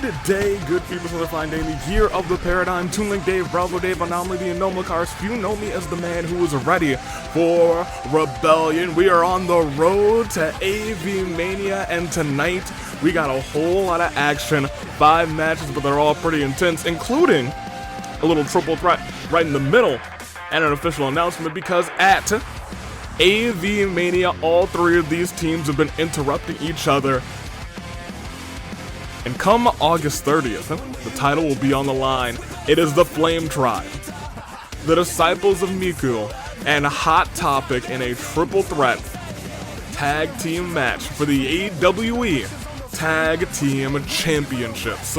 Good day, good people, so fine day, the year of the paradigm. Toon Link Dave, Bravo Dave, Anomaly, the Anomaly Cars. You know me as the man who is ready for rebellion. We are on the road to Avi-Mania, and tonight we got a whole lot of action. 5 matches, but they're all pretty intense, including a little triple threat right in the middle and an official announcement, because at Avi-Mania, all 3 of these teams have been interrupting each other. And come August 30th, the title will be on the line. It is the Flame Tribe, the Disciples of Kiku, and Hot Topic in a triple threat tag team match for the AWE Tag Team Championships.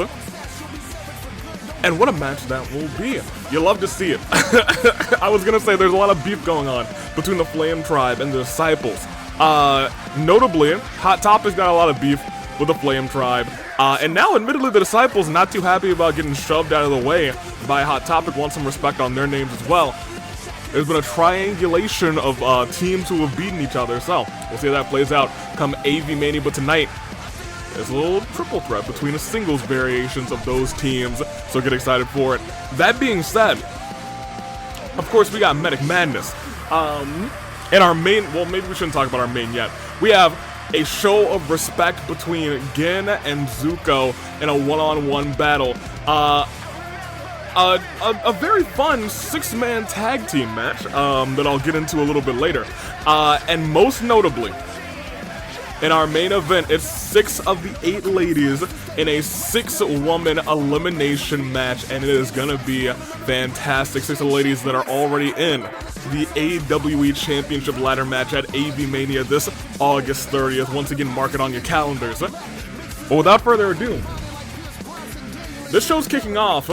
And what a match that will be. You love to see it. I was gonna say there's a lot of beef going on between the Flame Tribe and the Disciples. Notably, Hot Topic's got a lot of beef with the Flame Tribe. And now, admittedly, the Disciples not too happy about getting shoved out of the way by Hot Topic, want some respect on their names as well. There's been a triangulation of teams who have beaten each other, so we'll see how that plays out come Avi-Mania. But tonight, there's a little triple threat between the singles variations of those teams, so get excited for it. That being said, of course, we got Medic Madness. And our main, well, maybe we shouldn't talk about our main yet. We have a show of respect between Gwen and Zuko in a one-on-one battle. A very fun 6-man tag team match that I'll get into a little bit later. And most notably, in our main event, it's 6 of the 8 ladies in a 6-woman elimination match, and it is gonna be fantastic. 6 of the ladies that are already in the AWE Championship ladder match at Avi-Mania this August 30th. Once again, mark it on your calendars. But without further ado, this show's kicking off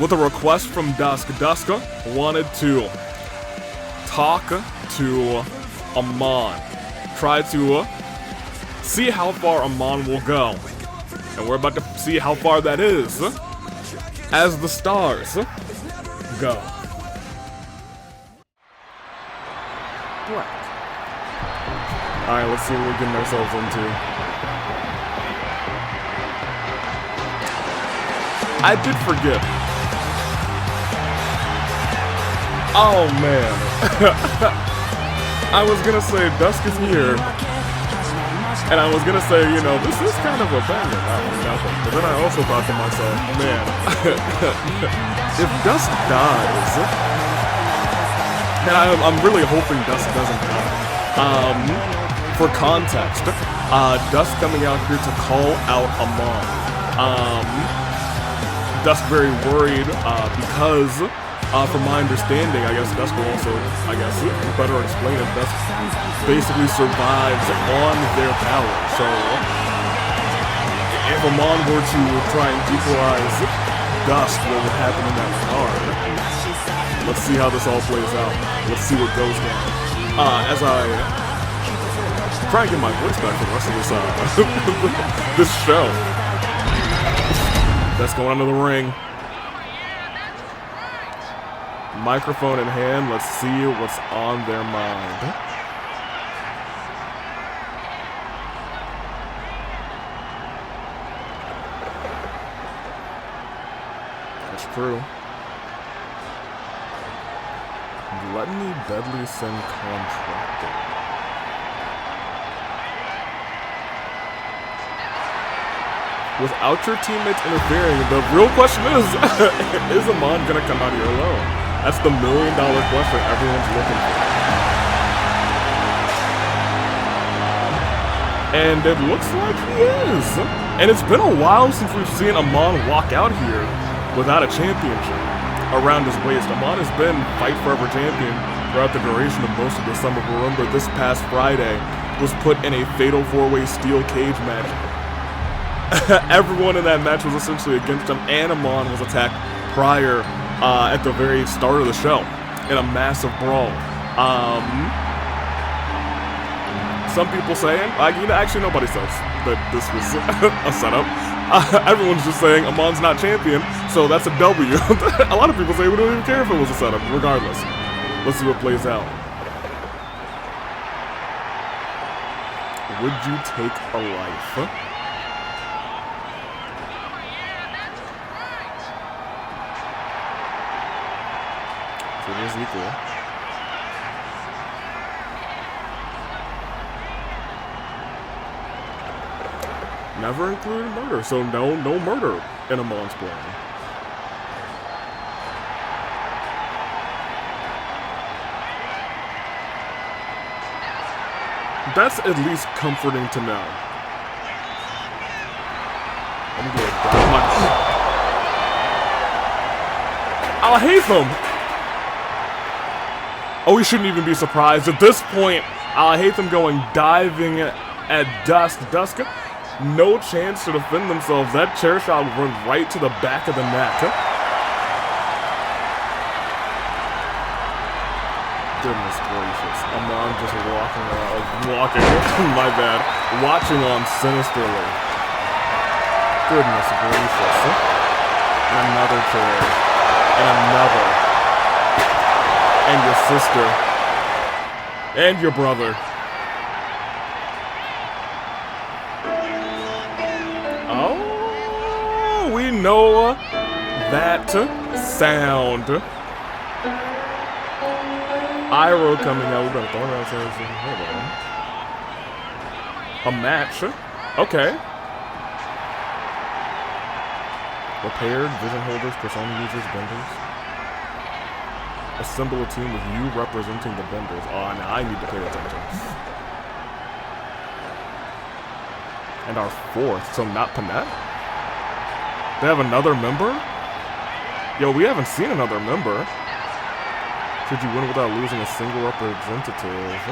with a request from Dusk. Dusk wanted to talk to Amon, try to see how far Amon will go. And we're about to see how far that is as the stars go. Black. Alright, let's see what we're getting ourselves into. I did forget. Oh man. I was gonna say Dusk is here. And I was gonna say, you know, this is kind of a banger, nothing. But then I also thought to myself, man, if Dusk dies, and I'm really hoping Dusk doesn't die. For context, Dusk coming out here to call out Amon. Dusk very worried because, from my understanding, I guess Dusk will also, better explain it, Dusk basically survives on their power. So, if Amon were to try and equalize Dusk, what would happen in that regard? Let's see how this all plays out. Let's see what goes down. As I try and get my voice back for the rest of this, this show. That's going under the ring. Microphone in hand, let's see what's on their mind. That's true. Gluttony, Deadly Sin, Contracted. Without your teammates interfering, the real question is Amon gonna come out here alone? That's the $1 million question everyone's looking for. And it looks like he is. And it's been a while since we've seen Amon walk out here without a championship around his waist. Amon has been Fight Forever champion throughout the duration of most of the summer. Remember, this past Friday was put in a fatal 4-way steel cage match. Everyone in that match was essentially against him, and Amon was attacked prior at the very start of the show in a massive brawl. Some people saying, actually nobody says that this was a setup. Everyone's just saying Amon's not champion, so that's a W. A lot of people say we don't even care if it was a setup, regardless. Let's see what plays out. Would you take a life? was equal. Never included murder, so no murder in Amon's plan. That's at least comforting to know. Let me get it down. I'll hate them. Oh, we shouldn't even be surprised. At this point, I'll hate them going diving at Dusk. Dusk, no chance to defend themselves. That chair shot went right to the back of the neck. Goodness gracious. Amon just walking, my bad, watching on sinisterly. Goodness gracious. And another chair. And another. And your sister. And your brother. Oh, we know that sound. Iroh coming out. We better throw it outside. Hold on. A match. Okay. Repaired, vision holders, persona users, benders. Assemble a team with you representing the benders. Oh, now I need to pay attention. And our fourth, so not Panette? They have another member? Yo, we haven't seen another member. Could you win without losing a single representative?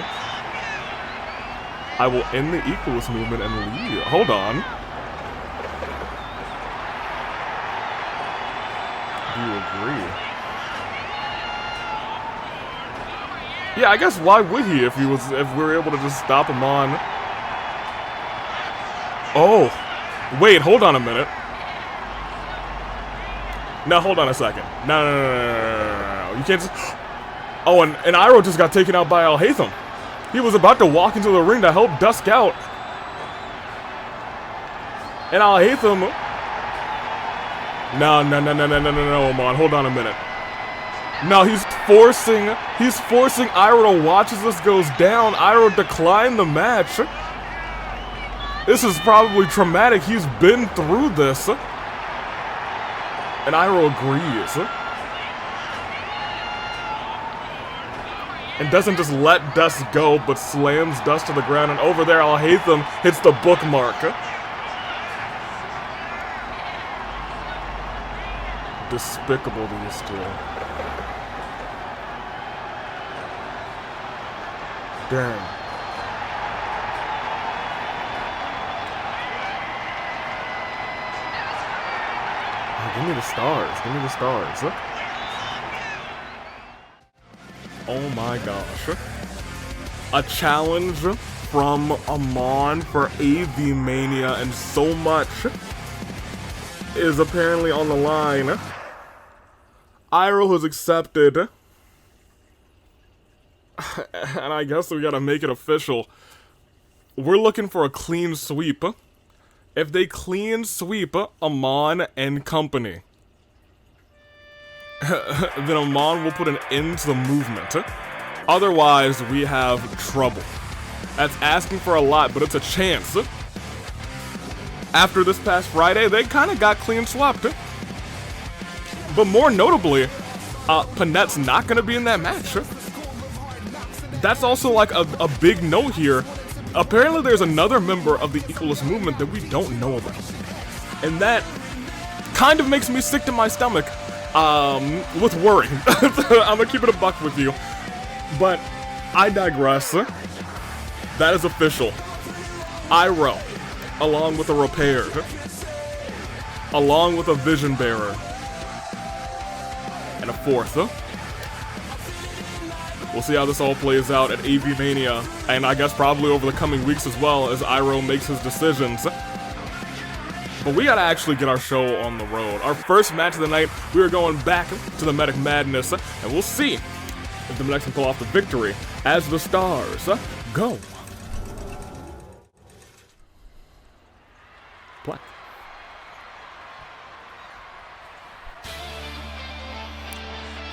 I will end the Equalist movement and leave. Hold on. Do you agree? Yeah, I guess why would he if we were able to just stop him on? Oh, wait, hold on a minute. No, hold on a second. No. You can't just. Oh, and Iroh just got taken out by Al-Haytham. He was about to walk into the ring to help Dusk out. And Al-Haytham... No, Amon, hold on a minute. No, he's forcing Iroh to watch as this goes down. Iroh declined the match. This is probably traumatic. He's been through this. And Iroh agrees. And doesn't just let Dusk go, but slams Dusk to the ground. And over there, Al-Haytham hits the bookmark. Despicable to these two. Dang. Oh, give me the stars. Give me the stars. Oh my gosh. A challenge from Amon for Avi-Mania, and so much is apparently on the line. Iroh has accepted. And I guess we gotta make it official. We're looking for a clean sweep. If they clean sweep Amon and company, then Amon will put an end to the movement. Otherwise, we have trouble. That's asking for a lot, but it's a chance. After this past Friday, they kind of got clean swept. But more notably, Panette's not going to be in that match. That's also like a big note here. Apparently there's another member of the Equalist movement that we don't know about. And that kind of makes me sick to my stomach. With worry. I'm gonna keep it a buck with you. But I digress. That is official. Iroh, along with a repaired, along with a vision bearer, and a fourth. We'll see how this all plays out at Avi-Mania, and I guess probably over the coming weeks as well as Iroh makes his decisions. But we gotta actually get our show on the road. Our first match of the night, we are going back to the Medic Madness, and we'll see if the Medics can pull off the victory as the stars go. Play.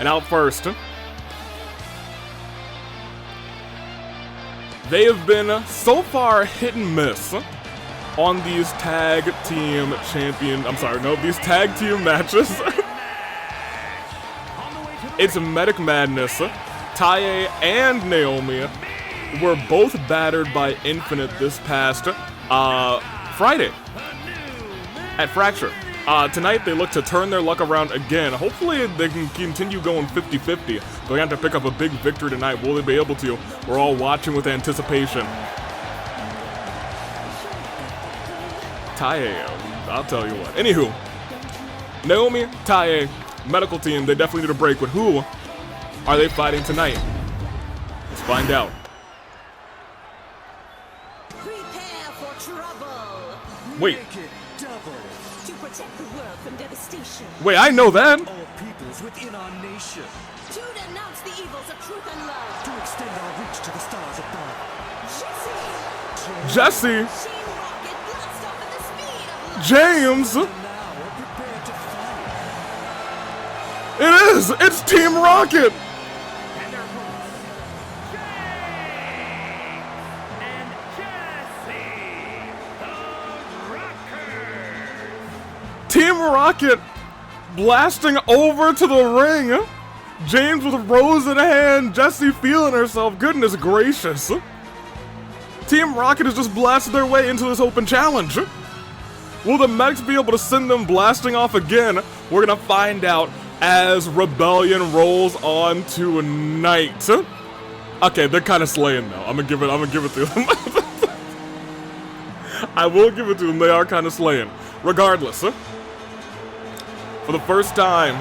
And out first, They have been so far hit and miss on these tag team these tag team matches. It's Medic Madness. Taye and Naomi were both battered by Infinite this past Friday at Fracture. Tonight they look to turn their luck around again. Hopefully they can continue going 50-50. They're gonna have to pick up a big victory tonight. Will they be able to? We're all watching with anticipation. Taye, I'll tell you what. Anywho, Naomi, Taye, medical team, they definitely need a break. But who are they fighting tonight? Let's find out. Prepare for trouble. Wait. To protect the world from devastation. Wait, I know that. All peoples within our nation. To denounce the evils of truth and love. To extend our reach to the stars above. Jesse. Team Rocket blast off at the speed of light. James. Now we're prepared to fight. It is. It's Team Rocket. And their opponents, James and Jesse, the Rockers. Team Rocket blasting over to the ring. James with a rose in hand. Jesse feeling herself. Goodness gracious. Team Rocket has just blasted their way into this open challenge. Will the medics be able to send them blasting off again? We're gonna find out as Rebellion rolls on tonight. Okay, they're kind of slaying though. I'm gonna give it to them. I will give it to them. They are kind of slaying. Regardless, for the first time,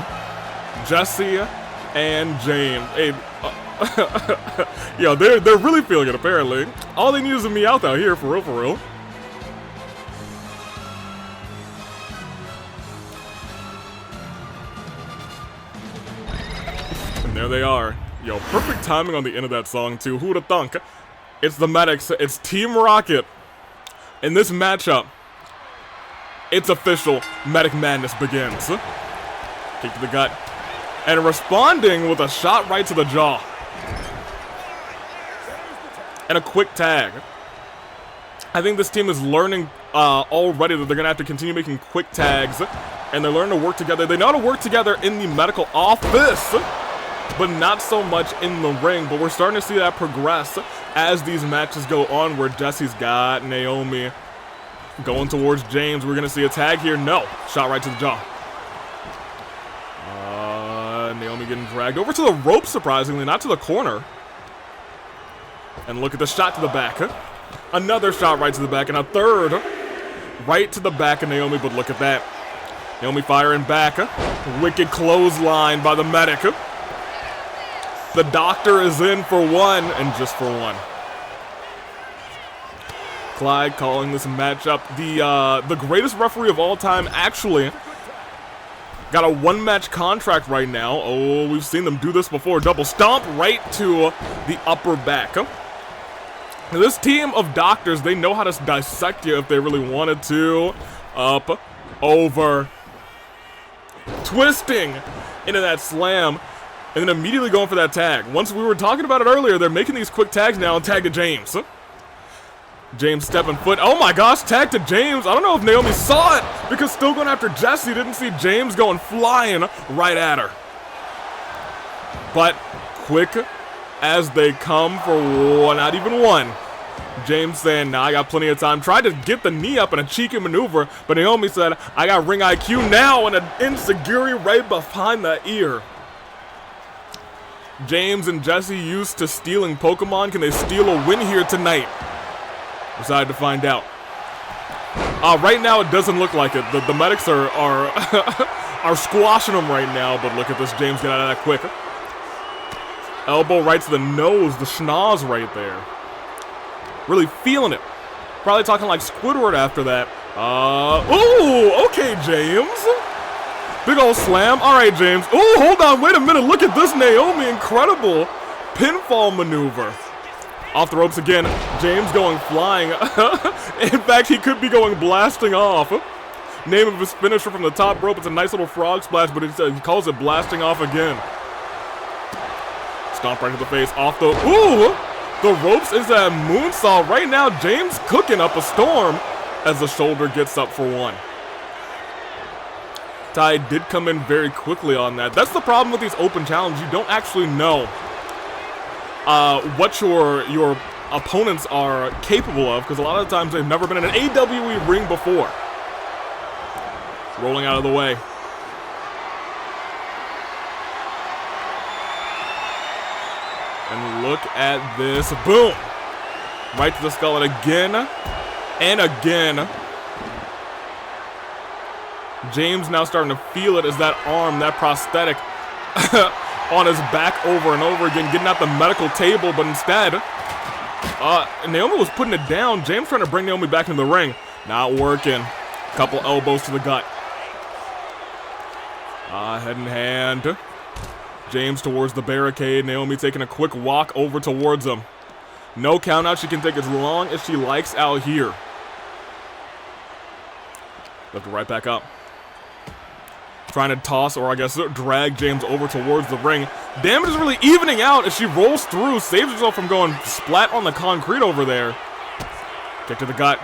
Jesse and James. Hey, yo, they're really feeling it. Apparently, all they need is a Meowth out here, for real, for real. And there they are. Yo, perfect timing on the end of that song too. Who'da thunk? It's the medics. It's Team Rocket. In this matchup, it's official. Medic Madness begins. Kick to the gut. And responding with a shot right to the jaw. And a quick tag. I think this team is learning already that they're going to have to continue making quick tags. And they're learning to work together. They know how to work together in the medical office, but not so much in the ring. But we're starting to see that progress as these matches go on, where Jesse's got Naomi going towards James. We're going to see a tag here. No. Shot right to the jaw. Naomi getting dragged over to the rope, surprisingly, not to the corner. And look at the shot to the back. Another shot right to the back, and a third right to the back of Naomi, but look at that. Naomi firing back. Wicked clothesline by the medic. The doctor is in for one, and just for one. Clyde calling this matchup the greatest referee of all time, actually. Got a one-match contract right now. Oh, we've seen them do this before. Double stomp right to the upper back. Now, this team of doctors, they know how to dissect you if they really wanted to. Up, over, twisting into that slam, and then immediately going for that tag. Once we were talking about it earlier, they're making these quick tags now and tag to James. James stepping foot. Oh my gosh, tag to James. I don't know if Naomi saw it, because still going after Jesse. Didn't see James going flying right at her. But quick as they come for one, not even one. James saying, nah, I got plenty of time. Tried to get the knee up in a cheeky maneuver, but Naomi said, I got ring IQ now, and an enziguri right behind the ear. James and Jesse used to stealing Pokemon. Can they steal a win here tonight? Decided to find out. Right now, it doesn't look like it. The medics are are squashing them right now, but look at this. James get out of that quick. Elbow right to the nose, the schnoz right there. Really feeling it. Probably talking like Squidward after that. Ooh, okay, James. Big old slam. All right, James. Ooh, hold on, wait a minute. Look at this Naomi, incredible pinfall maneuver. Off the ropes again. James going flying. In fact, he could be going blasting off. Name of his finisher from the top rope. It's a nice little frog splash, but he calls it blasting off again. Stomp right to the face. Off the... Ooh! The ropes is that moonsault. Right now, James cooking up a storm as the shoulder gets up for one. Ty did come in very quickly on that. That's the problem with these open challenges. You don't actually know what your opponents are capable of, because a lot of the times they've never been in an AWE ring before. Rolling out of the way. And look at this. Boom! Right to the skull again and again. James now starting to feel it as that arm, that prosthetic on his back over and over again, getting out the medical table, but instead, Naomi was putting it down. James trying to bring Naomi back into the ring. Not working. Couple elbows to the gut. Head in hand. James towards the barricade. Naomi taking a quick walk over towards him. No count out. She can take as long as she likes out here. Lift it right back up. Trying to toss, or I guess drag James over towards the ring. Damage is really evening out as she rolls through, saves herself from going splat on the concrete over there. Kick to the gut.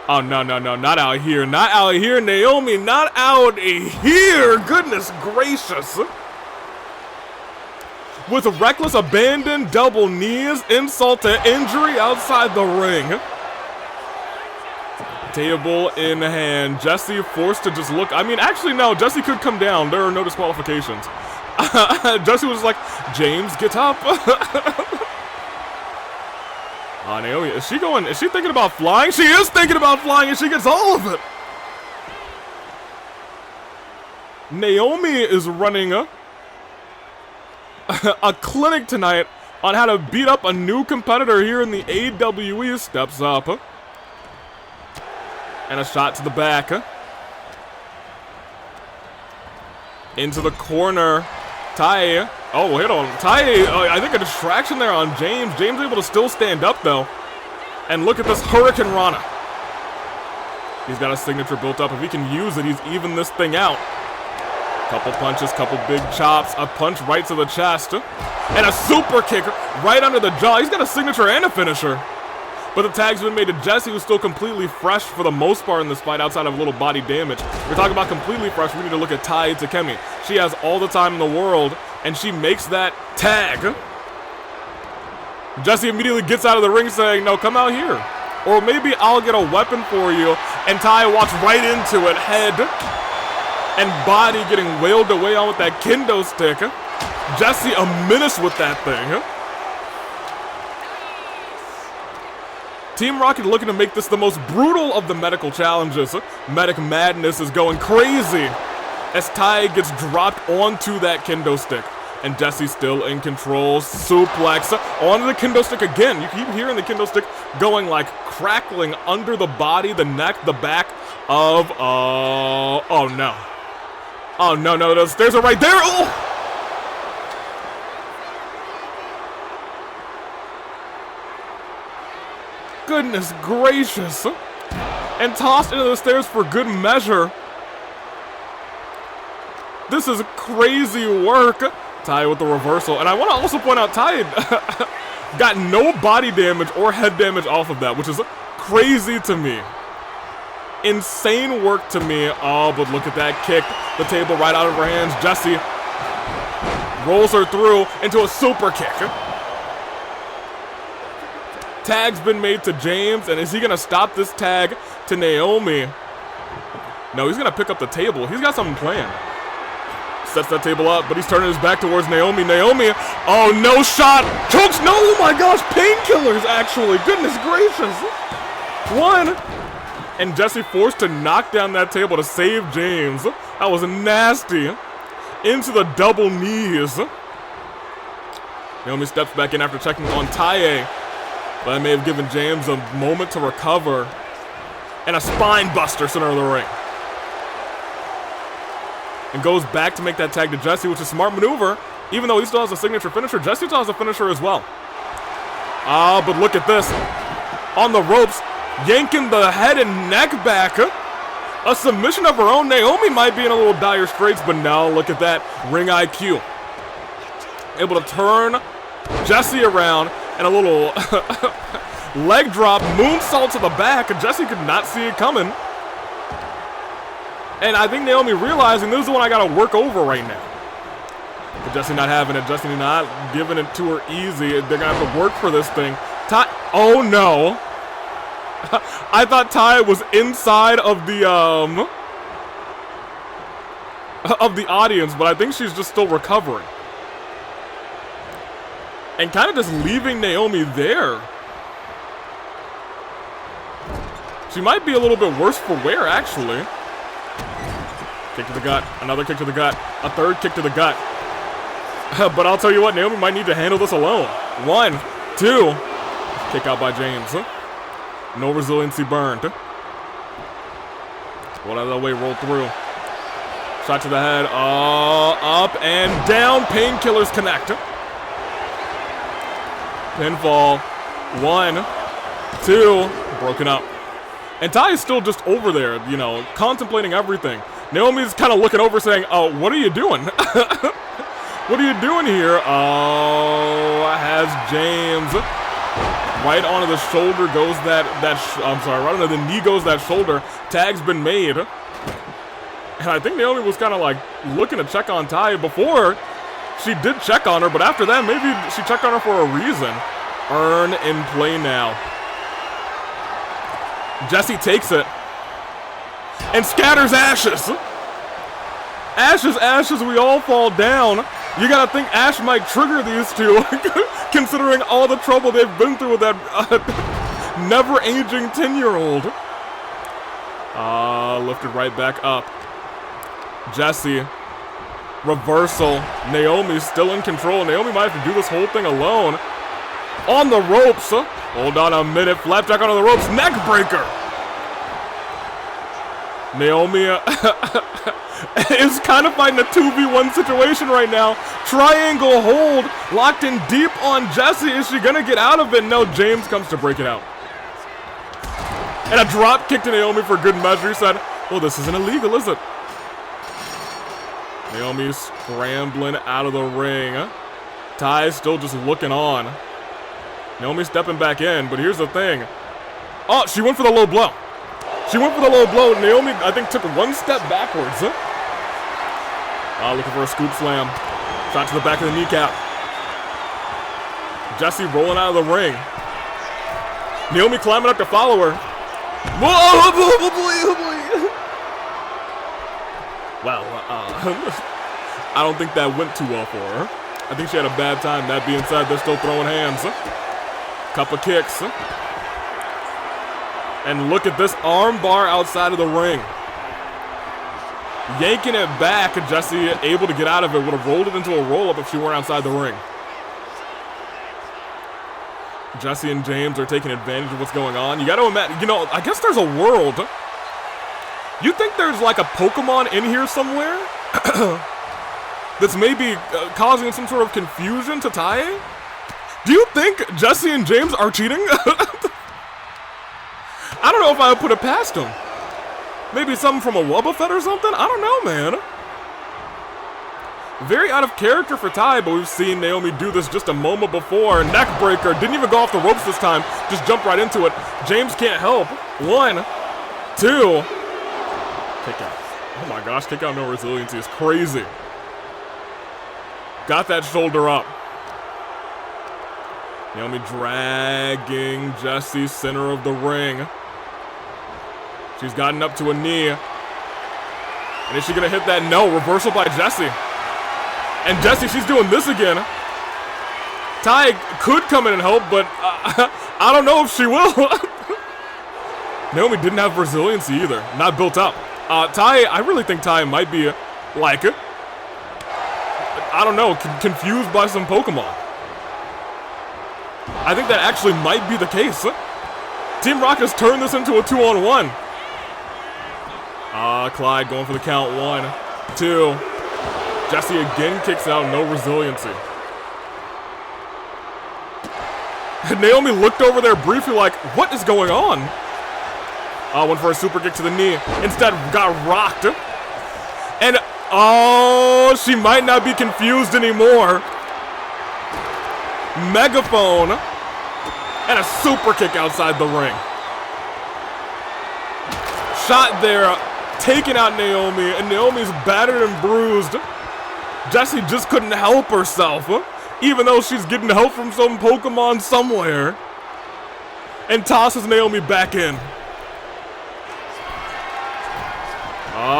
Oh, no, no, no, not out here. Not out here, Naomi, not out here. Goodness gracious. With reckless abandon, double knees, insult to injury outside the ring. Table in hand. Jesse forced to just look. I mean, actually, no. Jesse could come down. There are no disqualifications. Jesse was like, James, get up. Naomi, is she going? Is she thinking about flying? She is thinking about flying, and she gets all of it. Naomi is running a clinic tonight on how to beat up a new competitor here in the AWE. Steps up. And a shot to the back. Into the corner. Ty. Oh, hit on Ty. I think a distraction there on James. James able to still stand up, though. And look at this Hurricane Rana. He's got a signature built up. If he can use it, he's even this thing out. Couple punches, couple big chops. A punch right to the chest. And a super kick right under the jaw. He's got a signature and a finisher. But the tag's been made to Jesse, who's still completely fresh for the most part in this fight outside of a little body damage. We're talking about completely fresh. We need to look at Tai Takemi. She has all the time in the world, and she makes that tag. Jesse immediately gets out of the ring saying, no, come out here. Or maybe I'll get a weapon for you. And Tai walks right into it, head and body getting wailed away on with that kendo stick. Jesse a menace with that thing. Team Rocket looking to make this the most brutal of the medical challenges. Medic Madness is going crazy as Tai gets dropped onto that kendo stick. And Jesse still in control. Suplex onto the kendo stick again. You keep hearing the kendo stick going like crackling under the body, the neck, the back of, oh no. Oh no, no, those stairs are right there. Oh! Goodness gracious. And tossed into the stairs for good measure. This is crazy work. Tai with the reversal. And I want to also point out Tai got no body damage or head damage off of that, which is crazy to me. Insane work to me. Oh, but look at that kick. The table right out of her hands. Jesse rolls her through into a super kick. Tag's been made to James, and is he gonna stop this tag to Naomi? No, he's gonna pick up the table. He's got something planned. Sets that table up, but he's turning his back towards Naomi. Naomi, oh, no shot. Chokes, no, oh my gosh, painkillers, actually. Goodness gracious. One. And Jesse forced to knock down that table to save James. That was nasty. Into the double knees. Naomi steps back in after checking on Taie. But I may have given James a moment to recover. And a spine buster center of the ring. And goes back to make that tag to Jesse, which is a smart maneuver. Even though he still has a signature finisher, Jesse still has a finisher as well. Ah, but look at this. On the ropes, yanking the head and neck back. A submission of her own. Naomi might be in a little dire straits, but now look at that ring IQ. Able to turn Jesse around, And a little leg drop, moonsault to the back. Jessie could not see it coming. And I think Naomi realizing this is the one I gotta work over right now. But Jessie not having it. Jessie not giving it to her easy. They're gonna have to work for this thing. Oh no. I thought Ty was inside of the audience, but I think she's just still recovering. And kind of just leaving Naomi there. She might be a little bit worse for wear, actually. Kick to the gut, another kick to the gut, a third kick to the gut. But I'll tell you what, Naomi might need to handle this alone. 1, 2. Kick out by James. No resiliency burned. One out of the way, roll through. Shot to the head. Up and down. Painkillers connect. Pinfall. 1, 2. Broken up. And Ty is still just over there, you know, contemplating everything. Naomi's kind of looking over saying, oh, what are you doing? What are you doing here? Oh, has James. Right onto the shoulder goes right onto the knee goes that shoulder. Tag's been made. And I think Naomi was kind of like looking to check on Ty before she did check on her, but after that, maybe she checked on her for a reason. Earn in play now. Jessie takes it and scatters ashes. Ashes, we all fall down. You gotta think Ash might trigger these two, considering all the trouble they've been through with that never-aging 10-year-old. Lifted right back up. Jessie, reversal. Naomi still in control. Naomi might have to do this whole thing alone. On the ropes. Hold on a minute. Flapjack onto the ropes. Neck breaker. Naomi is kind of fighting a 2v1 situation right now. Triangle hold. Locked in deep on Jessie. Is she going to get out of it? No, James comes to break it out. And a drop kick to Naomi for good measure. He said, well, this isn't illegal, is it? Naomi scrambling out of the ring. Ty still just looking on. Naomi stepping back in, but here's the thing. Oh, she went for the low blow. She went for the low blow. Naomi, I think, took one step backwards. Looking for a scoop slam. Shot to the back of the kneecap. Jessie rolling out of the ring. Naomi climbing up to follow her. Whoa, Well, I don't think that went too well for her. I think she had a bad time. That being said, they're still throwing hands. Couple kicks. And look at this arm bar outside of the ring. Yanking it back, Jessie able to get out of it. Would have rolled it into a roll-up if she weren't outside the ring. Jessie and James are taking advantage of what's going on. You gotta imagine, you know, I guess there's a world. You think there's like a Pokemon in here somewhere? That's maybe causing some sort of confusion to Ty? Do you think Jessie and James are cheating? I don't know if I would put it past them. Maybe something from a Wobbuffet or something? I don't know, man. Very out of character for Ty, but we've seen Naomi do this just a moment before. Neck breaker. Didn't even go off the ropes this time. Just jumped right into it. James can't help. 1, 2. Kick out. Oh my gosh, kick out no resiliency is crazy. Got that shoulder up. Naomi dragging Jessie center of the ring. She's gotten up to a knee. And is she gonna hit that? No, reversal by Jessie. And Jessie, she's doing this again. Ty could come in and help, but I don't know if she will. Naomi didn't have resiliency either. Not built up. Ty, I really think Ty might be like, I don't know, confused by some Pokemon. I think that actually might be the case. Team Rocket's turned this into a 2-on-1. Clyde going for the count. 1, 2. Jessie again kicks out, no resiliency. Naomi looked over there briefly like, what is going on? Went for a super kick to the knee. Instead, got rocked. And, oh, she might not be confused anymore. Megaphone And a super kick outside the ring. Shot there, taking out Naomi, and Naomi's battered and bruised. Jessie just couldn't help herself, even though she's getting help from some Pokemon somewhere. And tosses Naomi back in.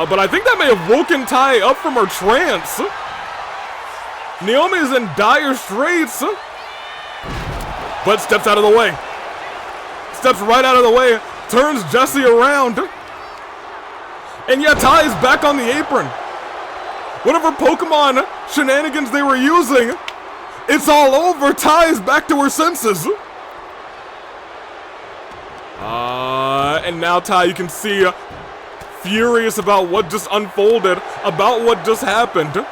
But I think that may have woken Tai up from her trance. Naomi is in dire straits. But steps out of the way. Steps right out of the way. Turns Jessie around. And yeah, Tai is back on the apron. Whatever Pokemon shenanigans they were using, it's all over. Tai is back to her senses. And now Tai, you can see, furious about what just unfolded, about what just happened.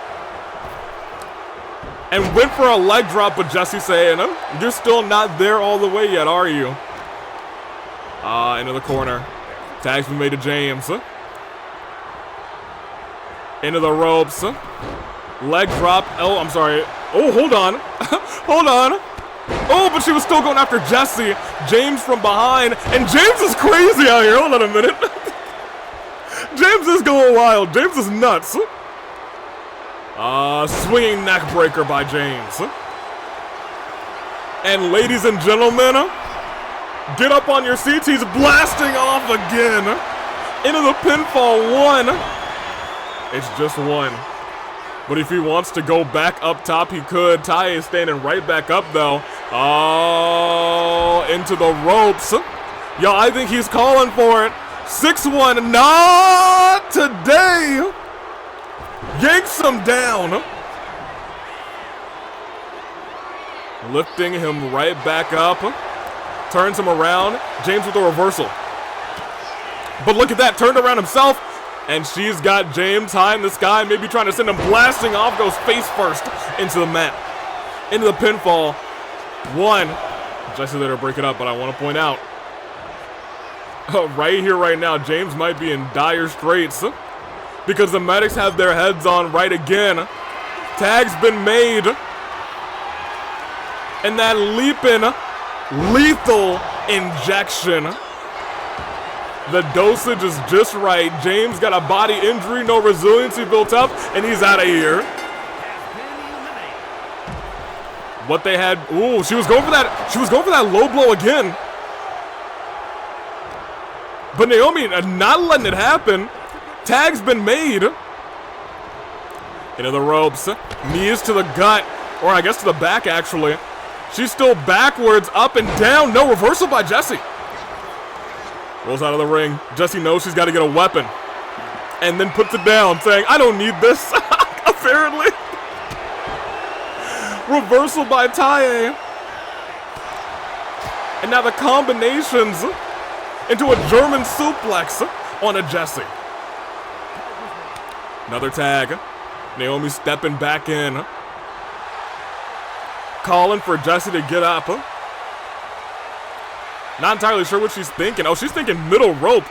And went for a leg drop, but Jessie saying, you're still not there all the way yet, are you? Into the corner. Tag's been made to James. Into the ropes. Leg drop. Oh, I'm sorry. Oh, hold on. Hold on. Oh, but she was still going after Jessie. James from behind. And James is crazy out here. Hold on a minute. James is going wild. James is nuts. Swinging neck breaker by James. And ladies and gentlemen, get up on your seats. He's blasting off again. Into the pinfall. One. It's just one. But if he wants to go back up top, he could. Tai is standing right back up, though. Oh, into the ropes. Yo, I think he's calling for it. 6-1. Not today. Yanks him down. Lifting him right back up. Turns him around. James with a reversal. But look at that. Turned around himself. And she's got James high in the sky, maybe trying to send him blasting off, goes face first into the mat. Into the pinfall. One. Jessie let her break it up, but I want to point out, right here, right now, James might be in dire straits because the medics have their heads on right again. Tag's been made. And that leaping, lethal injection. The dosage is just right. James got a body injury, no resiliency built up, and he's out of here. What they had, ooh, she was going for that. She was going for that low blow again. But Naomi not letting it happen. Tag's been made. Into the ropes. Knees to the gut, or I guess to the back actually. She's still backwards, up and down. No reversal by Jessie. Rolls out of the ring. Jessie knows she's got to get a weapon. And then puts it down, saying, I don't need this, apparently. Reversal by Tai. And now the combinations into a German suplex on a Jessie. Another tag. Naomi stepping back in. Calling for Jessie to get up. Not entirely sure what she's thinking. Oh, she's thinking middle rope.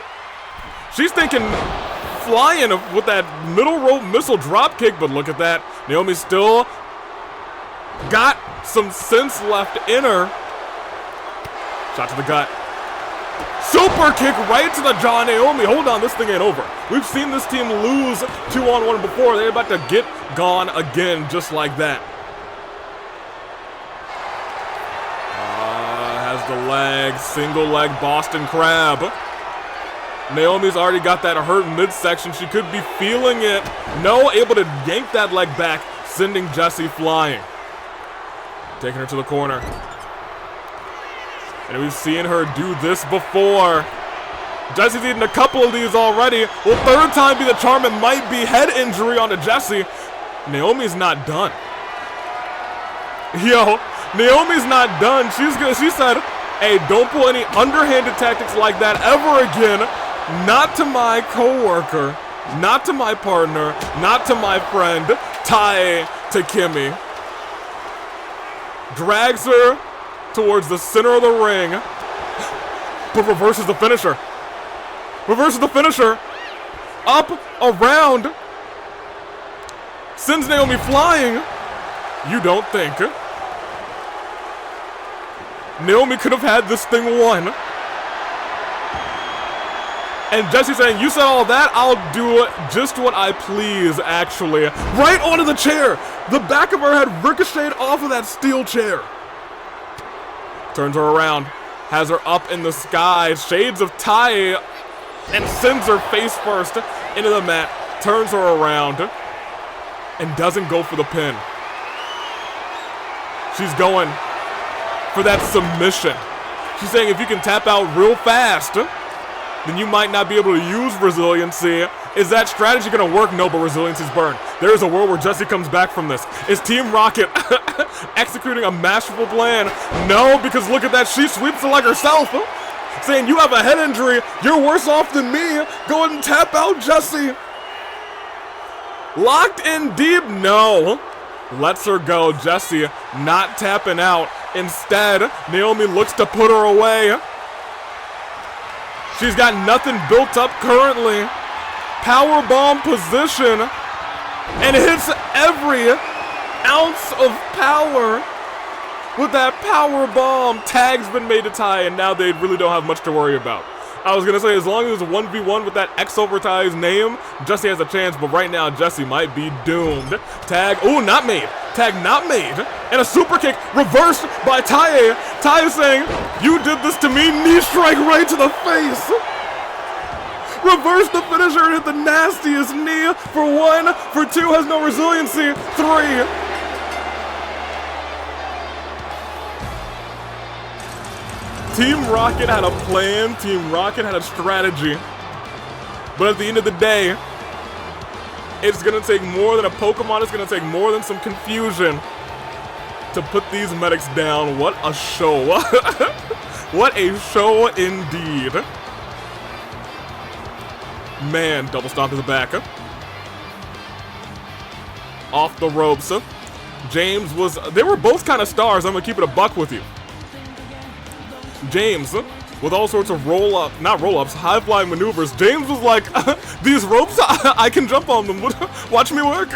She's thinking flying with that middle rope missile drop kick, but look at that. Naomi still got some sense left in her. Shot to the gut. Super kick right to the jaw. Naomi, hold on, this thing ain't over. We've seen this team lose 2-on-1 before. They're about to get gone again just like that. The leg, single leg Boston Crab. Naomi's already got that hurt midsection. She could be feeling it. No, able to yank that leg back, sending Jessie flying. Taking her to the corner. And we've seen her do this before. Jessie's eaten a couple of these already. Will third time be the charm? It might be head injury onto Jessie. Naomi's not done. Yo, Naomi's not done. She said, hey, don't pull any underhanded tactics like that ever again. Not to my coworker, not to my partner, not to my friend, Tai Takemi. Drags her towards the center of the ring, but reverses the finisher. Reverses the finisher. Up, around. Sends Naomi flying. You don't think. Naomi could have had this thing won. And Jesse saying, you said all that, I'll do just what I please, actually. Right onto the chair! The back of her head ricocheted off of that steel chair. Turns her around, has her up in the sky, shades of Tai, and sends her face first into the mat, turns her around, and doesn't go for the pin. She's going for that submission. She's saying if you can tap out real fast, then you might not be able to use resiliency. Is that strategy gonna work? No, but resiliency's burned. There is a world where Jesse comes back from this. Is Team Rocket executing a masterful plan? No, because look at that, she sweeps it like herself. Saying you have a head injury, you're worse off than me. Go ahead and tap out Jesse. Locked in deep, no. Lets her go, Jesse not tapping out. Instead, Naomi looks to put her away. She's got nothing built up currently. Powerbomb position. And hits every ounce of power with that powerbomb. Tag's been made to Tai, and now they really don't have much to worry about. I was going to say, as long as it's 1v1 with that X over Tai's name, Jesse has a chance, but right now, Jesse might be doomed. Tag, ooh, not made. Tag not made. And a super kick reversed by Tai. Tai is saying, you did this to me, knee strike right to the face. Reverse the finisher and hit the nastiest knee for 1, for 2, has no resiliency, 3. Team Rocket had a plan, Team Rocket had a strategy, but at the end of the day, it's gonna take more than a Pokemon, it's gonna take more than some confusion to put these medics down. What a show. What a show indeed. Man, double stomp to the back. Off the ropes. James was, they were both kind of stars, I'm gonna keep it a buck with you. James, with all sorts of high-flying maneuvers, James was like, these ropes, I can jump on them, watch me work.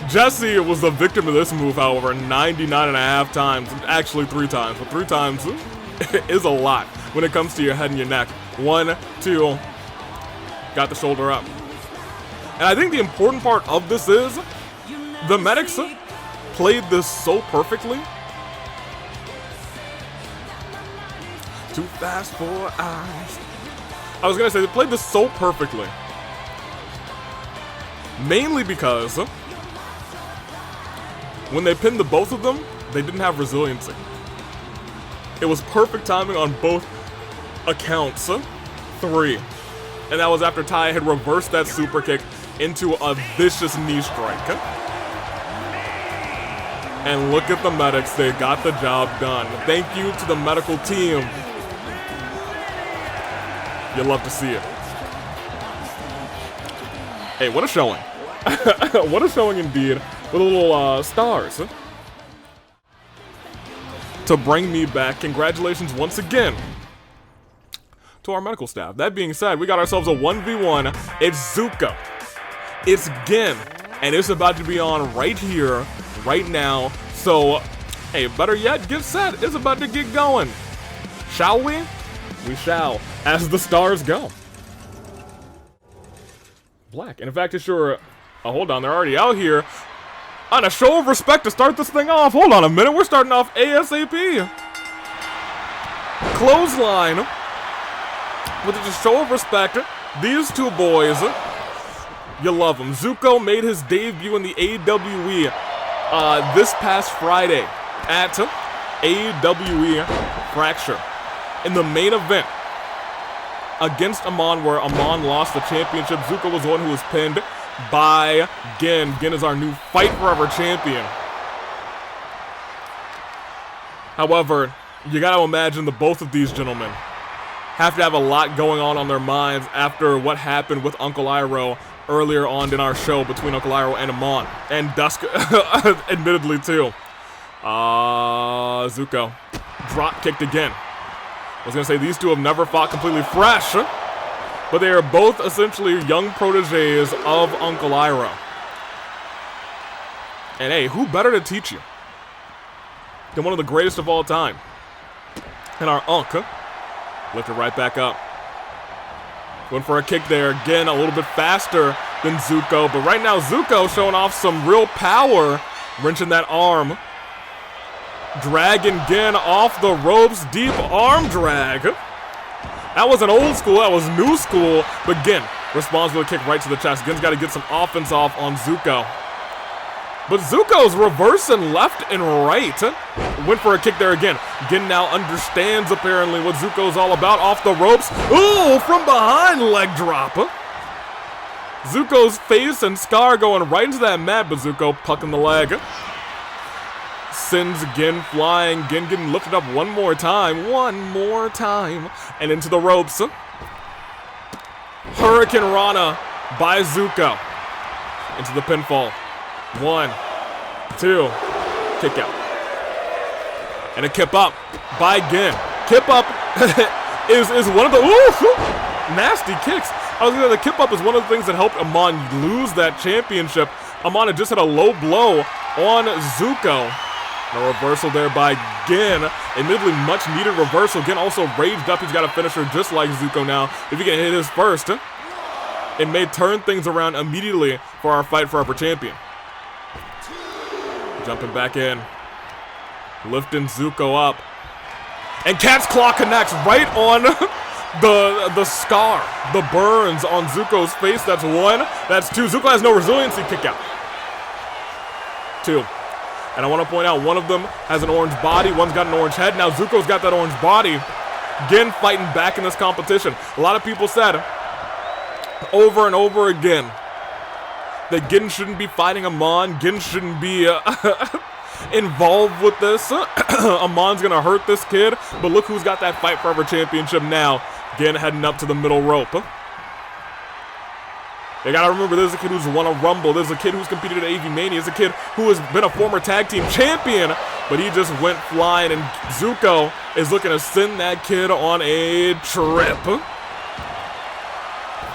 Jesse was the victim of this move, however, 99.5 times, actually 3 times, but 3 times is a lot when it comes to your head and your neck. 1, 2, got the shoulder up. And I think the important part of this is, the medics played this so perfectly. Too fast for eyes. I was gonna say, they played this so perfectly. Mainly because when they pinned the both of them, they didn't have resiliency. It was perfect timing on both accounts. 3. And that was after Tai had reversed that super kick into a vicious knee strike. And look at the medics, they got the job done. Thank you to the medical team. You'll love to see it. Hey, what a showing. What a showing indeed. With a little stars. To bring me back, congratulations once again to our medical staff. That being said, we got ourselves a 1v1. It's Zuko. It's Gwen. And it's about to be on right here, right now. So, hey, better yet, get set. It's about to get going. Shall we? We shall, as the stars go. Black. And in fact, it's sure. Oh, hold on, they're already out here. On a show of respect to start this thing off. Hold on a minute, we're starting off ASAP. Clothesline. With a show of respect, these two boys, you love them. Zuko made his debut in the AWE this past Friday at AWE Fracture. In the main event against Amon, where Amon lost the championship, Zuko was the one who was pinned by Gwen. Gwen is our new Fight Forever champion. However, you gotta imagine the both of these gentlemen have to have a lot going on their minds after what happened with Uncle Iroh earlier on in our show between Uncle Iroh and Amon. And Dusk, admittedly, too. Zuko. Drop kicked again. I was going to say, these two have never fought completely fresh, but they are both essentially young proteges of Uncle Iroh. And hey, who better to teach you And one of the greatest of all time. And our Unk lifted right back up. Went for a kick there. Again, a little bit faster than Zuko. But right now, Zuko showing off some real power. Wrenching that arm. Dragging Gin off the ropes. Deep arm drag. That wasn't old school. That was new school. But Gin responds with a kick right to the chest. Gin's got to get some offense off on Zuko. But Zuko's reversing left and right. Went for a kick there again. Gin now understands apparently what Zuko's all about. Off the ropes. Ooh, from behind leg drop. Zuko's face and Scar going right into that mat, but Zuko pucking the leg. Sends Gin flying. Gin getting lifted up one more time. And into the ropes. Hurricane Rana by Zuko. Into the pinfall. 1, 2, kick out. And a kip up by Gin. Kip up is one of the nasty kicks. I was gonna say the kip up is one of the things that helped Amon lose that championship. Amon had just had a low blow on Zuko. And a reversal there by Gin. Admittedly much needed reversal. Gin also raged up. He's got a finisher just like Zuko now. If he can hit his first, it may turn things around immediately for our fight for upper champion. Jumping back in. Lifting Zuko up. And Cat's Claw connects right on the scar. The burns on Zuko's face. That's 1. That's 2. Zuko has no resiliency. Kick out. 2. And I want to point out one of them has an orange body. One's got an orange head. Now Zuko's got that orange body. Gin fighting back in this competition. A lot of people said over and over again that Gin shouldn't be fighting Amon. Gin shouldn't be involved with this. Amon's gonna hurt this kid. But look who's got that fight forever championship now. Gin heading up to the middle rope. You gotta remember, there's a kid who's won a Rumble. There's a kid who's competed at Avi-Mania. There's a kid who has been a former tag team champion. But he just went flying. And Zuko is looking to send that kid on a trip.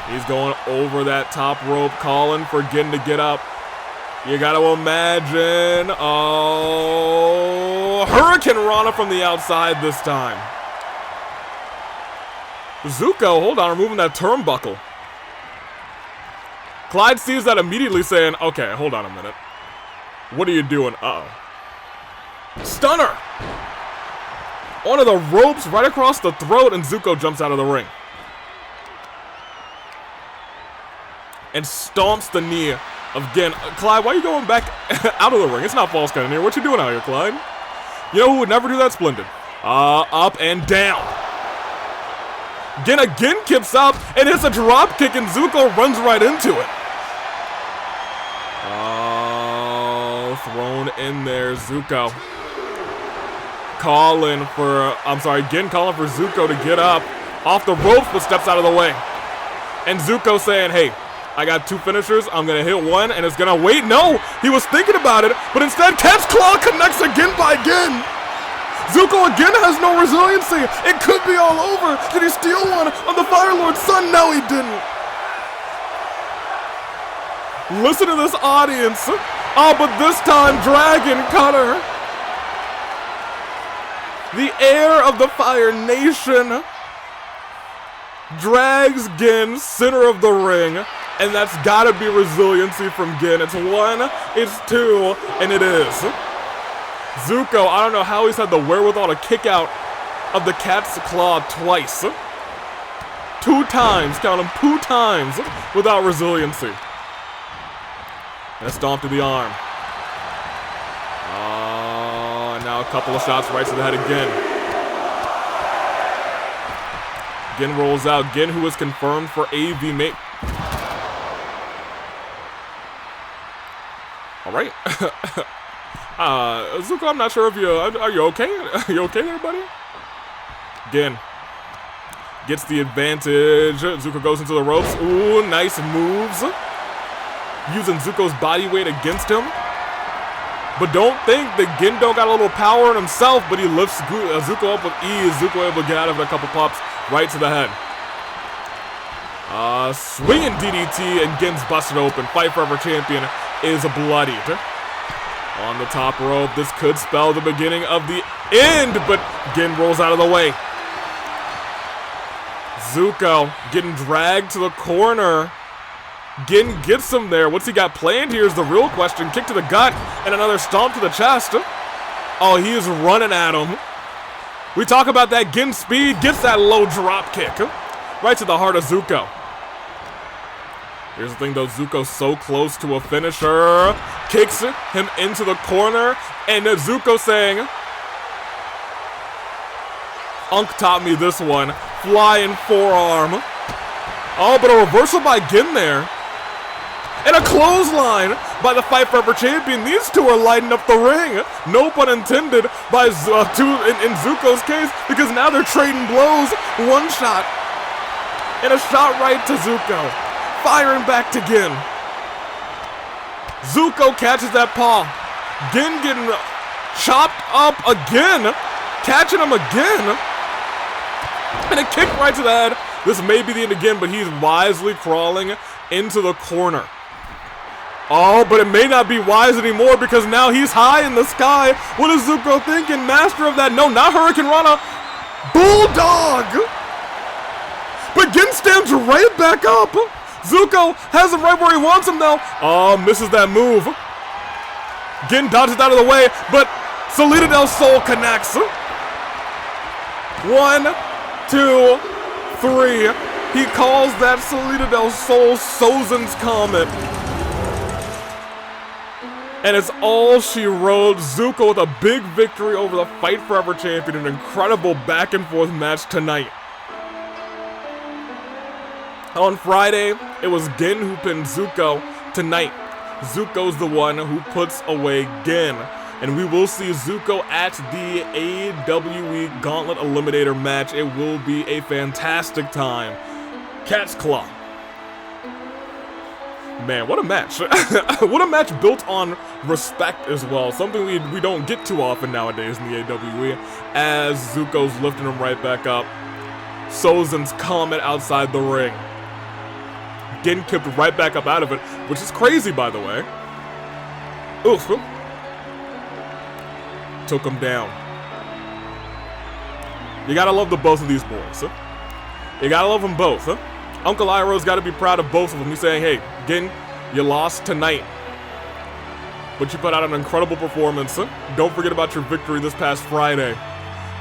He's going over that top rope, calling for Gin to get up. You gotta imagine, Hurricane Rana from the outside this time. Zuko, hold on, removing that turnbuckle. Clyde sees that immediately saying, okay, hold on a minute. What are you doing? Uh-oh. Stunner! Onto the ropes right across the throat, and Zuko jumps out of the ring. And stomps the knee of Gin. Clyde, why are you going back out of the ring? It's not false count in here. What you doing out here, Clyde? You know who would never do that? Splendid. Up and down. Gin again kips up and hits a drop kick, and Zuko runs right into it. Oh, thrown in there, Zuko. Gin calling for Zuko to get up off the ropes, but steps out of the way. And Zuko saying, hey, I got 2 finishers. I'm going to hit one, and it's going to wait. No, he was thinking about it, but instead, Cat's Claw connects again by Gin. Zuko again has no resiliency. It could be all over. Did he steal one on the Fire Lord's son? No, he didn't. Listen to this audience. Oh, but this time, Dragon Cutter. The heir of the Fire Nation drags Gin center of the ring. And that's gotta be resiliency from Gin. It's 1, it's 2, and it is. Zuko, I don't know how he's had the wherewithal to kick out of the Cat's Claw twice. 2 times, count them, 2 times without resiliency. And a stomp to the arm. And now a couple of shots right to the head again. Gin rolls out. Gin, who was confirmed for Avi-Mania. All right. Zuko, I'm not sure if are you okay? Are you okay there, buddy? Gin gets the advantage. Zuko goes into the ropes. Ooh, nice moves. Using Zuko's body weight against him. But don't think that Gin don't got a little power in himself, but he lifts Zuko up with ease. Zuko able to get out of it a couple pops right to the head. Swinging DDT, and Gin's busted open. Fight Forever champion is bloodied. On the top rope, this could spell the beginning of the end, but Gin rolls out of the way. Zuko getting dragged to the corner. Gin gets him there. What's he got planned here is the real question. Kick to the gut and another stomp to the chest. Oh, he is running at him. We talk about that Gin speed, gets that low drop kick. Right to the heart of Zuko. Here's the thing though, Zuko's so close to a finisher. Kicks him into the corner, and Zuko saying, Unk taught me this one. Flying forearm. Oh, but a reversal by Gin there. And a clothesline by the Fight Forever champion. These two are lighting up the ring. No pun intended by in Zuko's case, because now they're trading blows. One shot. And a shot right to Zuko. Firing back to Gin. Zuko catches that paw. Gin getting chopped up again. Catching him again. And a kick right to the head. This may be the end again, but he's wisely crawling into the corner. Oh, but it may not be wise anymore because now he's high in the sky. What is Zuko thinking? Master of that. No, not Hurricane Rana. Bulldog. But Gin stands right back up. Zuko has him right where he wants him now. Oh, misses that move. Gin dodges out of the way, but Salida del Sol connects. 1, 2, 3. He calls that Salida del Sol Sozin's Comet. And it's all she wrote. Zuko with a big victory over the Fight Forever champion. An incredible back and forth match tonight. On Friday, it was Gin who pinned Zuko. Tonight, Zuko's the one who puts away Gin. And we will see Zuko at the AWE Gauntlet Eliminator match. It will be a fantastic time. Cat's Claw. Man, what a match. What a match built on respect as well. Something we don't get too often nowadays in the AWE. As Zuko's lifting him right back up. Sozin's Comet outside the ring. Getting kicked right back up out of it, which is crazy, by the way. Oof. Took him down. You gotta love the both of these boys. You gotta love them both. Uncle Iroh's gotta be proud of both of them. He's saying, hey, Gin, you lost tonight, but you put out an incredible performance. Don't forget about your victory this past Friday.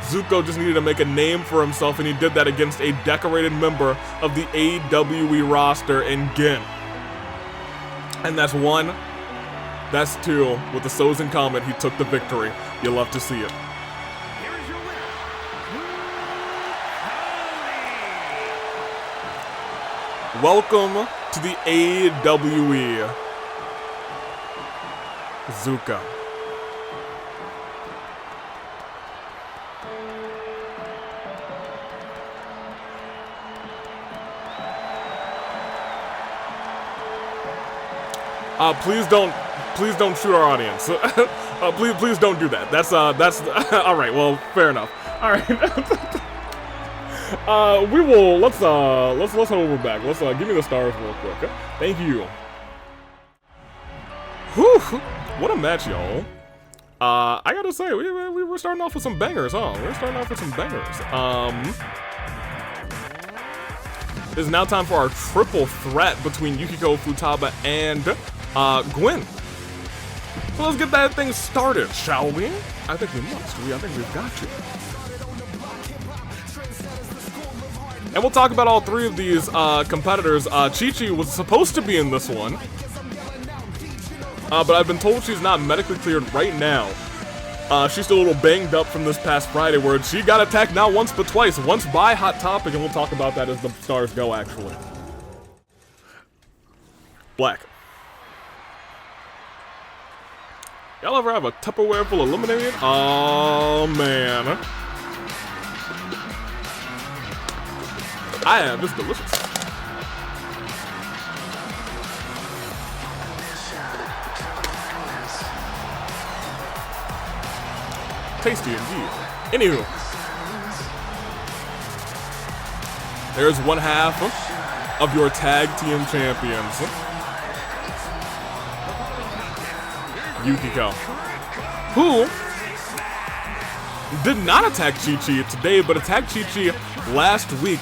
Zuko just needed to make a name for himself, and he did that against a decorated member of the AWE roster in Gin. And that's 1. That's 2. With the Sozin Comet, he took the victory. You'll love to see it. Here's your winner, Welcome to the AWE, Zuko. Please don't shoot our audience. Please don't do that. That's all right. Well, fair enough. All right. Let's head over back. Let's give me the stars real quick. Thank you. Whew, what a match, y'all. I gotta say, we were starting off with some bangers, huh? We're starting off with some bangers. It's now time for our triple threat between Yukiko, Futaba, and Gwen. So let's get that thing started, shall we? I think we must. I think we've got to. And we'll talk about all 3 of these competitors. Chi-Chi was supposed to be in this one, but I've been told she's not medically cleared right now. She's still a little banged up from this past Friday, where she got attacked not once but twice. Once by Hot Topic, and we'll talk about that as the stars go, actually. Black. Y'all ever have a Tupperware full of lemonade? Oh, man. I have. It's delicious. Tasty indeed. Anywho, there's one half of your tag team champions, Yukiko. who did not attack Chi-Chi today, but attacked Chi-Chi last week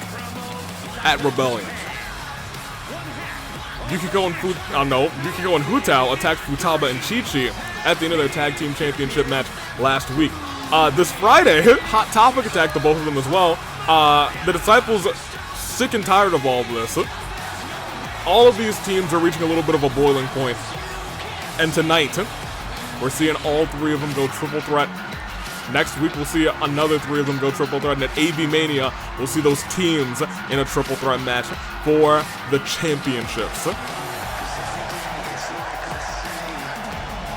at Rebellion. Yukiko and Hutao attacked Futaba and Chi-Chi at the end of their tag team championship match last week. This Friday, Hot Topic attacked the both of them as well. The Disciples, sick and tired of all of this. All of these teams are reaching a little bit of a boiling point. And tonight, we're seeing all three of them go triple threat. Next week, we'll see another three of them go triple threat. And at Avi-Mania, we'll see those teams in a triple threat match for the championships.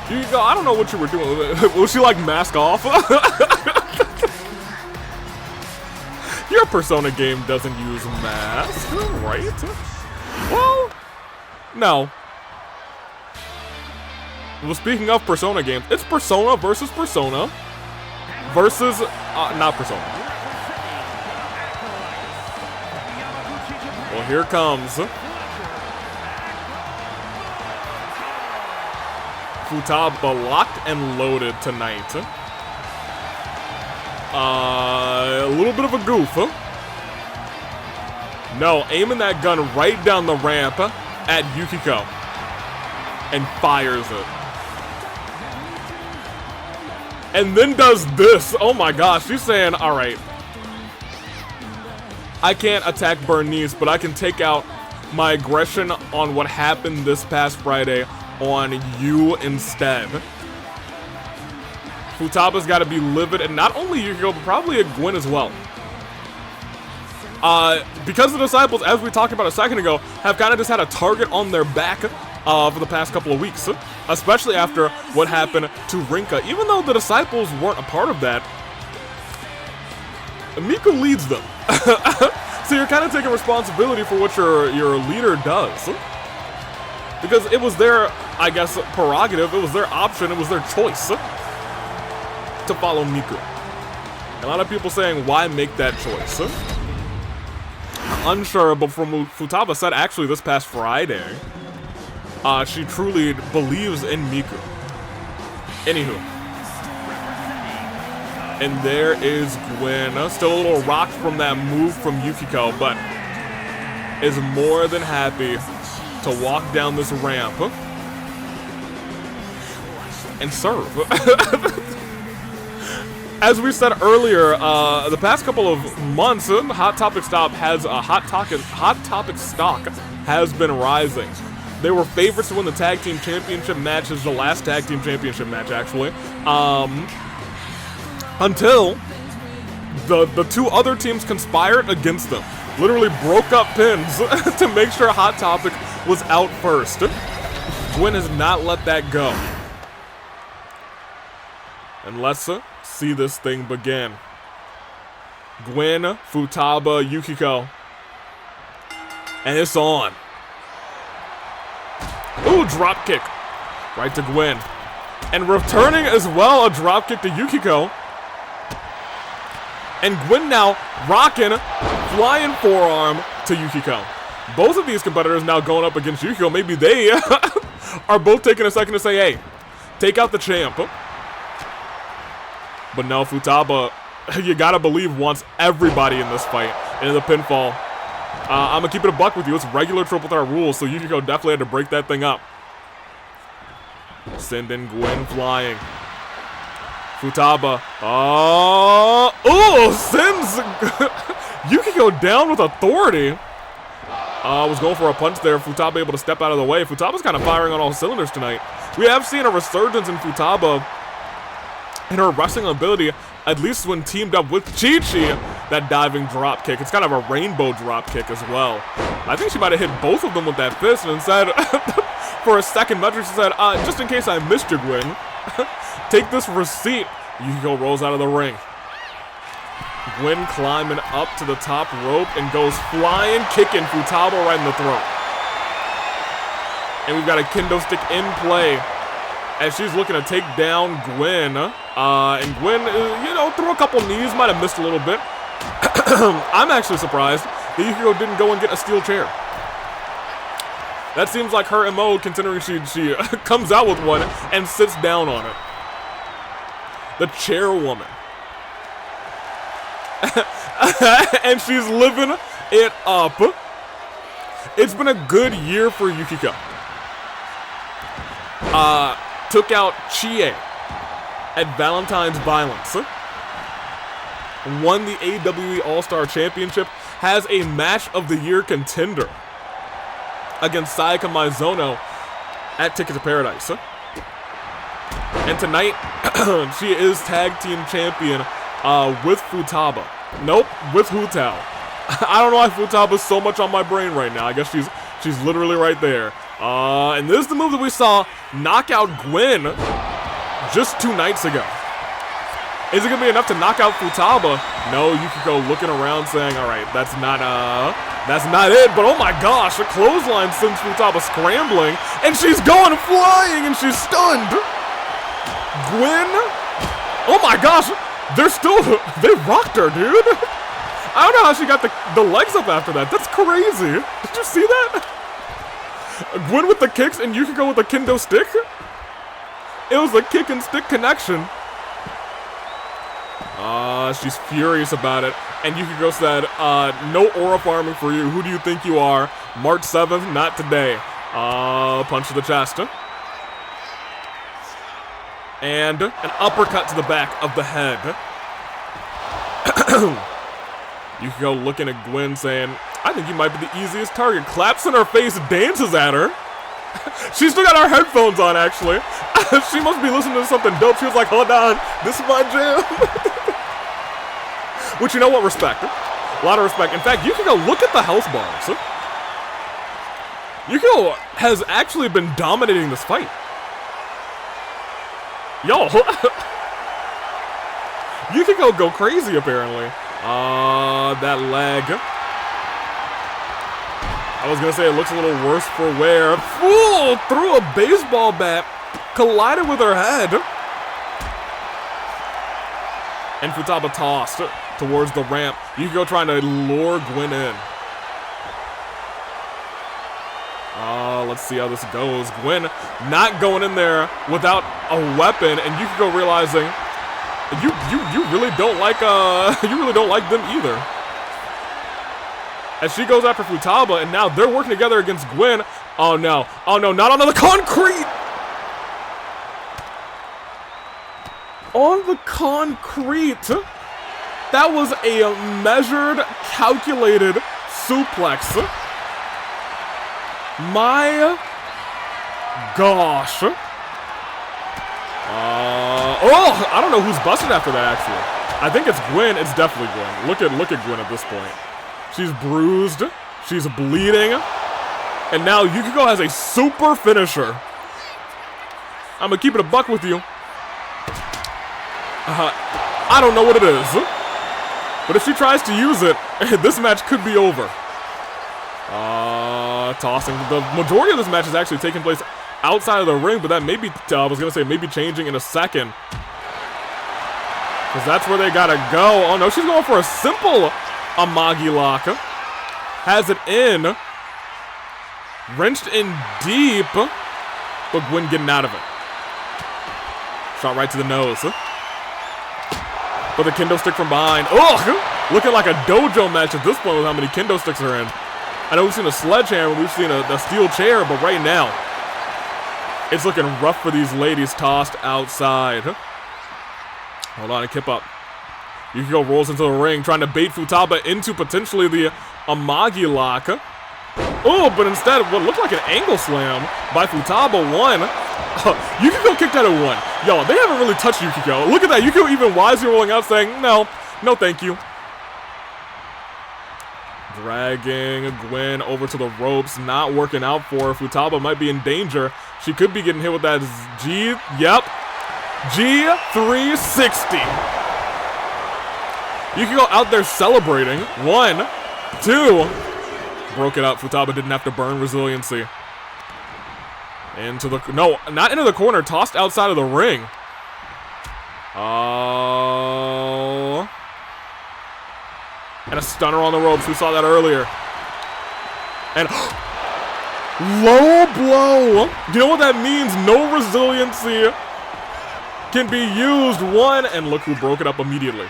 Yukiko, I don't know what you were doing. Will she, like, mask off? Your Persona game doesn't use mask, right? Well, no. Well, speaking of Persona games, it's Persona versus Persona. Versus, not Persona. Well, here comes Futaba, locked and loaded tonight. A little bit of a goof. No, aiming that gun right down the ramp at Yukiko. And fires it. And then does this. Oh my gosh, she's saying, alright, I can't attack Bernice, but I can take out my aggression on what happened this past Friday on you instead. Futaba's got to be livid, and not only Yukiko, but probably a Gwen as well. Because the Disciples, as we talked about a second ago, have kind of just had a target on their back for the past couple of weeks, especially after what happened to Rinka. Even though the Disciples weren't a part of that, Miku leads them. So you're kind of taking responsibility for what your leader does. Because it was their, I guess, prerogative, it was their option, it was their choice to follow Miku. A lot of people saying, why make that choice? Unsure, but from Futaba said actually this past Friday, she truly believes in Miku. Anywho. And there is Gwen. Still a little rocked from that move from Yukiko, but is more than happy to walk down this ramp and serve. As we said earlier, the past couple of months, Hot Topic stock has been rising. They were favorites to win the tag team championship match. This is the last tag team championship match, actually. Until the two other teams conspired against them. Literally broke up pins to make sure Hot Topic was out first. Gwen has not let that go. And let's see this thing begin. Gwen, Futaba, Yukiko. And it's on. Ooh, drop kick. Right to Gwen. And returning as well, a drop kick to Yukiko. And Gwen now rocking, flying forearm to Yukiko. Both of these competitors now going up against Yukiko. Maybe they are both taking a second to say, hey, take out the champ. But no, Futaba, you gotta believe, wants everybody in this fight. And in the pinfall, I'm gonna keep it a buck with you. It's regular triple threat rules, so Yukiko definitely had to break that thing up. Send in Gwen flying. Futaba. Sends Yukiko down with authority. Was going for a punch there. Futaba able to step out of the way. Futaba's kind of firing on all cylinders tonight. We have seen a resurgence in Futaba in her wrestling ability, at least when teamed up with Chi-Chi, that diving drop kick. It's kind of a rainbow drop kick as well. I think she might have hit both of them with that fist, and instead, for a second measure, she said, just in case I missed you, Gwen, take this receipt. Yukiko rolls out of the ring. Gwen climbing up to the top rope and goes flying, kicking Futaba right in the throat. And we've got a kendo stick in play as she's looking to take down Gwen. And Gwen, threw a couple knees, might have missed a little bit. I'm actually surprised that Yukiko didn't go and get a steel chair. That seems like her MO, considering she comes out with one and sits down on it. the chairwoman. And she's living it up. It's been a good year for Yukiko. Took out Chie at Valentine's Violence. Won the AWE All-Star Championship. Has a Match of the Year contender against Sayaka Maizono at Ticket to Paradise. And tonight, she is Tag Team Champion with Futaba. Nope, with Hutao. I don't know why Futaba's so much on my brain right now. I guess she's literally right there. And this is the move that we saw knock out Gwen just 2 nights ago. Is it gonna be enough to knock out Futaba? No, Yukiko looking around saying, alright, that's not it, but oh my gosh, a clothesline sends Futaba scrambling, and she's going flying, and she's stunned. Gwen, oh my gosh, they rocked her, dude. I don't know how she got the legs up after that. That's crazy. Did you see that? Gwen with the kicks and Yukiko with the kendo stick? It was a kick and stick connection. She's furious about it. And Yukiko said, no aura farming for you. Who do you think you are? March 7th, not today. Punch to the chest. And an uppercut to the back of the head. Yukiko looking at Gwen saying, I think you might be the easiest target. Claps in her face, dances at her. She's still got her headphones on, actually. She must be listening to something dope. She was like, hold on, this is my jam. Which, you know what, respect. A lot of respect. In fact, Yukiko, look at the health bars. Yukiko has actually been dominating this fight. Yo. Yukiko go crazy, apparently. That leg. I was gonna say it looks a little worse for wear. Fool! Threw a baseball bat, collided with her head. And Futaba tossed towards the ramp. Yukiko trying to lure Gwen in. Let's see how this goes. Gwen not going in there without a weapon, and Yukiko realizing you really don't like them either. As she goes after Futaba, and now they're working together against Gwen. Oh no, not on the concrete! On the concrete! That was a measured, calculated suplex. My gosh. I don't know who's busted after that, actually. I think it's Gwen. It's definitely Gwen. Look at Gwen at this point. She's bruised. She's bleeding. And now Yukiko has a super finisher. I'm gonna keep it a buck with you. I don't know what it is. But if she tries to use it, this match could be over. Tossing. The majority of this match is actually taking place outside of the ring, but that may be, I was gonna say, maybe changing in a second. Because that's where they gotta go. Oh no, she's going for a simple Amagi lock. Has it in. Wrenched in deep. But Gwen getting out of it. Shot right to the nose. But the kendo stick from behind. Ugh! Looking like a dojo match at this point with how many kendo sticks are in. I know we've seen a sledgehammer, we've seen a steel chair, but right now, it's looking rough for these ladies tossed outside. Hold on, a kip up. Yukiko rolls into the ring, trying to bait Futaba into potentially the Amagi lock. Oh, but instead, what looked like an angle slam by Futaba won. Yukiko kicked out at 1. Yo, they haven't really touched Yukiko. Look at that, Yukiko even wisely rolling out saying, no thank you. Dragging Gwen over to the ropes, not working out for her. Futaba might be in danger. She could be getting hit with that G360. Yukiko out there celebrating. 1, 2. Broke it up. Futaba didn't have to burn resiliency. Into the, no, not into the corner. Tossed outside of the ring. And a stunner on the ropes. We saw that earlier. And low blow. You know what that means? No resiliency. can be used. One, and look who broke it up immediately.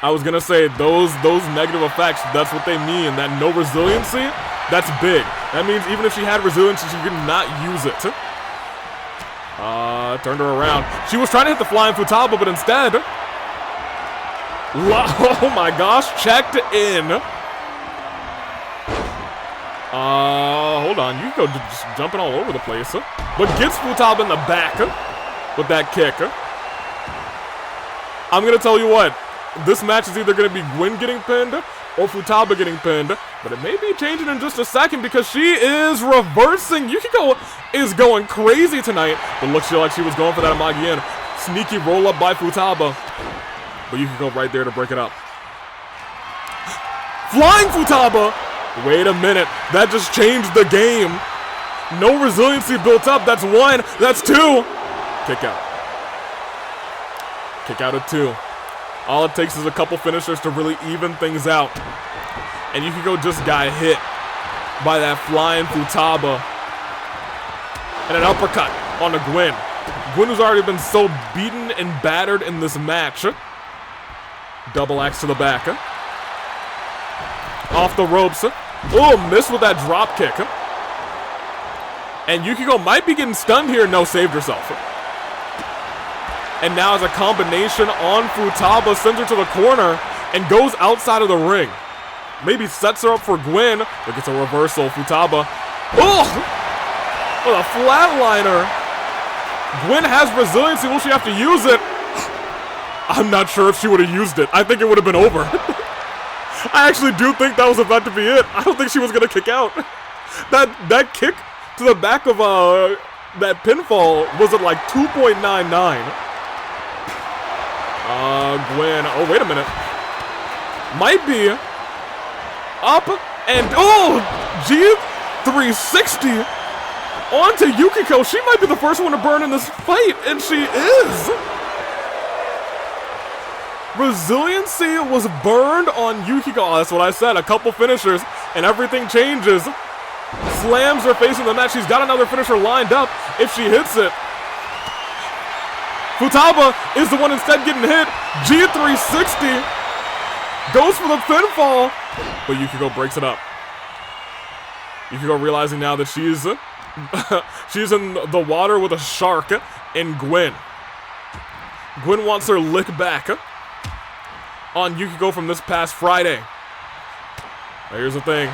I was gonna say, those negative effects, that's what they mean. That no resiliency, that's big. That means even if she had resiliency, she could not use it. Turned her around. She was trying to hit the flying Futaba, but instead... Oh my gosh, checked in. Hold on. Yukiko just jumping all over the place. But gets Futaba in the back with that kick. I'm going to tell you what. This match is either going to be Gwen getting pinned or Futaba getting pinned. But it may be changing in just a second because she is reversing. Yukiko is going crazy tonight. But looks like she was going for that Amagian. Sneaky roll up by Futaba. But Yukiko right there to break it up. Flying Futaba! Wait a minute. That just changed the game. No resiliency built up. That's one. That's two. Kick out. Kick out at two. All it takes is a couple finishers to really even things out. And Yukiko just got hit by that flying Futaba. And an uppercut on the Gwen. Gwen has already been so beaten and battered in this match. Double axe to the back. Off the ropes. Oh, missed with that drop kick. And Yukiko might be getting stunned here. No, saved herself. And now as a combination on Futaba, sends her to the corner and goes outside of the ring. Maybe sets her up for Gwen, but gets a reversal. Futaba. Oh! With a flatliner. Gwen has resiliency. Will she have to use it? I'm not sure if she would have used it. I think it would have been over. I actually do think that was about to be it. I don't think she was going to kick out. That kick to the back of that pinfall was at like 2.99. Gwen. Oh, wait a minute. Might be up and G360 onto Yukiko. She might be the first one to burn in this fight, and she is. Resiliency was burned on Yukiko. Oh, that's what I said. A couple finishers, and everything changes. Slams her face in the mat. She's got another finisher lined up if she hits it. Futaba is the one instead getting hit. G360 goes for the pinfall, but Yukiko breaks it up. Yukiko realizing now that she's she's in the water with a shark in Gwen. Gwen wants her lick back on Yukiko from this past Friday. Now here's the thing.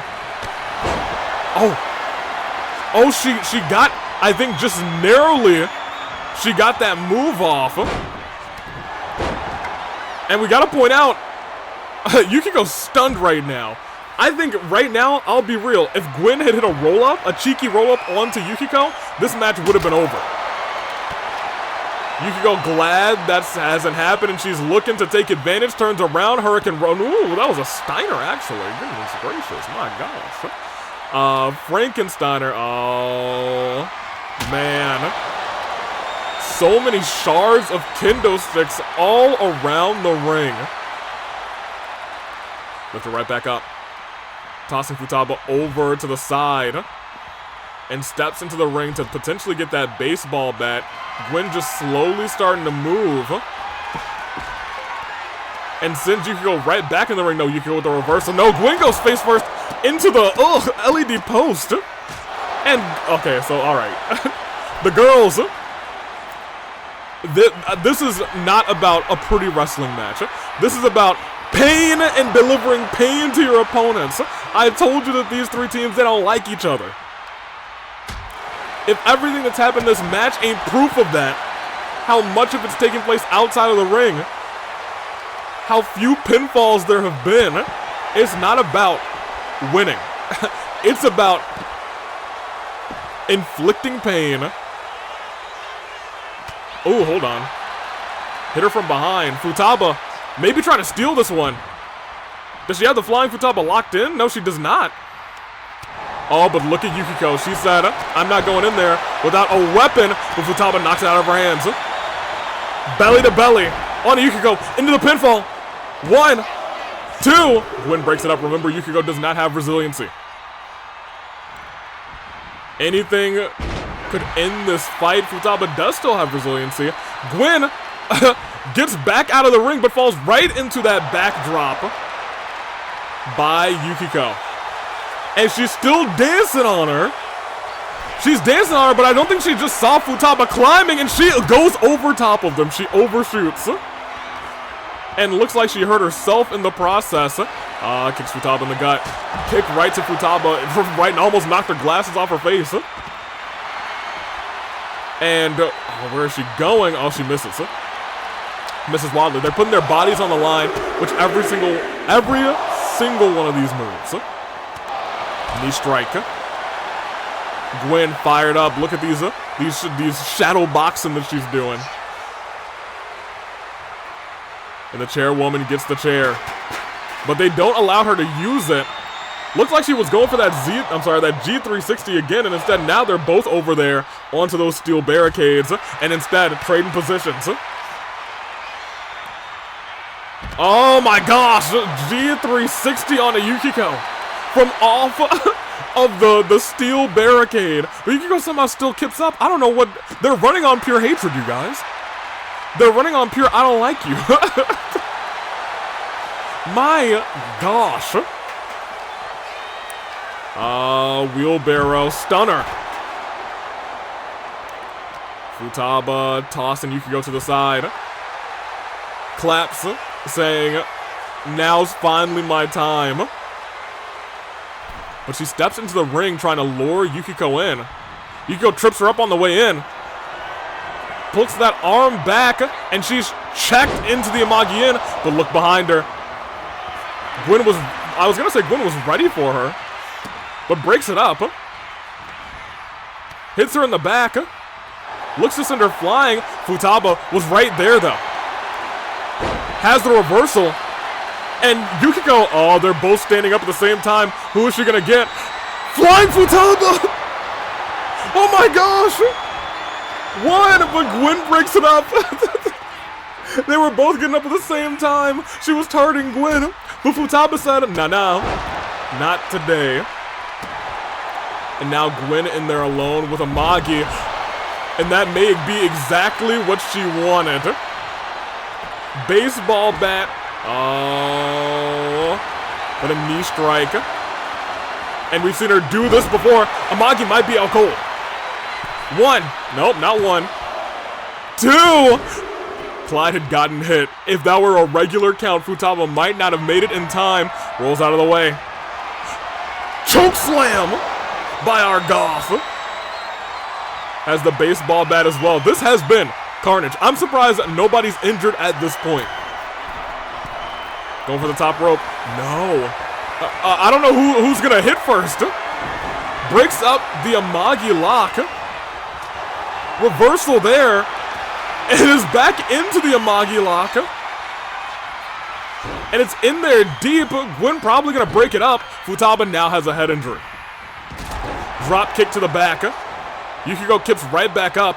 Oh, she got, I think just narrowly, she got that move off. And we gotta point out, Yukiko's stunned right now. I think right now, I'll be real, if Gwen had hit a roll-up, a cheeky roll-up onto Yukiko, this match would have been over. Yukiko glad that hasn't happened, and she's looking to take advantage, turns around, Hurricane Run. Ooh, that was a Steiner, actually. Goodness gracious, my gosh. Frankensteiner, oh, man. So many shards of kendo sticks all around the ring. Lift her right back up. Tossing Futaba over to the side. And steps into the ring to potentially get that baseball bat. Gwen just slowly starting to move. And sends Yukiko right back in the ring. No, Yukiko with the reversal. No, Gwen goes face first into the LED post. And, okay, so, alright. The girls, this is not about a pretty wrestling match. This is about pain and delivering pain to your opponents. I told you that these three teams, they don't like each other. If everything that's happened in this match ain't proof of that, how much of it's taking place outside of the ring, how few pinfalls there have been, it's not about winning. It's about inflicting pain. Oh, hold on. Hit her from behind. Futaba maybe trying to steal this one. Does she have the flying Futaba locked in? No, she does not. Oh, but look at Yukiko. She said, I'm not going in there without a weapon. But Futaba knocks it out of her hands. Belly to belly. On to Yukiko. Into the pinfall. 1, 2. Gwen breaks it up. Remember, Yukiko does not have resiliency. Anything could end this fight. Futaba does still have resiliency. Gwen gets back out of the ring, but falls right into that backdrop by Yukiko. And she's still dancing on her. She's dancing on her, but I don't think she just saw Futaba climbing, and she goes over top of them. She overshoots. And looks like she hurt herself in the process. Kicks Futaba in the gut. Kick right to Futaba, right, and almost knocked her glasses off her face. And, where is she going? Oh, she misses. Misses wildly. They're putting their bodies on the line, which every single one of these moves. Knee strike. Gwen fired up. Look at these shadow boxing that she's doing. And the chairwoman gets the chair, but they don't allow her to use it. Looks like she was going for that G360 again, and instead now they're both over there onto those steel barricades, and instead trading positions. Oh my gosh, G360 on a Yukiko from off of the steel barricade. But Yukiko somehow still keeps up. I don't know what, they're running on pure hatred, you guys. They're running on pure, I don't like you. My gosh. Wheelbarrow stunner. Futaba tossing Yukiko to the side. Claps, saying, now's finally my time. But she steps into the ring trying to lure Yukiko in. Yukiko trips her up on the way in. Puts that arm back, and she's checked into the Amagi-in, but look behind her. Gwen was ready for her, but breaks it up. Hits her in the back. Looks to send her flying. Futaba was right there, though. Has the reversal. And Yukiko, oh, they're both standing up at the same time. Who is she gonna get? Flying Futaba! Oh my gosh! One, but Gwen breaks it up. They were both getting up at the same time. She was targeting Gwen, but Futaba said, no, not today. And now Gwen in there alone with Amagi, and that may be exactly what she wanted. Baseball bat. Oh, but a knee strike. And we've seen her do this before. Amagi might be out cold. One. Nope, not one. Two. Clyde had gotten hit. If that were a regular count, Futaba might not have made it in time. Rolls out of the way. Choke slam by our Goth. Has the baseball bat as well. This has been carnage. I'm surprised that nobody's injured at this point. Going for the top rope. No. I don't know who's gonna hit first. Breaks up the Amagi lock. Reversal there. It is back into the Amagi lock. And it's in there deep. Gwen probably gonna break it up. Futaba now has a head injury. Drop kick to the back. Yukiko kicks right back up.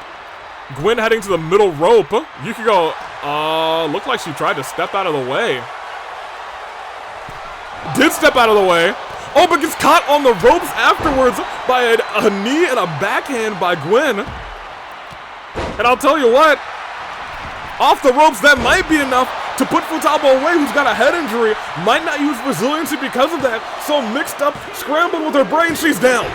Gwen heading to the middle rope. Yukiko, looked like she tried to step out of the way. Did step out of the way. Oh, but gets caught on the ropes afterwards by a knee and a backhand by Gwen. And I'll tell you what, off the ropes, that might be enough to put Futaba away, who's got a head injury. Might not use resiliency because of that. So mixed up, scrambled with her brain, she's down.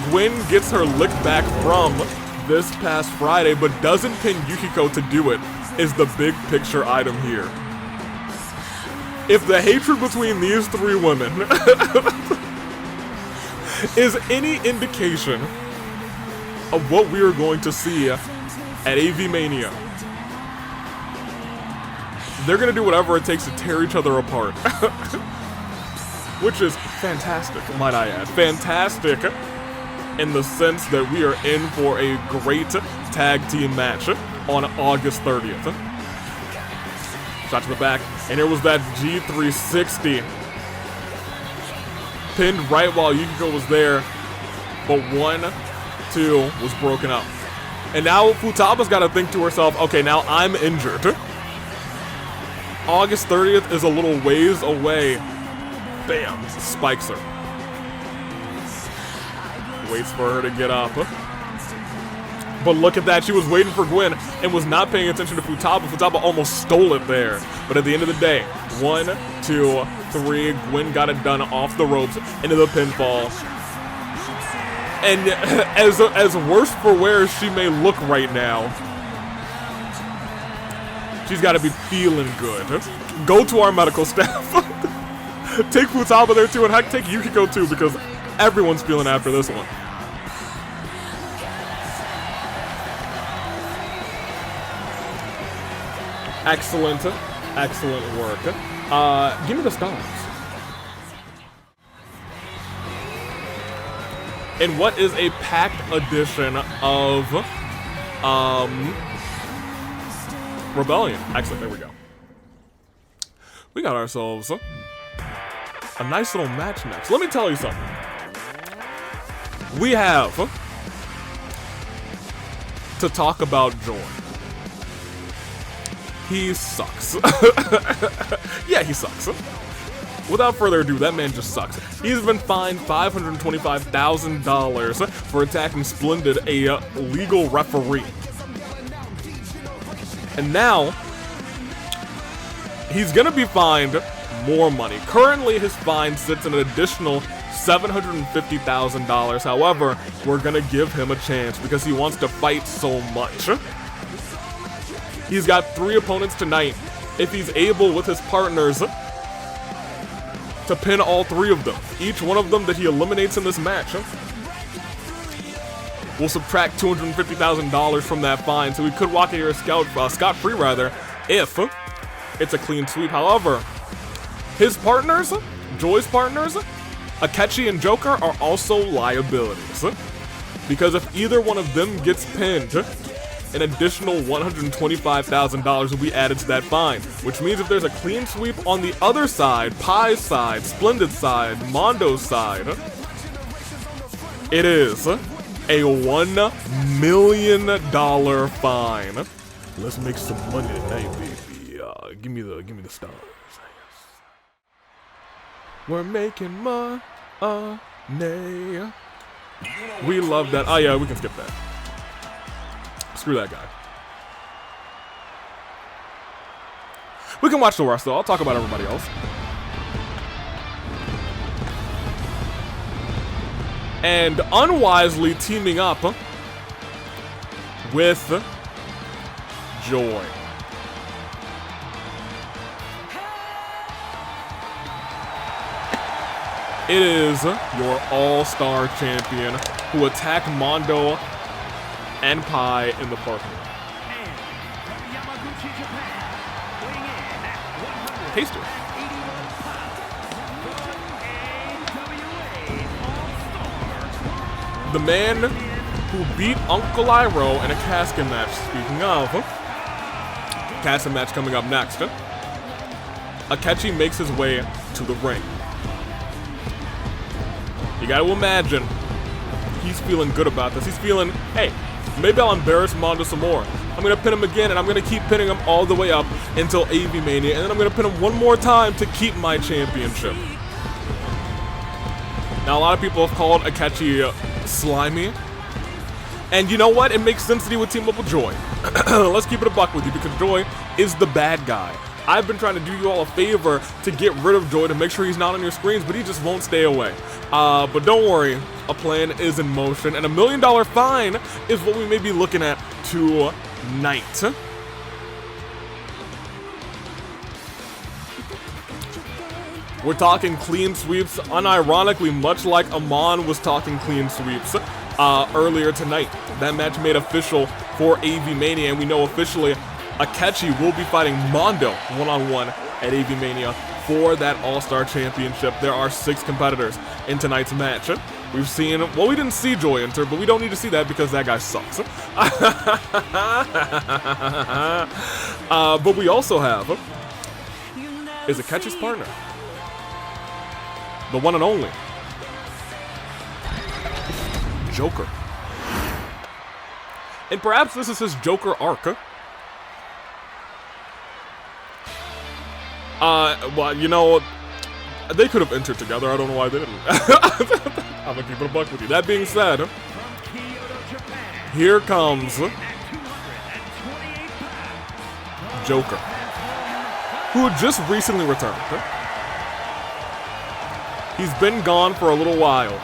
Gwen gets her lick back from this past Friday, but doesn't pin Yukiko to do it, is the big picture item here. If the hatred between these three women is any indication of what we are going to see at Avi-Mania, they're gonna do whatever it takes to tear each other apart. Which is fantastic, might I add. Fantastic in the sense that we are in for a great tag team match on August 30th. Shot to the back, and there was that G360. Pinned right while Yukiko was there, but 1-2 was broken up. And now Futaba's got to think to herself, okay, now I'm injured. August 30th is a little ways away. Bam, spikes her. Waits for her to get up. But look at that, she was waiting for Gwen and was not paying attention to Futaba. Futaba almost stole it there. But at the end of the day, 1, 2, 3, Gwen got it done off the ropes into the pinfall. And as worse for wear as she may look right now, she's got to be feeling good. Go to our medical staff. Take Futaba there too, and heck, take Yukiko too, because everyone's feeling after this one. Excellent, excellent work. Give me the stars. And what is a packed edition of Rebellion? Excellent, there we go. We got ourselves a nice little match next. Let me tell you something. We have to talk about Joy. He sucks. Yeah, he sucks. Without further ado, that man just sucks. He's been fined $525,000 for attacking Splendid, a legal referee. And now, he's gonna be fined more money. Currently, his fine sits at an additional $750,000. However, we're gonna give him a chance because he wants to fight so much. He's got 3 opponents tonight. If he's able with his partners to pin all 3 of them, each one of them that he eliminates in this match, will subtract $250,000 from that fine, so he could walk out here scot-free rather, if it's a clean sweep. However, his partners, Joy's partners, Akechi and Joker, are also liabilities, because if either one of them gets pinned, an additional $125,000 will be added to that fine, which means if there's a clean sweep on the other side, Pie's side, Splendid's side, Mondo's side, it is a $1 million fine. Let's make some money tonight, baby. Give me the stars. We're making money. We love that. Oh yeah, we can skip that. Screw that guy. We can watch the rest though. I'll talk about everybody else. And unwisely teaming up with Joy. It is your all-star champion who attacked Mondo and Pie in the parking lot. Taster. The man who beat Uncle Iroh in a casket match. Speaking of, casket match coming up next. Akechi makes his way to the ring. You gotta imagine, he's feeling good about this. He's feeling, hey, maybe I'll embarrass Mondo some more. I'm gonna pin him again, and I'm gonna keep pinning him all the way up until Avi-Mania, and then I'm gonna pin him one more time to keep my championship. Now, a lot of people have called Akechi slimy, and you know what? It makes sense that he would team up with Joy. Let's keep it a buck with you, because Joy is the bad guy. I've been trying to do you all a favor to get rid of Joy, to make sure he's not on your screens, but he just won't stay away. But don't worry, a plan is in motion, and $1 million fine is what we may be looking at tonight. We're talking clean sweeps, unironically, much like Amon was talking clean sweeps earlier tonight. That match made official for Avi-Mania, and we know officially Akechi will be fighting Mondo one-on-one at Avi-Mania for that All-Star Championship. There are 6 competitors in tonight's match. We've seen, well, we didn't see Joy enter, but we don't need to see that because that guy sucks. But we also have is Akechi's partner, the one and only Joker. And perhaps this is his Joker arc. Well, you know, they could have entered together. I don't know why they didn't. I'm gonna keep it a buck with you. That being said, here comes Joker, who just recently returned. He's been gone for a little while.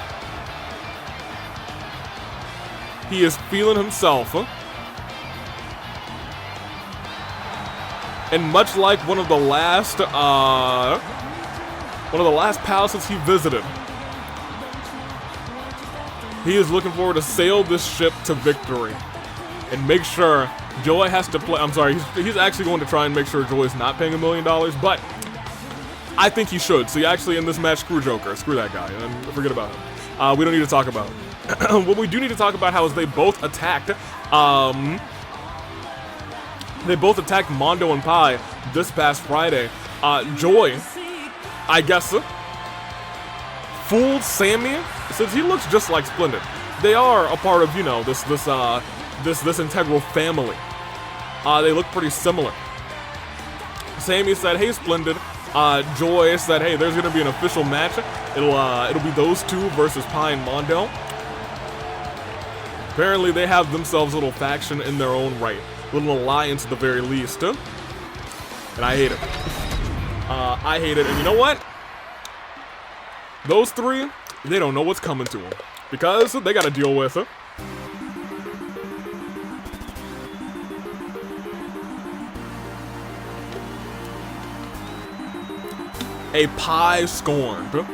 He is feeling himself. And much like one of the last palaces he visited, he is looking forward to sail this ship to victory and make sure Joy has to play. I'm sorry, he's actually going to try and make sure Joy is not paying $1 million, but I think he should. So actually in this match, screw Joker, screw that guy, and forget about him. We don't need to talk about him. What we do need to talk about how is they both attacked. They both attacked Mondo and Pi this past Friday. Joy, I guess, fooled Sammy since he looks just like Splendid. They are a part of, you know, this integral family. They look pretty similar. Sammy said, "Hey, Splendid." Joy said, "Hey, there's gonna be an official match. It'll be those two versus Pi and Mondo." Apparently, they have themselves a little faction in their own right, a little alliance at the very least. And I hate it. I hate it. And you know what? Those three, they don't know what's coming to them because they got to deal with it. A Pi scorned.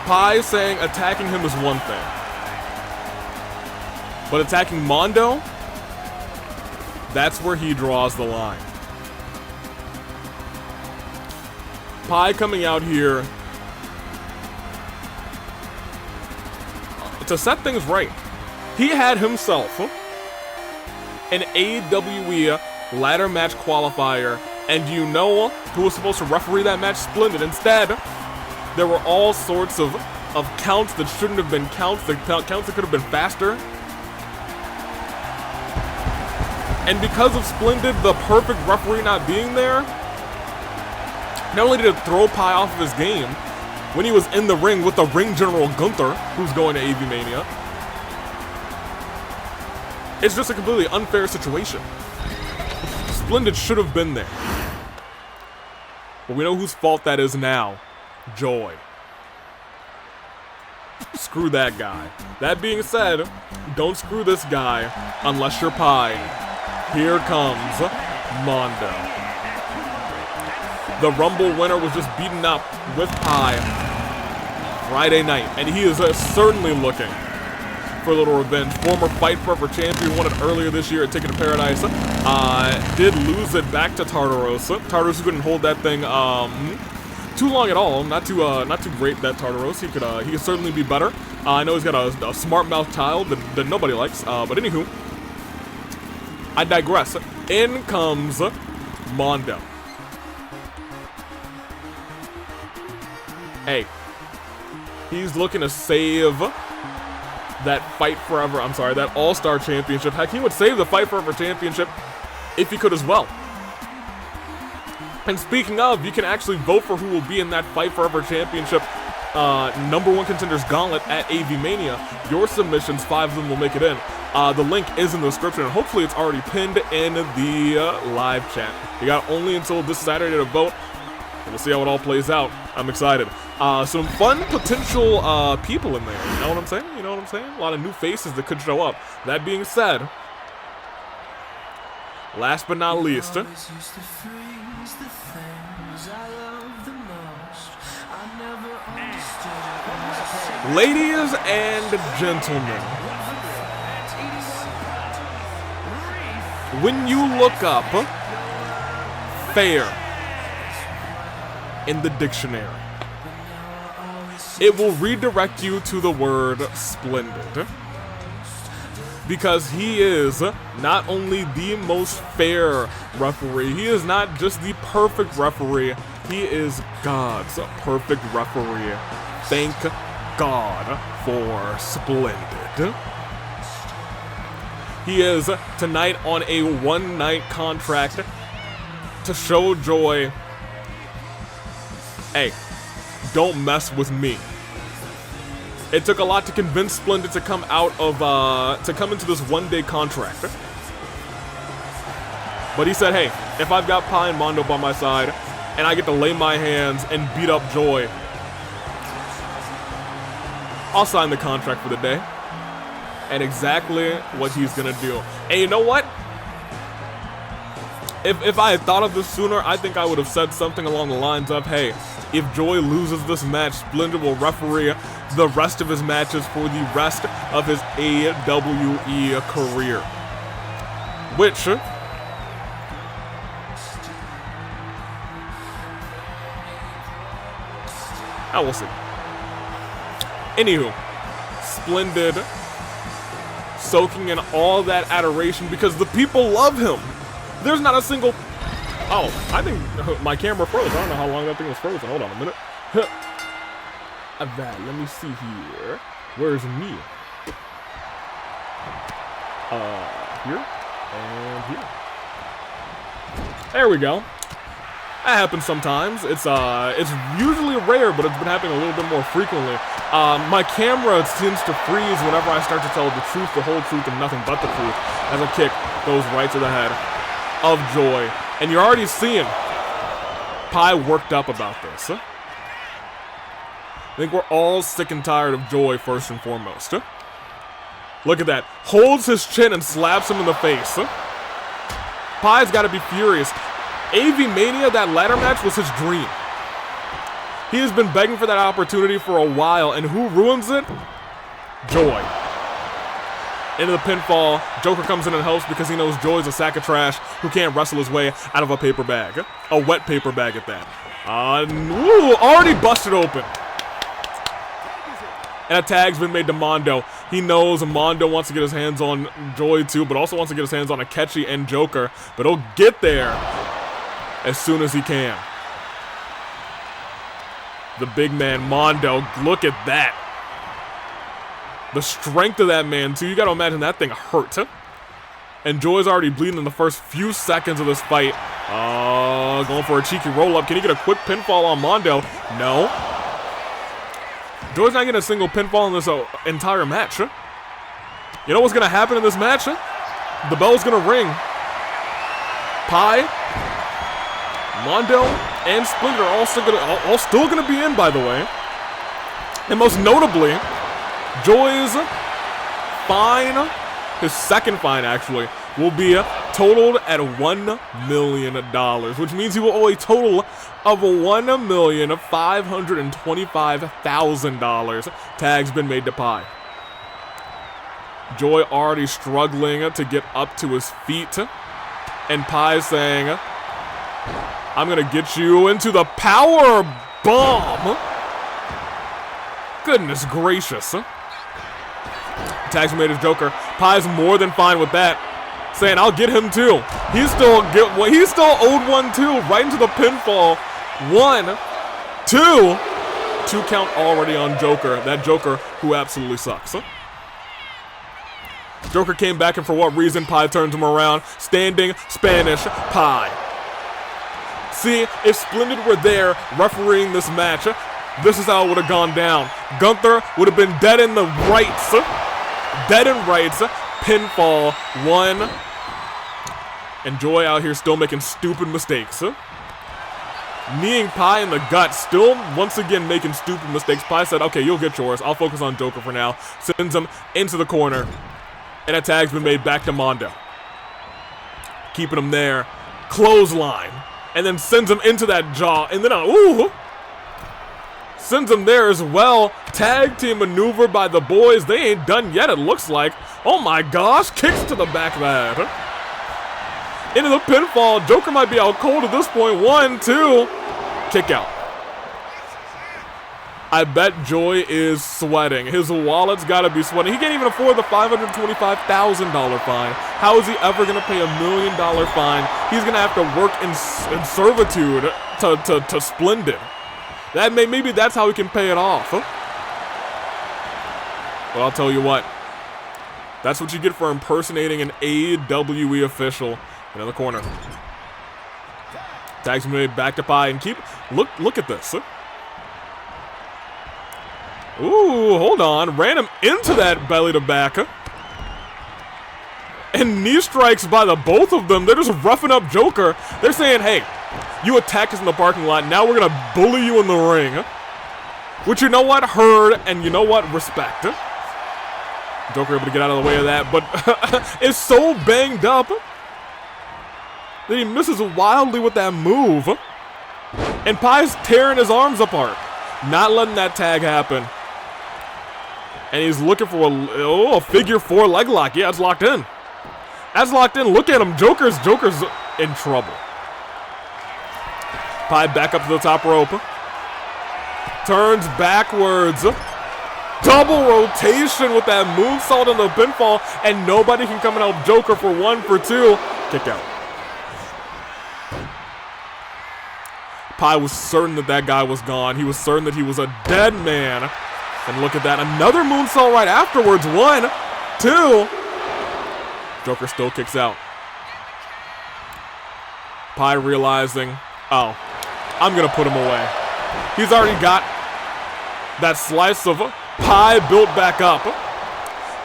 Pi saying attacking him is one thing, but attacking Mondo, that's where he draws the line. Pi coming out here to set things right. He had himself an AWE ladder match qualifier, and you know who was supposed to referee that match? Splendid. Instead, there were all sorts of counts that shouldn't have been counts, counts that could have been faster. And because of Splendid, the perfect referee not being there, not only did it throw Pi off of his game, when he was in the ring with the ring general Gunther, who's going to Avi-Mania, it's just a completely unfair situation. Splendid should have been there. But we know whose fault that is now. Joy. Screw that guy. That being said, don't screw this guy unless you're Pi. Here comes Mondo. The Rumble winner was just beaten up with Pi Friday night, and he is certainly looking for a little revenge. Former Fight Forever champion, won it earlier this year at Ticket to Paradise. Did lose it back to Tartaros. Tartaros couldn't hold that thing too long at all. Not too great, that Tartaros. He could certainly be better. I know he's got a smart mouth child that nobody likes. But anywho, I digress. In comes Mondo. Hey, he's looking to save that Fight Forever, that All-Star Championship. Heck, he would save the Fight Forever Championship if he could as well. And speaking of, you can actually vote for who will be in that Fight Forever Championship #1 Contenders Gauntlet at Avi-Mania. Your submissions, 5 of them will make it in. The link is in the description, and hopefully it's already pinned in the live chat. You got only until this Saturday to vote, and we'll see how it all plays out. I'm excited. Some fun potential people in there, you know what I'm saying? You know what I'm saying? A lot of new faces that could show up. That being said, last but not least, ladies and gentlemen, when you look up fair in the dictionary, it will redirect you to the word Splendid. Because he is not only the most fair referee, he is not just the perfect referee, he is God's perfect referee. Thank God for Splendid. He is tonight on a one-night contract to show Joy, hey, don't mess with me. It took a lot to convince Splendid to come out of, to come into this one-day contract. But he said, hey, if I've got Pi and Mondo by my side, and I get to lay my hands and beat up Joy, I'll sign the contract for the day. And exactly what he's gonna do. And you know what? If I had thought of this sooner, I think I would have said something along the lines of, hey, if Joy loses this match, Splendid will referee the rest of his matches for the rest of his AWE career. Which, I will see. Anywho, Splendid soaking in all that adoration because the people love him. There's not a single... Oh, I think my camera froze. I don't know how long that thing was frozen. Hold on a minute. That, let me see here. Where's me? Here and here. There we go. That happens sometimes. It's usually rare, but it's been happening a little bit more frequently. My camera seems to freeze whenever I start to tell the truth, the whole truth, and nothing but the truth, as a kick goes right to the head of Joy. And you're already seeing Pi worked up about this. I think we're all sick and tired of Joy, first and foremost. Look at that. Holds his chin and slaps him in the face. Pi's got to be furious. Avi-Mania, that ladder match, was his dream. He has been begging for that opportunity for a while, and who ruins it? Joy. Into the pinfall, Joker comes in and helps because he knows Joy's a sack of trash who can't wrestle his way out of a paper bag. A wet paper bag at that. Already busted open. And a tag's been made to Mondo. He knows Mondo wants to get his hands on Joy too, but also wants to get his hands on Akechi and Joker. But he'll get there as soon as he can. The big man, Mondo, look at that. The strength of that man, too. You gotta imagine that thing hurt. And Joy's already bleeding in the first few seconds of this fight. Going for a cheeky roll-up. Can he get a quick pinfall on Mondo? No. Joy's not getting a single pinfall in this entire match. You know what's gonna happen in this match? The bell's gonna ring. Pi, Mondo, and Splendid are all still gonna be in, by the way. And most notably, Joy's fine, his second fine actually, will be totaled at $1 million, which means he will owe a total of $1,525,000. Tag's been made to Pi. Joy already struggling to get up to his feet, and Pi saying, I'm gonna get you into the power bomb. Goodness gracious. Tag's made his Joker. Pi's more than fine with that, saying I'll get him too. He's still owed one too. Right into the pinfall. 1, 2. 2 count already on Joker. That Joker who absolutely sucks. Joker came back, and for what reason? Pi turns him around. Standing Spanish Pi. See, if Splendid were there refereeing this match, this is how it would have gone down. Gunther would have been dead in the rights. Dead in rights. Pinfall 1. And Joy out here still making stupid mistakes. Kneeing Pi in the gut, still once again making stupid mistakes. Pi said, okay, you'll get yours. I'll focus on Joker for now. Sends him into the corner. And a tag's been made back to Mondo. Keeping him there. Clothesline. And then sends him into that jaw. And then, sends him there as well. Tag team maneuver by the boys. They ain't done yet, it looks like. Oh my gosh. Kicks to the back of the head. Into the pinfall. Joker might be out cold at this point. 1, 2. Kick out. I bet Joy is sweating. His wallet's got to be sweating. He can't even afford the $525,000 fine. How is he ever going to pay $1 million fine? He's going to have to work in servitude to Splendid. Maybe that's how he can pay it off. Huh? Well, I'll tell you what. That's what you get for impersonating an AWE official. In the corner. Tags made back to Pi and keep. Look at this. Ooh, hold on. Ran him into that belly to back. And knee strikes by the both of them. They're just roughing up Joker. They're saying, hey, you attacked us in the parking lot. Now we're going to bully you in the ring. Which, you know what? Heard, and you know what? Respect. Joker able to get out of the way of that, but is so banged up that he misses wildly with that move. And Pi's tearing his arms apart. Not letting that tag happen. And he's looking for a figure 4 leg lock. Yeah, it's locked in. That's locked in. Look at him. Joker's in trouble. Pi back up to the top rope. Turns backwards. Double rotation with that moonsault and the pinfall. And nobody can come and help Joker for 1, for 2. Kick out. Pi was certain that that guy was gone. He was certain that he was a dead man. And look at that. Another moonsault right afterwards. 1, 2. Joker still kicks out. Pi realizing, oh, I'm going to put him away. He's already got that slice of Pi built back up.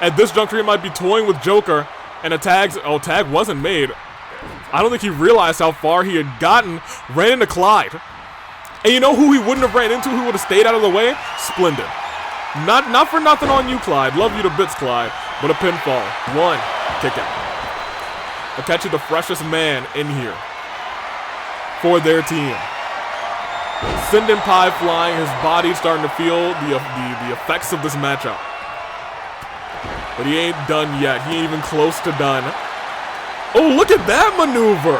At this juncture, he might be toying with Joker. And a tag wasn't made. I don't think he realized how far he had gotten. Ran into Clyde. And you know who he wouldn't have ran into, who would have stayed out of the way? Splendid. Not for nothing on you, Clyde. Love you to bits, Clyde. But a pinfall. 1. Kick out. Akechi, the freshest man in here for their team. Sending Pi flying. His body starting to feel the effects of this matchup. But he ain't done yet. He ain't even close to done. Oh, look at that maneuver.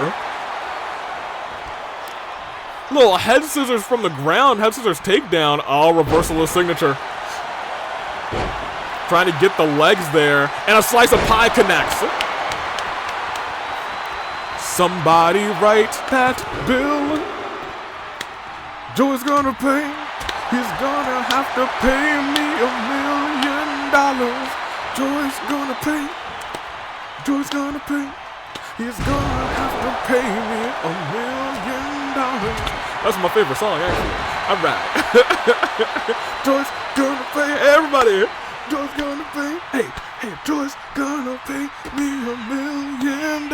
Little head scissors from the ground. Head scissors takedown. Oh, reversal of signature. Trying to get the legs there. And a slice of Pi connects. Somebody write that bill. Joe's gonna pay. He's gonna have to pay me $1 million. Joe's gonna pay. Joe's gonna pay. He's gonna have to pay me $1 million. That's my favorite song, actually. Alright. Joy's gonna pay everybody. Joy's gonna pay. Hey, Joy's gonna pay me $1 million.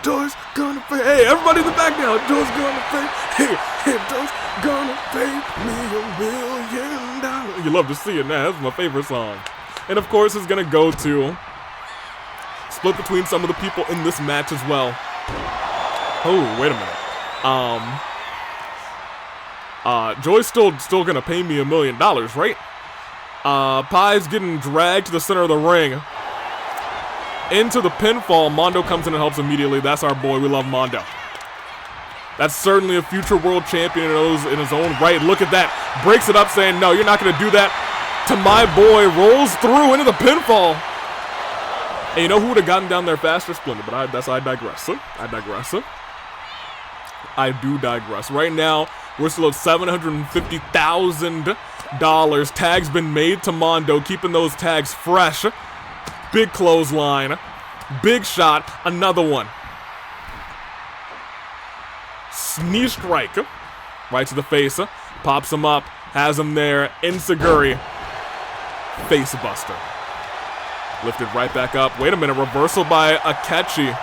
Joy's gonna pay. Hey, everybody in the back now. Joy's gonna pay. Hey, Joy's gonna pay me $1 million. You love to see it now. That's my favorite song. And of course, it's gonna go to split between some of the people in this match as well. Oh, wait a minute. Joy's still gonna pay me $1 million, right? Pi's getting dragged to the center of the ring. Into the pinfall. Mondo comes in and helps immediately. That's our boy. We love Mondo. That's certainly a future world champion in his own right. Look at that. Breaks it up saying, no, you're not gonna do that to my boy. Rolls through into the pinfall. And you know who would have gotten down there faster? Splendid, but I digress. I do digress. Right now, we're still at $750,000. Tags been made to Mondo, keeping those tags fresh. Big clothesline. Big shot. Another one. Knee strike. Right to the face. Pops him up. Has him there. Enziguri. Face buster. Lifted right back up. Wait a minute. Reversal by Akechi.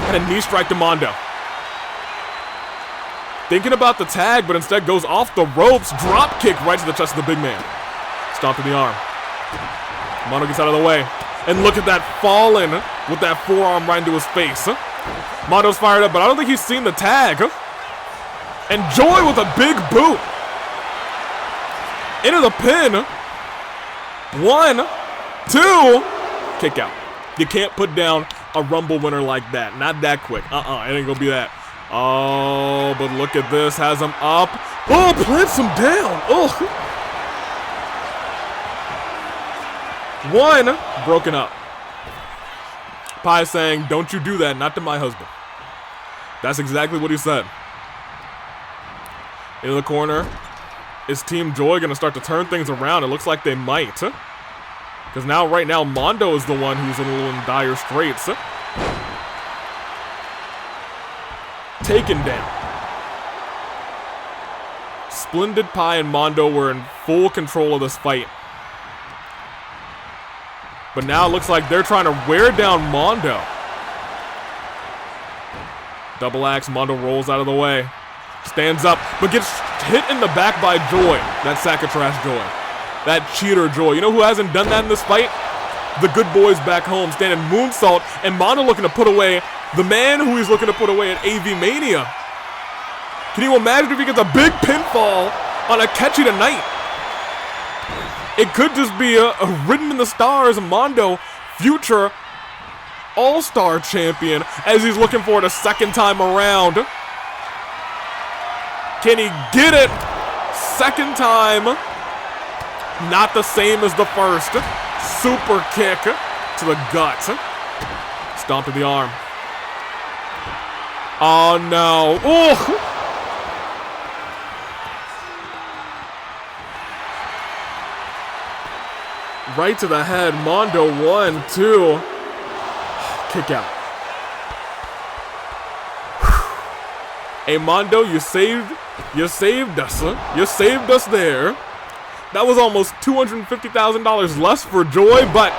And a knee strike to Mondo. Thinking about the tag, but instead goes off the ropes. Drop kick right to the chest of the big man. Stomp in the arm. Mondo gets out of the way. And look at that falling with that forearm right into his face. Mondo's fired up, but I don't think he's seen the tag. And Joy with a big boot. Into the pin. 1, 2. Kick out. You can't put down a Rumble winner like that. Not that quick. It ain't gonna be that. Oh, but look at this. Has him up. Oh, plants him down. Oh. 1 broken up. Pi saying, don't you do that, not to my husband. That's exactly what he said. In the corner, is Team Joy going to start to turn things around? It looks like they might. Because now, right now, Mondo is the one who's in a little in dire straits. Taken down. Splendid, Pi, and Mondo were in full control of this fight. But now it looks like they're trying to wear down Mondo. Double axe, Mondo rolls out of the way. Stands up, but gets hit in the back by Joy. That sack of trash Joy. That cheater Joy. You know who hasn't done that in this fight? The good boys back home, standing moonsault, and Mondo looking to put away the man who he's looking to put away at Avi-Mania. Can you imagine if he gets a big pinfall on Akechi tonight? It could just be a written in the stars Mondo, future All-Star champion, as he's looking for it a second time around. Can he get it? Second time. Not the same as the first. Super kick to the gut. Stomp to the arm. Oh no. Ooh. Right to the head. Mondo 1, 2. Kick out. Hey Mondo, you saved us. Huh? You saved us there. That was almost $250,000 less for Joy, but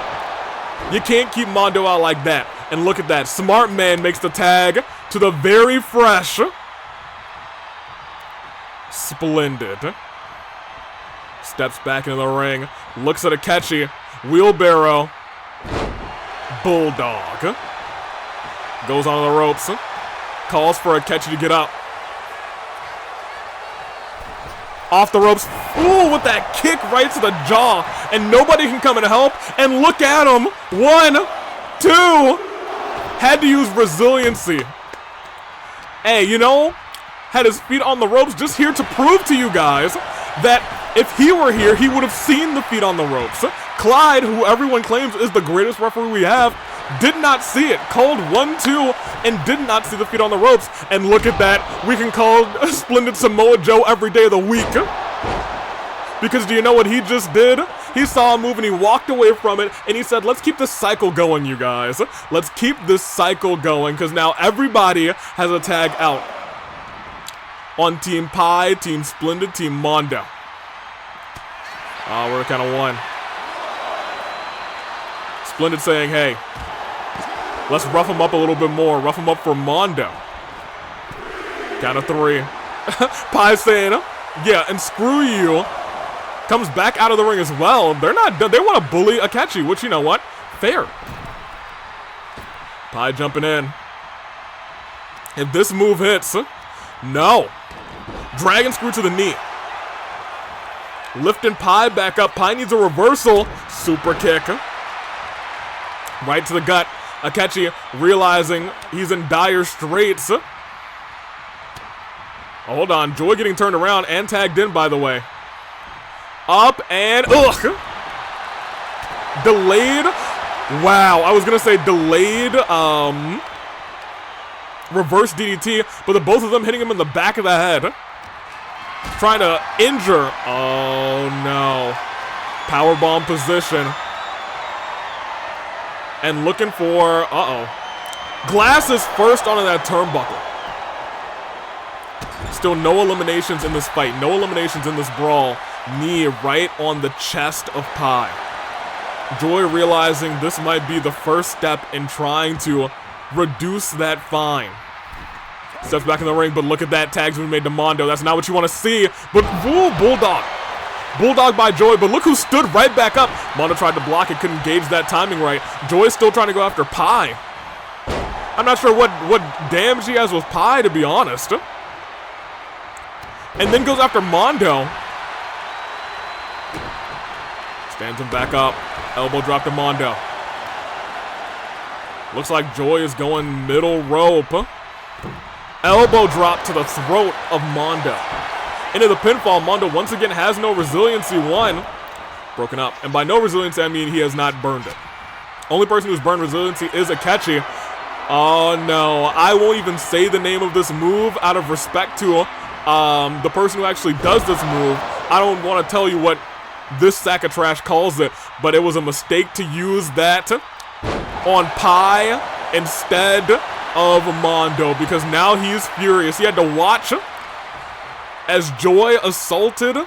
you can't keep Mondo out like that. And look at that. Smart Man makes the tag to the very fresh Splendid. Steps back into the ring. Looks at Akechi. Wheelbarrow. Bulldog. Goes on the ropes. Calls for Akechi to get up. Off the ropes. Ooh, with that kick right to the jaw. And nobody can come and help. And look at him. 1, 2. Had to use resiliency. Hey, you know, had his feet on the ropes, just here to prove to you guys that if he were here, he would have seen the feet on the ropes. Clyde, who everyone claims is the greatest referee we have, did not see it. Called 1-2 and did not see the feet on the ropes. And look at that. We can call Splendid Samoa Joe every day of the week. Because do you know what he just did? He saw a move and he walked away from it and he said, let's keep this cycle going, you guys. Let's keep this cycle going, because now everybody has a tag out. On Team Pi, Team Splendid, Team Mondo. We're kind of one. Splendid saying, hey, let's rough him up a little bit more. Rough him up for Mondo. Count of 3. Pi saying, yeah, and screw you. Comes back out of the ring as well. They're not done. They want to bully Akechi, which, you know what? Fair. Pi jumping in. If this move hits, no. Dragon screw to the knee. Lifting Pi back up. Pi needs a reversal. Super kick. Right to the gut. Akechi realizing he's in dire straits. Hold on. Joy getting turned around and tagged in, by the way. Up and ugh. Delayed. Wow, I was gonna say delayed reverse DDT, but the both of them hitting him in the back of the head. Trying to injure. Oh no. Powerbomb position. And looking for Glass is first onto that turnbuckle. Still no eliminations in this fight. No eliminations in this brawl. Knee right on the chest of Pi. Joy realizing this might be the first step in trying to reduce that fine. Steps back in the ring, but look at that. Tags being made to Mondo. That's not what you want to see. But ooh, Bulldog. Bulldog by Joy, but look who stood right back up. Mondo tried to block it, couldn't gauge that timing right. Joy's still trying to go after Pi. I'm not sure what damage he has with Pi, to be honest. And then goes after Mondo. Stands him back up. Elbow drop to Mondo. Looks like Joy is going middle rope. Elbow drop to the throat of Mondo. Into the pinfall. Mondo once again has no resiliency. 1. Broken up. And by no resiliency, I mean he has not burned it. Only person who's burned resiliency is Akechi. Oh no. I won't even say the name of this move out of respect to the person who actually does this move. I don't want to tell you what This sack of trash calls it, but it was a mistake to use that on Pi instead of Mondo, because now he's furious. He had to watch as Joy assaulted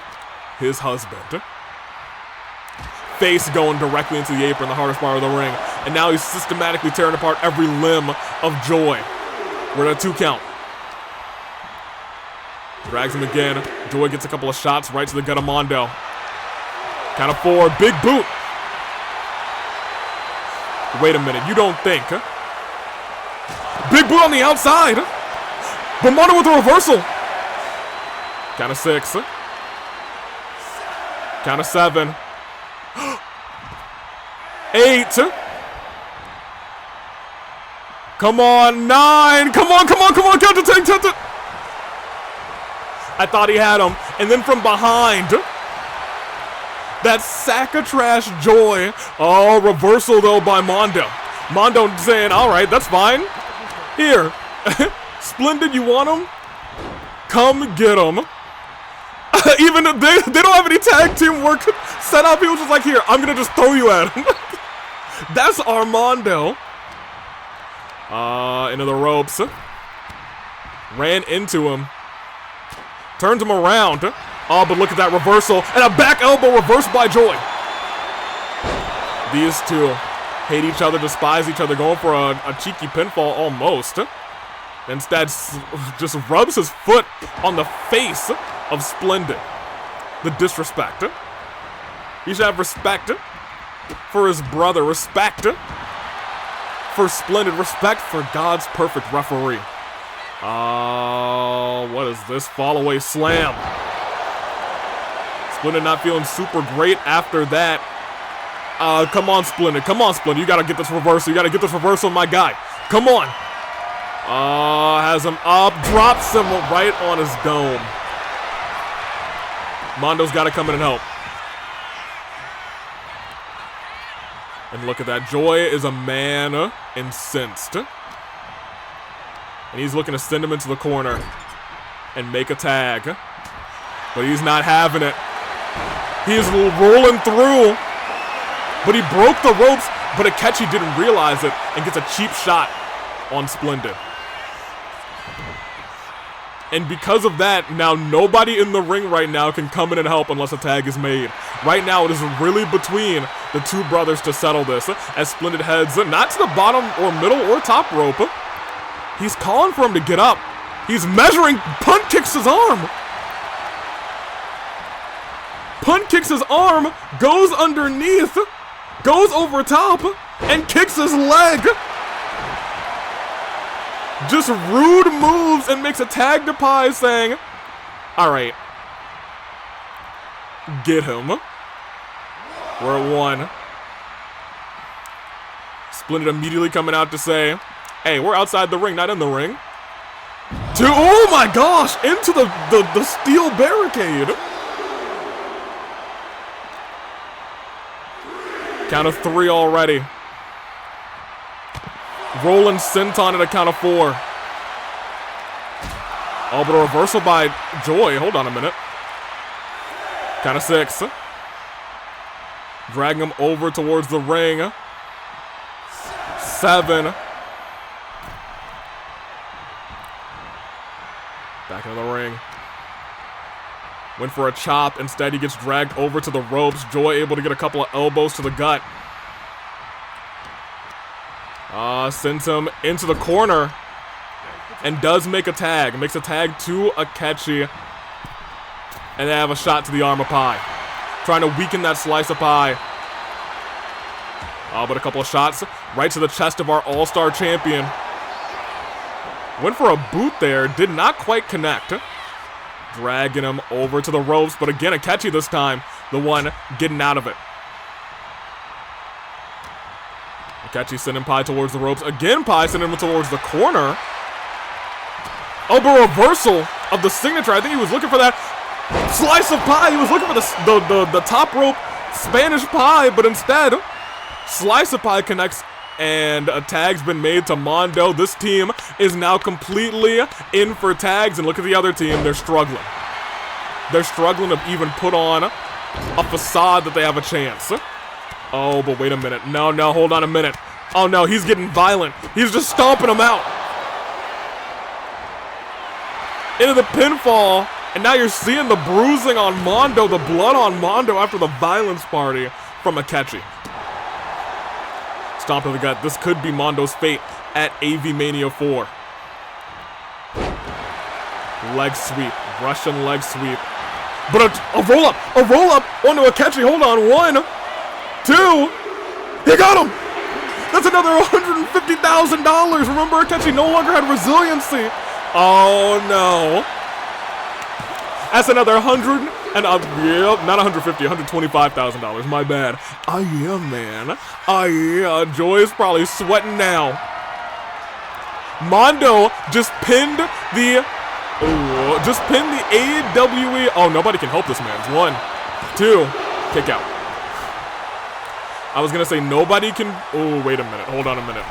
his husband. Face going directly into the apron, the hardest part of the ring. And now he's systematically tearing apart every limb of Joy. We're at a 2 count. Drags him again. Joy gets a couple of shots right to the gut of Mondo. Count of 4. Big boot. Wait a minute. You don't think, huh? Big boot on the outside. But Mondo with a reversal. Count of 6. Count of 7. 8. Come on, 9. Come on. Count to 10. Count to... I thought he had him. And then from behind, that sack of trash Joy. Oh, reversal though by Mondo. Mondo saying, all right, that's fine. Here. Splendid, you want him? Come get him. Even if they don't have any tag team work set up, he was just like, here, I'm gonna just throw you at him. That's Armando. Into the ropes. Ran into him. Turned him around. Oh, but look at that reversal. And a back elbow reversed by Joy. These two hate each other, despise each other, going for a cheeky pinfall almost. Instead, just rubs his foot on the face of Splendid. The disrespect. He should have respect for his brother. Respect for Splendid. Respect for God's perfect referee. What is this? Fall away slam. Splendid not feeling super great after that. Come on, Splendid. Come on, Splendid. You gotta get this reversal. You gotta get this reversal, my guy. Come on. Has him up. Drops him right on his dome. Mondo's gotta come in and help. And look at that. Joy is a man incensed. And he's looking to send him into the corner and make a tag. But he's not having it. He's rolling through. But he broke the ropes, but Akechi didn't realize it and gets a cheap shot on Splendid. And because of that, now nobody in the ring right now can come in and help unless a tag is made. Right now, it is really between the two brothers to settle this, as Splendid heads not to the bottom or middle or top rope. He's calling for him to get up. He's measuring, punt kicks his arm. Punt kicks his arm, goes underneath, goes over top, and kicks his leg. Just rude moves and makes a tag to Pi saying, all right, get him. We're at 1. Splendid immediately coming out to say, hey, we're outside the ring, not in the ring. 2, oh my gosh, into the steel barricade. Count of 3 already. Rolling senton at a count of 4. Oh, but a reversal by Joy. Hold on a minute. Count of 6. Dragging him over towards the ring. 7. Back into the ring. Went for a chop. Instead, he gets dragged over to the ropes. Joy able to get a couple of elbows to the gut. Sends him into the corner. And does make a tag. Makes a tag to Akechi. And they have a shot to the arm of Pi. Trying to weaken that slice of Pi. But a couple of shots right to the chest of our all-star champion. Went for a boot there. Did not quite connect. Dragging him over to the ropes. But again, Akechi this time. The one getting out of it. Akechi sending Pi towards the ropes. Again, Pi sending him towards the corner. Oh, but reversal of the signature. I think he was looking for that slice of Pi. He was looking for the top rope Spanish Pi, but instead, slice of Pi connects, and a tag's been made to Mondo. This team is now completely in for tags, and look at the other team. They're struggling. They're struggling to even put on a facade that they have a chance. Oh, but wait a minute. No, hold on a minute. Oh no, he's getting violent. He's just stomping him out. Into the pinfall. And now you're seeing the bruising on Mondo, the blood on Mondo after the violence party from Akechi. Stomp to the gut. This could be Mondo's fate at Avi-Mania 4. Leg sweep. Russian leg sweep. But a roll-up. A roll-up onto Akechi. Hold on. 1, 2. He got him. That's another $150,000. Remember, Akechi no longer had resiliency. Oh, no. That's another 100 and yeah, not 150, $125,000. My bad. Oh yeah, man. Oh yeah, Joy's probably sweating now. Mondo just pinned the AWE. Oh, nobody can help this man. 1, 2, kick out. I was gonna say nobody can. Oh, wait a minute. Hold on a minute.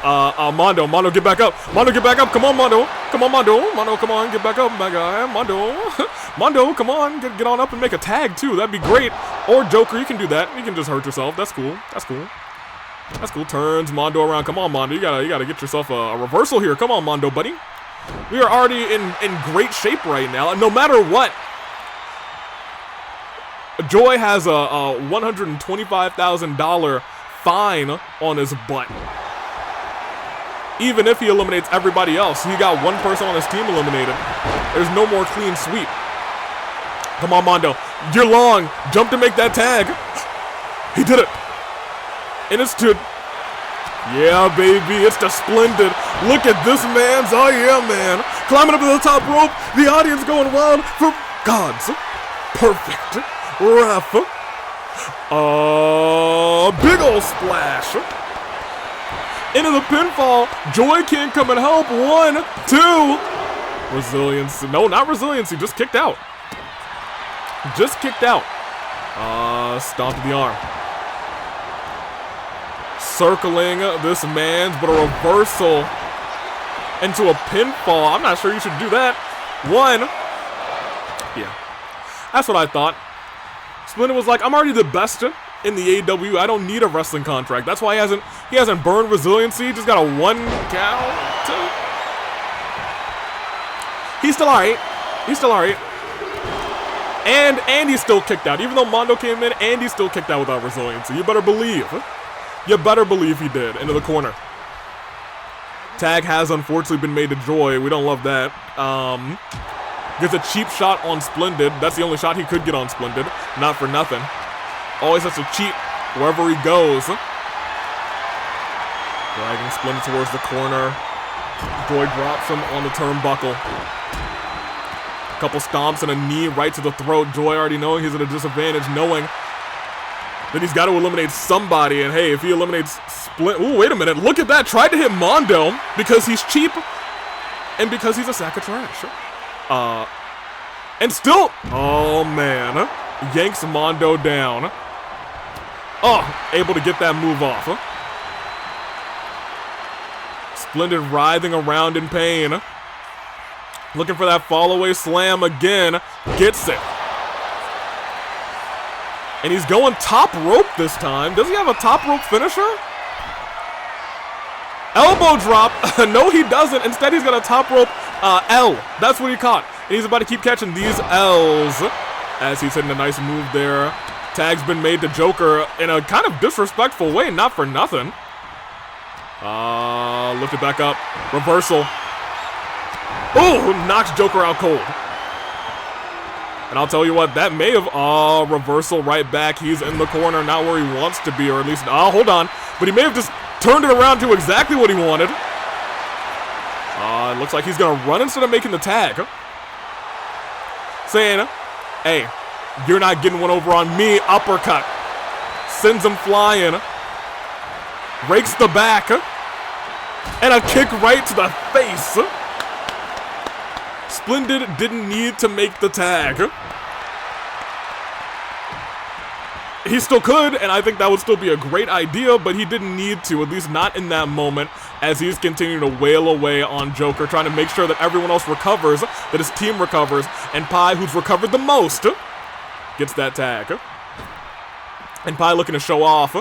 Mondo, get back up. Mondo, get back up. Come on, Mondo. Come on, Mondo. Mondo, come on, get back up, my guy. Mondo, come on, get on up and make a tag too. That'd be great. Or Joker, you can do that. You can just hurt yourself. That's cool. That's cool. That's cool. Turns Mondo around. Come on, Mondo. You gotta get yourself a reversal here. Come on, Mondo, buddy. We are already in great shape right now. No matter what. Joy has a $125,000 fine on his butt. Even if he eliminates everybody else, he got one person on his team eliminated. There's no more clean sweep. Come on, Mondo. You're long. Jump to make that tag. He did it. And it's to... Yeah, baby. It's the Splendid. Look at this man's... Oh, yeah, man. Climbing up to the top rope. The audience going wild for God's perfect ref. Big ol' splash. Into the pinfall. Joy can't come and help. 1, 2. Resiliency. No, not resiliency. Just kicked out. Just kicked out. Stomp to the arm. Circling this man's, but a reversal into a pinfall. I'm not sure you should do that. 1. Yeah. That's what I thought. Splendid was like, I'm already the best in the AEW. I don't need a wrestling contract. That's why he hasn't burned resiliency. He just got a 1 count. He's still alright. He's still alright. And he's still kicked out. Even though Mondo came in, and he's still kicked out without resiliency. You better believe. You better believe he did. Into the corner. Tag has unfortunately been made to Joy. We don't love that. Gets a cheap shot on Splendid. That's the only shot he could get on Splendid. Not for nothing. Always has to cheat wherever he goes. Dragging Splendid towards the corner. Joy drops him on the turnbuckle. Couple stomps and a knee right to the throat. Joy already knowing he's at a disadvantage, knowing that he's got to eliminate somebody. And hey, if he eliminates Ooh, wait a minute. Look at that. Tried to hit Mondo because he's cheap and because he's a sack of trash. And still, oh man, yanks Mondo down. Oh, able to get that move off. Splendid writhing around in pain. Looking for that fall-away slam again. Gets it. And he's going top rope this time. Does he have a top rope finisher? Elbow drop. No, he doesn't. Instead, he's got a top rope L. That's what he caught. And he's about to keep catching these L's as he's hitting a nice move there. Tag's been made to Joker in a kind of disrespectful way, not for nothing. Lift it back up. Reversal. Oh, knocks Joker out cold. And I'll tell you what, that may have, reversal right back. He's in the corner, not where he wants to be, or at least, hold on. But he may have just turned it around to exactly what he wanted. It looks like he's gonna run instead of making the tag. Saying, hey, you're not getting one over on me. Uppercut. Sends him flying. Rakes the back. And a kick right to the face. Splendid didn't need to make the tag. He still could, and I think that would still be a great idea, but he didn't need to, at least not in that moment, as he's continuing to wail away on Joker, trying to make sure that everyone else recovers, that his team recovers, and Pi, who's recovered the most, gets that tag. And Pi looking to show off,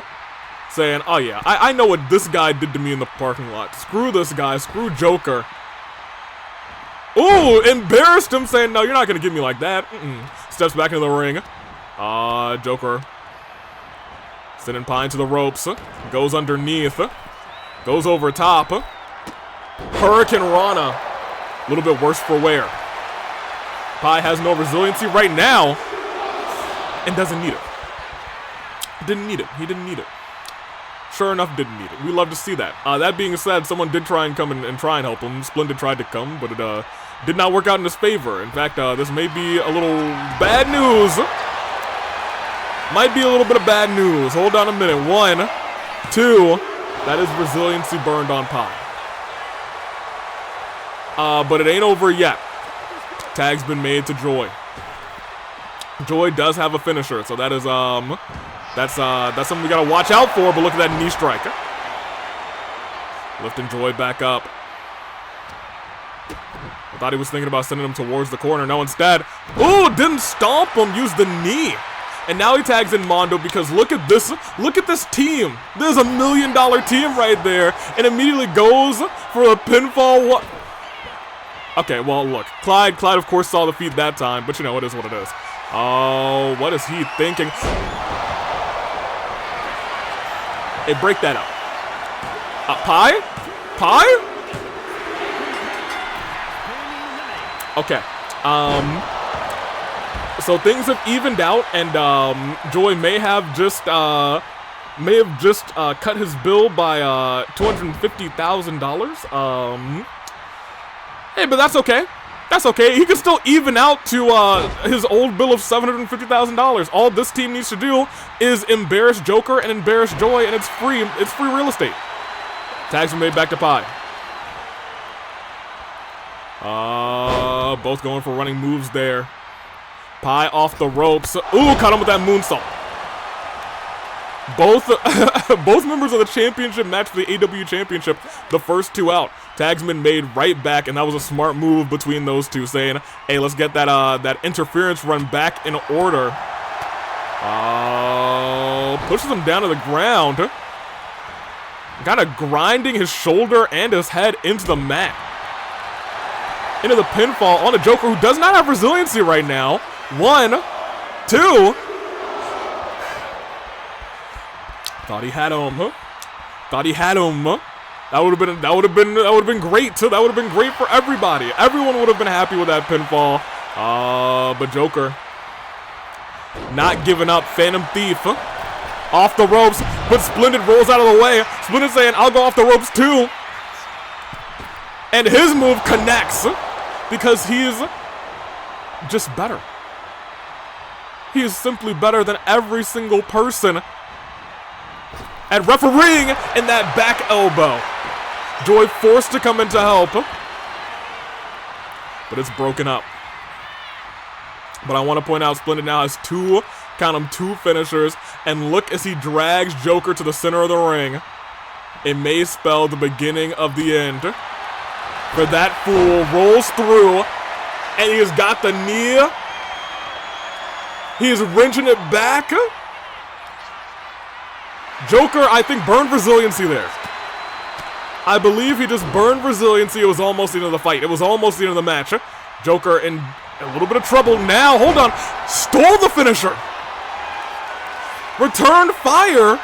saying, oh yeah, I know what this guy did to me in the parking lot. Screw this guy, screw Joker. Ooh, embarrassed him, saying, no, you're not gonna get me like that. Steps back into the ring. Joker. Sending Pi into the ropes. Goes underneath. Goes over top. Hurricane Rana. A little bit worse for wear. Pi has no resiliency right now. And doesn't need it. Didn't need it. He didn't need it. Sure enough, didn't need it. We love to see that. That being said, someone did try and come and try and help him. Splendid tried to come, but it did not work out in his favor. In fact, this may be a little bad news. Might be a little bit of bad news. Hold on a minute. 1, 2. That is resiliency burned on Pi. But it ain't over yet. Tag's been made to Joy. Joy does have a finisher, so that is that's something we gotta watch out for. But look at that knee strike. Lifting Joy back up. I thought he was thinking about sending him towards the corner. No, instead, ooh, didn't stomp him. Used the knee. And now he tags in Mondo because look at this team. There's $1 million team right there, and immediately goes for a pinfall. Okay, well, look, Clyde of course saw the feed that time, but you know, it is what it is. Oh, what is he thinking? Hey, break that up. Pi? Okay, so things have evened out, and Joy may have just cut his bill by $250,000. Hey, but that's okay. That's okay. He can still even out to his old bill of $750,000. All this team needs to do is embarrass Joker and embarrass Joy, and it's free. It's free real estate. Tags are made back to Pi. Both going for running moves there. Pi off the ropes. Ooh, caught him with that moonsault. Both members of the championship match for the AW championship, the first two out. Tagsman made right back, and that was a smart move between those two, saying, hey, let's get that interference run back in order. Pushes him down to the ground. Kind of grinding his shoulder and his head into the mat. Into the pinfall on the Joker, who does not have resiliency right now. 1, 2. Thought he had him, huh? Thought he had him, huh? That would have been great too. That would have been great for everybody. Everyone would have been happy with that pinfall. But Joker not giving up. Phantom Thief, huh? Off the ropes, but Splendid rolls out of the way. Splendid saying, I'll go off the ropes too. And his move connects because he's just better. He is simply better than every single person at refereeing in that back elbow. Joy forced to come in to help, but it's broken up. But I want to point out, Splendid now has two finishers, and look as he drags Joker to the center of the ring. It may spell the beginning of the end. For that fool rolls through, and he has got the knee. He is wrenching it back. Joker, I think, burned resiliency there. I believe he just burned resiliency. It was almost the end of the fight. It was almost the end of the match. Joker in a little bit of trouble now. Hold on. Stole the finisher. Returned fire.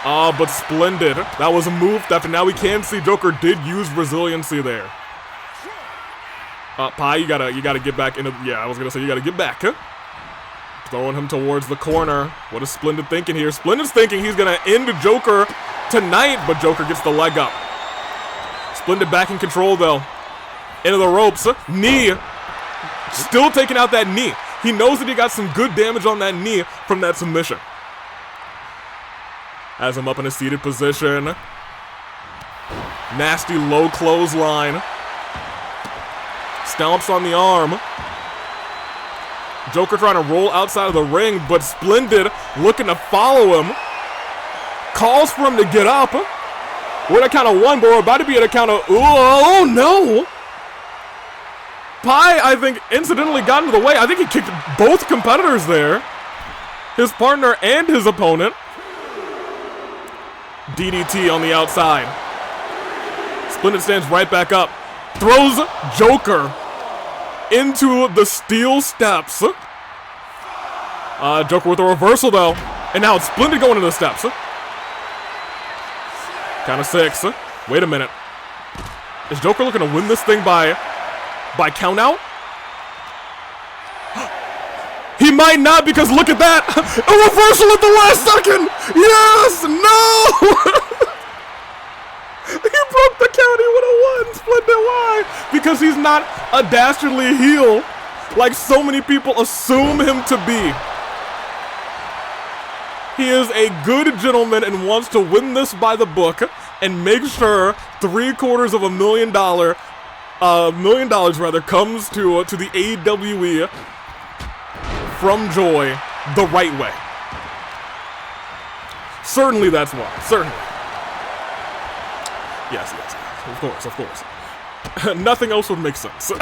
But Splendid. That was a move theft, and now we can see Joker did use resiliency there. Pi, you gotta get back into. Yeah, I was gonna say you gotta get back. Huh? Throwing him towards the corner. What is Splendid thinking here? Splendid's thinking he's gonna end Joker tonight, but Joker gets the leg up. Splendid back in control though. Into the ropes. Knee. Still taking out that knee. He knows that he got some good damage on that knee from that submission. Has him up in a seated position. Nasty low clothesline. Stomps on the arm. Joker trying to roll outside of the ring, but Splendid looking to follow him. Calls for him to get up. We're at a count of 1, but we're about to be at a count of... Oh, no! Pi, I think, incidentally got into the way. I think he kicked both competitors there. his partner and his opponent. DDT on the outside. Splendid stands right back up. Throws Joker into the steel steps. Joker with a reversal though. And now it's Splendid going into the steps. Count of 6. Wait a minute. Is Joker looking to win this thing by count out? He might not, because look at that! A reversal at the last second! Yes! No! He broke the count, he would have won! Splendid, why? Because he's not a dastardly heel like so many people assume him to be. He is a good gentleman and wants to win this by the book and make sure $750,000 comes to the AWE from Joy the right way. Certainly that's why. Certainly. Yes. Of course. Nothing else would make sense.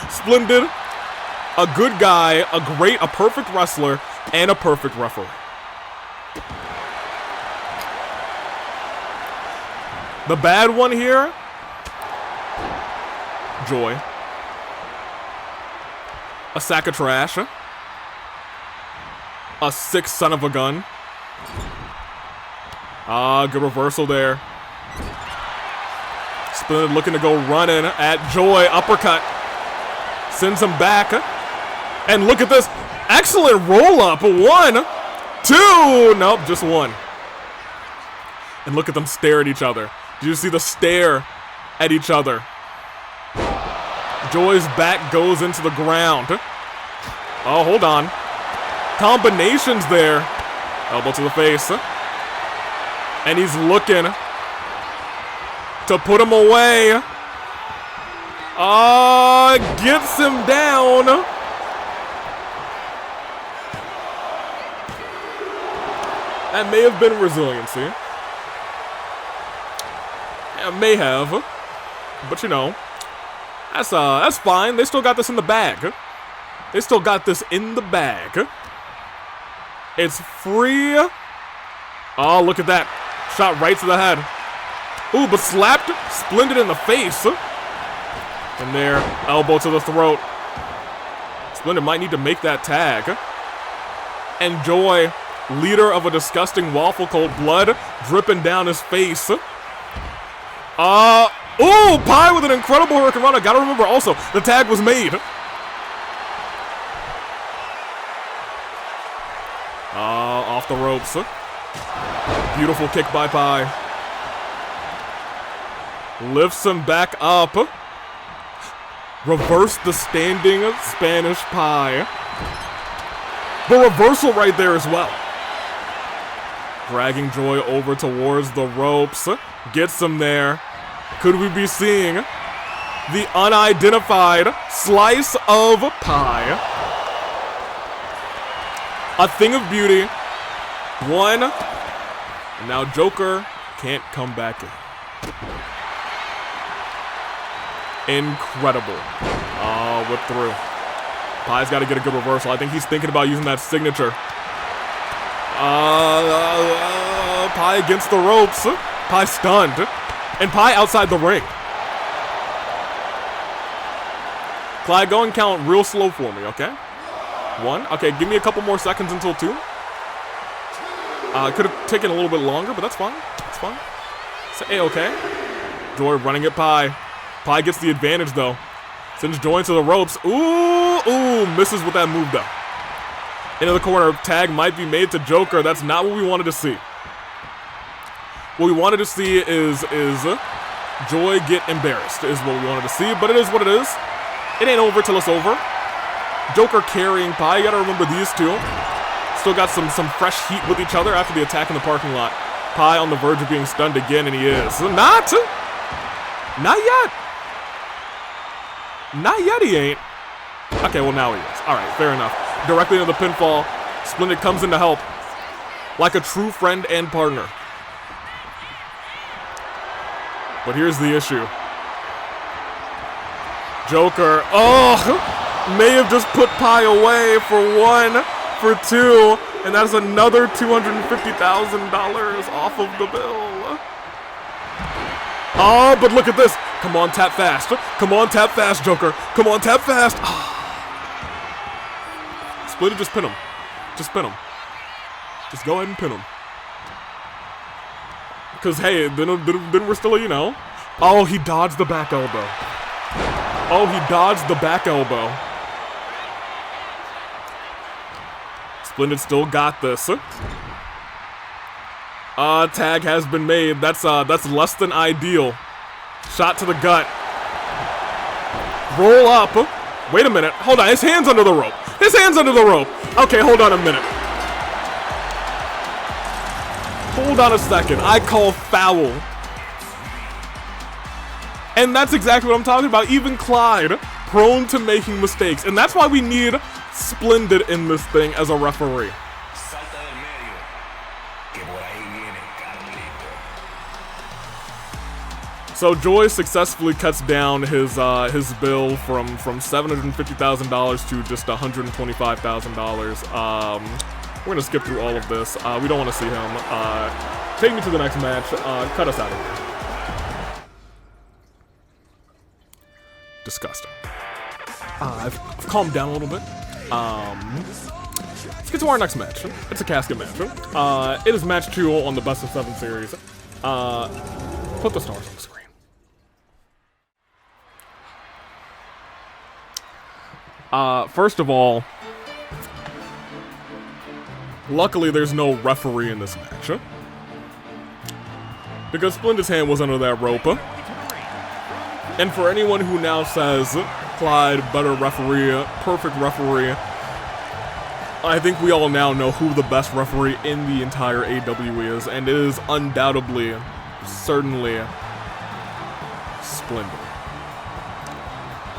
Splendid, a good guy, a perfect wrestler, and a perfect referee. The bad one here, Joy. A sack of trash. A sick son of a gun. Good reversal there. Splendid looking to go running at Joy. Uppercut. Sends him back. And look at this. Excellent roll up. 1, 2. Nope, just 1. And look at them stare at each other. Did you see the stare at each other? Joy's back goes into the ground. Oh, hold on. Combinations there. Elbow to the face. And he's looking to put him away. Gets him down. That may have been resiliency. Yeah, may have. But you know, that's fine. They still got this in the bag. They still got this in the bag. It's free. Oh, look at that. Shot right to the head. Ooh, but slapped Splendid in the face. And there, elbow to the throat. Splendid might need to make that tag. And Joy, leader of a disgusting waffle cold, blood dripping down his face. Ooh, Pi with an incredible Hurricane Rana. Gotta remember also, the tag was made. Off the ropes. Beautiful kick by Pi. Lifts him back up. Reverse the standing Spanish Pi. The reversal right there as well. Dragging Joy over towards the ropes. Gets him there. Could we be seeing the unidentified slice of pie? A thing of beauty. 1. And now Joker can't come back in. Incredible. Whip through. Pie's got to get a good reversal. I think he's thinking about using that signature. Pie against the ropes. Pie stunned. And Pie outside the ring. Clyde, go and count real slow for me, okay? 1. Okay, give me a couple more seconds until 2. Could have taken a little bit longer, but that's fine. That's fine. Say okay. Joy running at Pie. Pie gets the advantage, though. Sends Joy into the ropes. Ooh, misses with that move, though. Into the corner. Tag might be made to Joker. That's not what we wanted to see. What we wanted to see is Joy get embarrassed, is what we wanted to see, but it is what it is. It ain't over till it's over. Joker carrying Pie. You gotta remember these two still got some fresh heat with each other after the attack in the parking lot. Pie on the verge of being stunned again, and he is. Not yet. Not yet, he ain't. Okay, well, now he is. All right, fair enough. Directly into the pinfall. Splendid comes in to help. Like a true friend and partner. But here's the issue. Joker, may have just put Pie away for for 2, and that's another $250,000 off of the bill. Oh, but look at this. Come on, tap fast. Come on, tap fast, Joker. Come on, tap fast. Splendid, just pin him. Just pin him. Just go ahead and pin him. Because, hey, then we're still, you know. Oh, he dodged the back elbow. Oh, he dodged the back elbow. Splendid still got this. Tag has been made. That's less than ideal. Shot to the gut. Roll up. Wait a minute. Hold on. His hand's under the rope. His hand's under the rope. Okay, hold on a minute. Hold on a second. I call foul. And that's exactly what I'm talking about. Even Clyde, prone to making mistakes. And that's why we need Splendid in this thing as a referee. So Joy successfully cuts down his bill from $750,000 to just $125,000. We're gonna skip through all of this. We don't want to see him. Take me to the next match. Cut us out of here. Disgusting. I've calmed down a little bit. Let's get to our next match. It's a casket match. It is match 2 on the best of 7 series. Put the stars on the screen. First of all, luckily there's no referee in this match. Because Splendid's hand was under that rope. And for anyone who now says, Clyde, better referee, perfect referee, I think we all now know who the best referee in the entire AEW is, and it is undoubtedly, certainly, Splendid.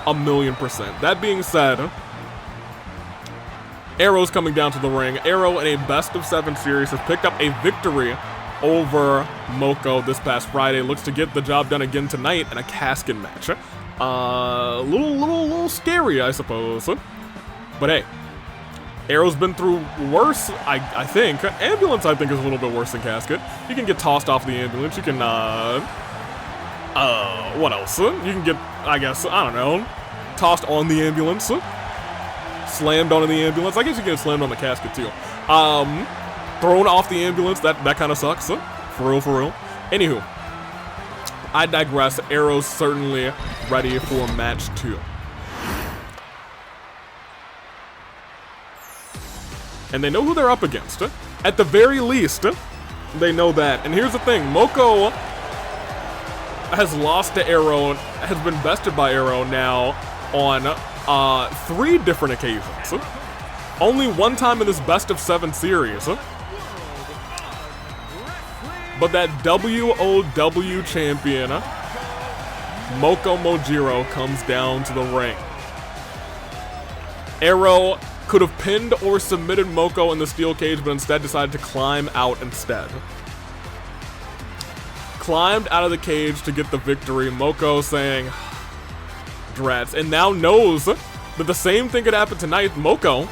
1,000,000%. That being said, Arrow's coming down to the ring. Arrow in a best of 7 series has picked up a victory over Moko this past Friday. Looks to get the job done again tonight in a casket match. Little scary, I suppose. But hey, Arrow's been through worse, I think. Ambulance, I think, is a little bit worse than casket. You can get tossed off the ambulance. You can, what else? You can get, I guess, I don't know, tossed on the ambulance. Slammed onto the ambulance. I guess you can get slammed on the casket, too. Thrown off the ambulance, that kind of sucks. For real. Anywho, I digress. Arrow's certainly ready for match 2. And they know who they're up against. At the very least, they know that. And here's the thing, Moko has lost to Arrow, has been bested by Arrow now on 3 different occasions. Only one time in this best of 7 series. But that WOW champion, Moko Mojiro, comes down to the ring. Arrow could have pinned or submitted Moko in the steel cage, but instead decided to climb out instead. Climbed out of the cage to get the victory. Moko saying, drats, and now knows that the same thing could happen tonight. Moko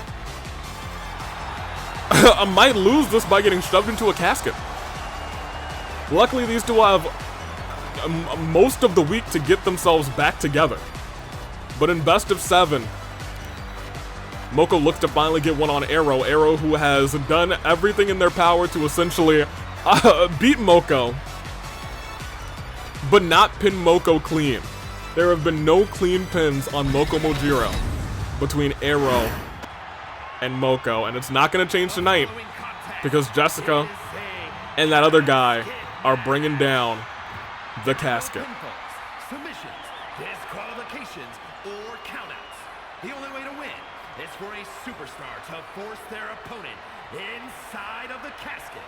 might lose this by getting shoved into a casket. Luckily, these two have most of the week to get themselves back together. But in best of 7, Moko looks to finally get one on Arrow. Arrow, who has done everything in their power to essentially beat Moko, but not pin Moko clean. There have been no clean pins on Moko Mojiro between Arrow and Moko, and it's not going to change tonight because Jessica and that other guy are bringing down the casket. Submissions, disqualifications, or countouts. The only way to win is for a superstar to force their opponent inside of the casket.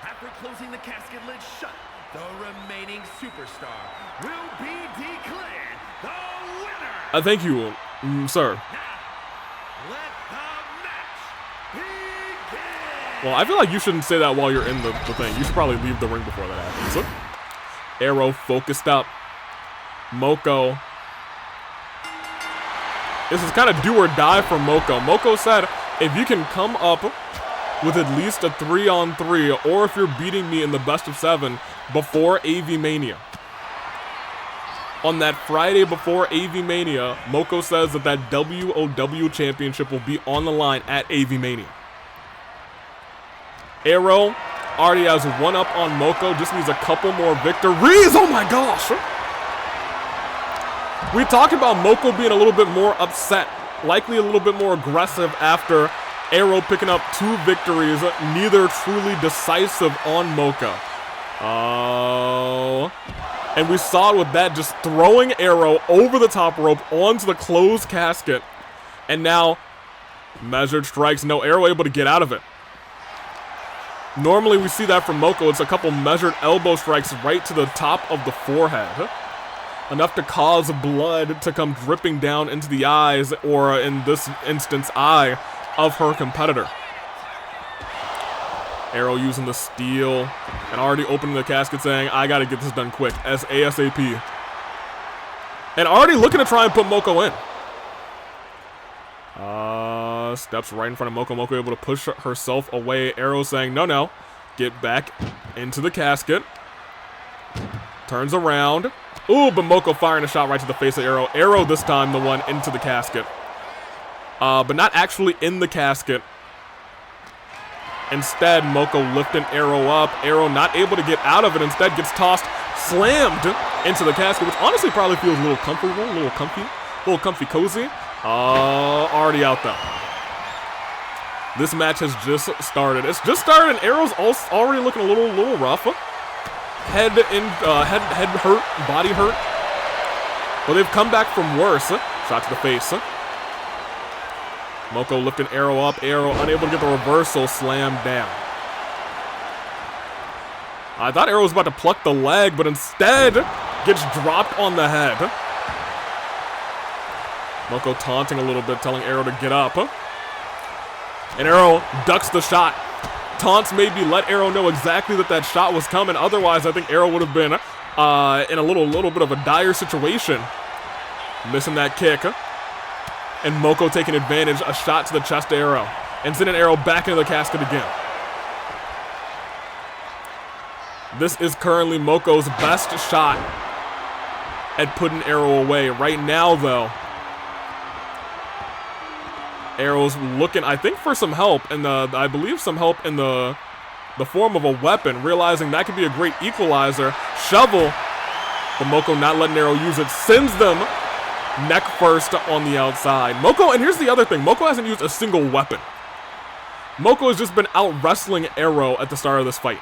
After closing the casket lid shut, the remaining superstar will be declared the winner. Thank you, sir. Now, let the match begin. Well, I feel like you shouldn't say that while you're in the thing. You should probably leave the ring before that happens. So, Arrow focused up. Moko. This is kind of do or die for Moko. Moko said, if you can come up with at least a 3-on-3, or if you're beating me in the best of 7 before Avi-Mania. On that Friday before Avi-Mania, Moko says that that WOW championship will be on the line at Avi-Mania. Arrow already has 1 up on Moko, just needs a couple more victories. Oh my gosh! We talked about Moko being a little bit more upset, likely a little bit more aggressive after Arrow picking up 2 victories, neither truly decisive on Moko. Oh. And we saw it with that, just throwing Arrow over the top rope onto the closed casket. And now, measured strikes, no Arrow able to get out of it. Normally we see that from Moko, it's a couple measured elbow strikes right to the top of the forehead. Enough to cause blood to come dripping down into the eyes, or in this instance, eye of her competitor. Arrow using the steel and already opening the casket saying, I gotta get this done quick, as ASAP. And already looking to try and put Moko in. Steps right in front of Moko. Moko able to push herself away. Arrow saying, no, get back into the casket. Turns around. Ooh, but Moko firing a shot right to the face of Arrow. Arrow this time the one into the casket. But not actually in the casket. Instead, Moko lifting Arrow up. Arrow not able to get out of it. Instead, gets tossed, slammed into the casket, which honestly probably feels a little comfortable, a little comfy, cozy. Already out though. This match has just started. It's just started, and Arrow's already looking a little rough. Head hurt, body hurt. But they've come back from worse. Shot to the face. Moko lifting Arrow up. Arrow unable to get the reversal, slammed down. I thought Arrow was about to pluck the leg, but instead gets dropped on the head. Moko taunting a little bit, telling Arrow to get up. And Arrow ducks the shot. Taunts maybe let Arrow know exactly that shot was coming. Otherwise, I think Arrow would have been in a little bit of a dire situation. Missing that kick. And Moko taking advantage, a shot to the chest of Arrow. And sending Arrow back into the casket again. This is currently Moko's best shot at putting Arrow away. Right now, though, Arrow's looking, I think, for some help, and I believe some help in the form of a weapon, realizing that could be a great equalizer. Shovel, but Moko not letting Arrow use it, sends them neck first on the outside. Moko, and here's the other thing, Moko hasn't used a single weapon. Moko has just been out wrestling Arrow at the start of this fight.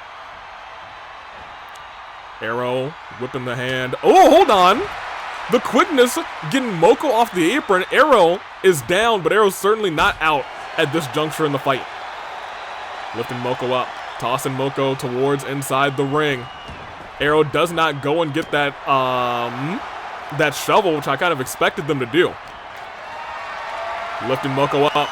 Arrow whipping the hand. Oh, hold on. The quickness getting Moko off the apron. Arrow is down, but Arrow's certainly not out at this juncture in the fight. Lifting Moko up, tossing Moko towards inside the ring. Arrow does not go and get that that shovel, which I kind of expected them to do. Lifting Moko up.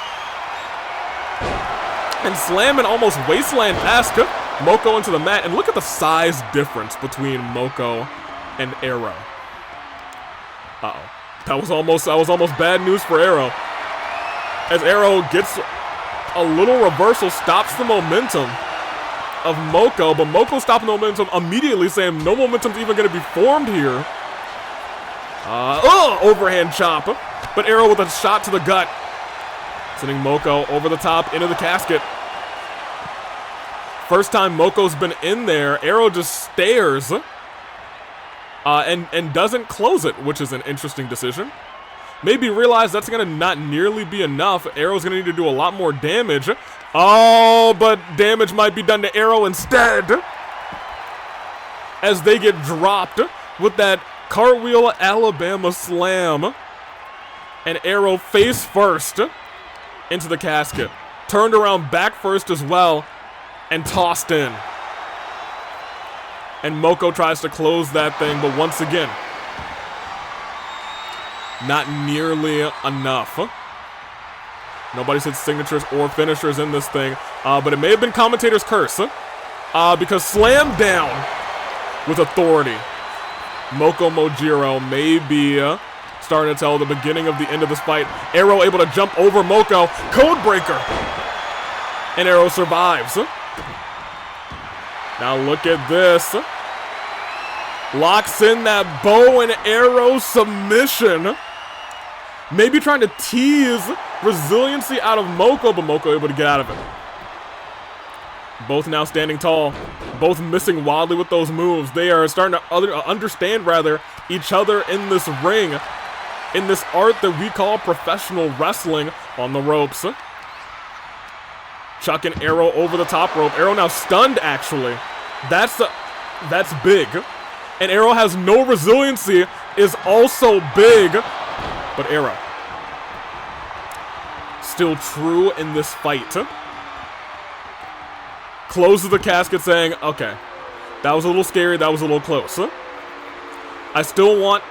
And slamming almost Wasteland-esque Moko into the mat. And look at the size difference between Moko and Arrow. Uh-oh. That was almost bad news for Arrow. As Arrow gets a little reversal, stops the momentum of Moko, but Moko stopping the momentum immediately, saying no momentum's even going to be formed here. Overhand chop, but Arrow with a shot to the gut, sending Moko over the top into the casket. First time Moko's been in there, Arrow just stares and doesn't close it, which is an interesting decision. Maybe realize that's going to not nearly be enough. Arrow's going to need to do a lot more damage. Oh, but damage might be done to Arrow instead, as they get dropped with that cartwheel Alabama slam. And Arrow face first into the casket. Turned around back first as well and tossed in. And Moko tries to close that thing, but once again, not nearly enough. Nobody's hit signatures or finishers in this thing, but it may have been commentator's curse, because slam down with authority. Moko Mojiro may be starting to tell the beginning of the end of this fight. Arrow able to jump over Moko. Codebreaker. And Arrow survives. Now look at this. Locks in that bow and arrow submission. Maybe trying to tease resiliency out of Moko, but Moko able to get out of it. Both now standing tall. Both missing wildly with those moves. They are starting to understand, rather, each other in this ring. In this art that we call professional wrestling on the ropes. Chucking Arrow over the top rope. Arrow now stunned, actually. That's big. And Arrow has no resiliency, is also big. But Arrow still true in this fight. Closes the casket saying, okay, that was a little scary, that was a little close. I still want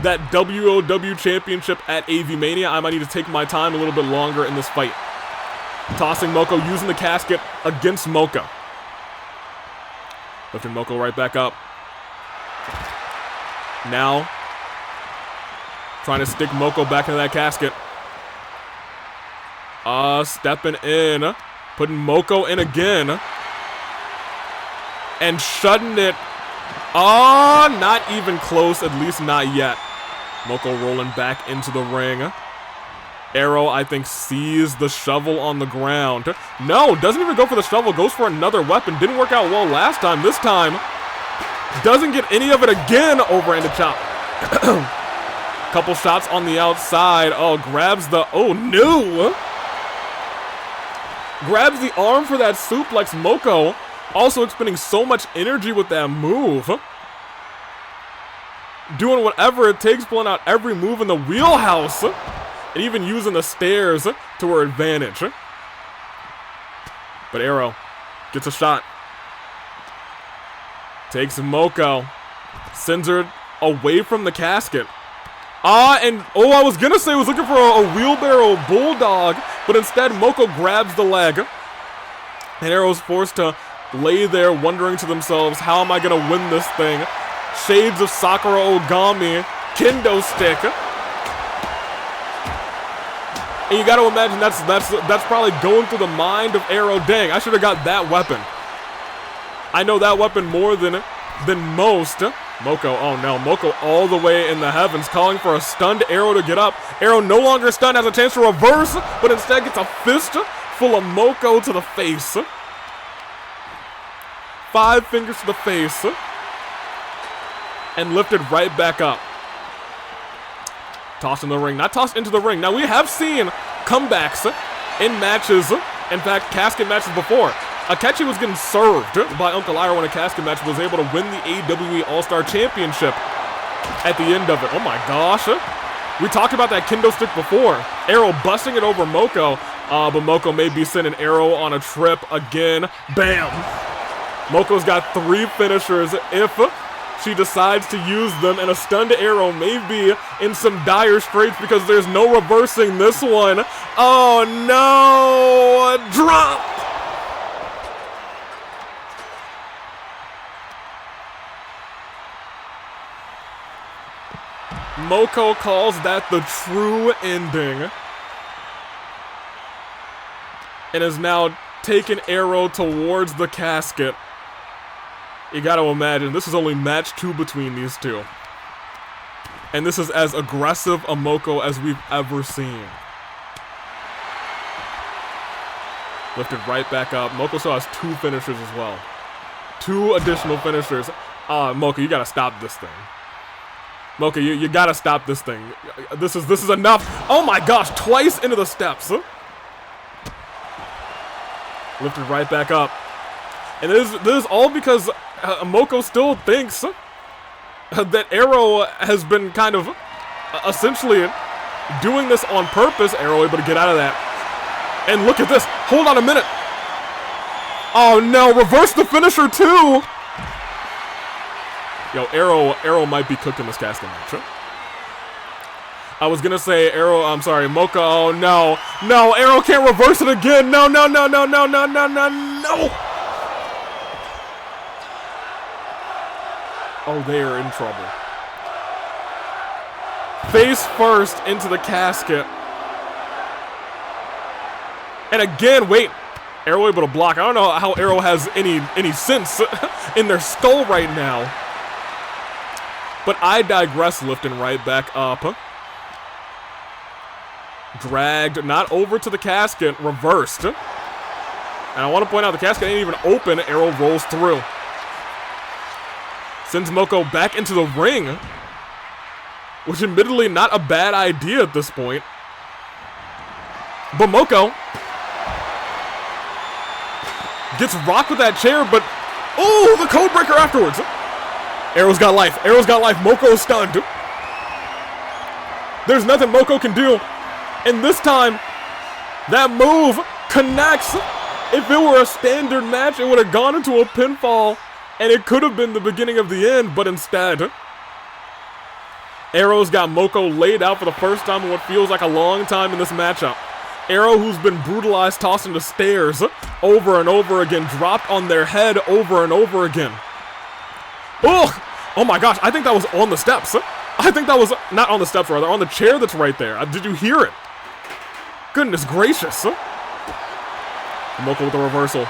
that WOW championship at Avi-Mania. I might need to take my time a little bit longer in this fight. Tossing Moko, using the casket against Moko. Lifting Moko right back up. Now, trying to stick Moko back into that casket. Stepping in. Putting Moko in again. And shutting it. Not even close, at least not yet. Moko rolling back into the ring. Arrow, I think, sees the shovel on the ground. No, doesn't even go for the shovel. Goes for another weapon. Didn't work out well last time. This time, doesn't get any of it again. Overhanded chop. Couple shots on the outside. Oh, grabs the... Oh, no! Grabs the arm for that suplex. Moko also expending so much energy with that move. Doing whatever it takes, pulling out every move in the wheelhouse. And even using the stairs to her advantage. But Arrow gets a shot. Takes Moko. Sends her away from the casket. I was gonna say I was looking for a wheelbarrow bulldog, but instead Moko grabs the leg. And Arrow's forced to lay there wondering to themselves, how am I gonna win this thing? Shades of Sakura Ogami, kendo stick. And you gotta imagine that's probably going through the mind of Arrow. Dang, I should have got that weapon. I know that weapon more than most. Moko, oh no, Moko all the way in the heavens, calling for a stunned Arrow to get up. Arrow no longer stunned, has a chance to reverse, but instead gets a fist full of Moko to the face. 5 fingers to the face. And lifted right back up. Tossed in the ring, not tossed into the ring. Now we have seen comebacks in matches, in fact, casket matches before. Akechi was getting served by Uncle Iroh when a casket match, was able to win the AWE All-Star Championship at the end of it. Oh my gosh. We talked about that kendo stick before. Arrow busting it over Moko, but Moko may be sending Arrow on a trip again. Bam! Moko's got 3 finishers if she decides to use them, and a stunned Arrow may be in some dire straits because there's no reversing this one. Oh no! Drop! Moko calls that the true ending. And is now taking Arrow towards the casket. You gotta imagine, this is only match 2 between these two. And this is as aggressive a Moko as we've ever seen. Lifted right back up. Moko still has 2 finishers as well. 2 additional finishers. Moko, you gotta stop this thing. Moko, you gotta stop this thing. This is enough. Oh my gosh, twice into the steps. Lifted right back up. And this is all because Moko still thinks that Arrow has been kind of essentially doing this on purpose. Arrow able to get out of that. And look at this. Hold on a minute. Oh no, reverse the finisher too. Yo, Arrow might be cooked in this casket match. I was gonna say Moko, oh no. No, Arrow can't reverse it again. No. Oh, they are in trouble. face first into the casket. And again, wait, Arrow able to block. I don't know how Arrow has any sense in their skull right now. But I digress, lifting right back up. Dragged, not over to the casket, reversed. And I want to point out the casket ain't even open. Arrow rolls through. Sends Moko back into the ring. Which admittedly not a bad idea at this point. But Moko gets rocked with that chair, but oh, the code breaker afterwards. Arrow's got life. Arrow's got life. Moko is stunned. There's nothing Moko can do. And this time, that move connects. If it were a standard match, it would have gone into a pinfall, and it could have been the beginning of the end, but instead, Arrow's got Moko laid out for the first time in what feels like a long time in this matchup. Arrow, who's been brutalized, tossed into stairs over and over again, dropped on their head over and over again. Ugh! Oh my gosh, I think that was on the steps. I think that was, not on the steps rather, on the chair that's right there. Did you hear it? Goodness gracious. Moko with the reversal.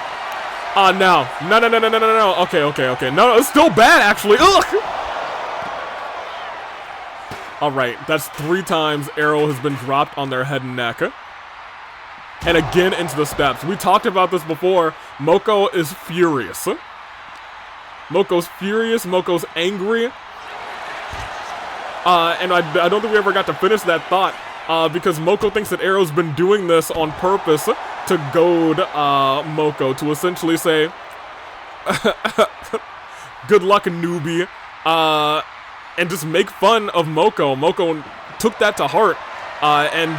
No. No. Okay. No, it's still bad actually. Ugh! Alright, that's 3 times Arrow has been dropped on their head and neck. And again into the steps. We talked about this before. Moko is furious. Moko's furious. Moko's angry. And I don't think we ever got to finish that thought. Because Moko thinks that Arrow's been doing this on purpose to goad Moko. To essentially say, good luck, newbie. And just make fun of Moko. Moko took that to heart. And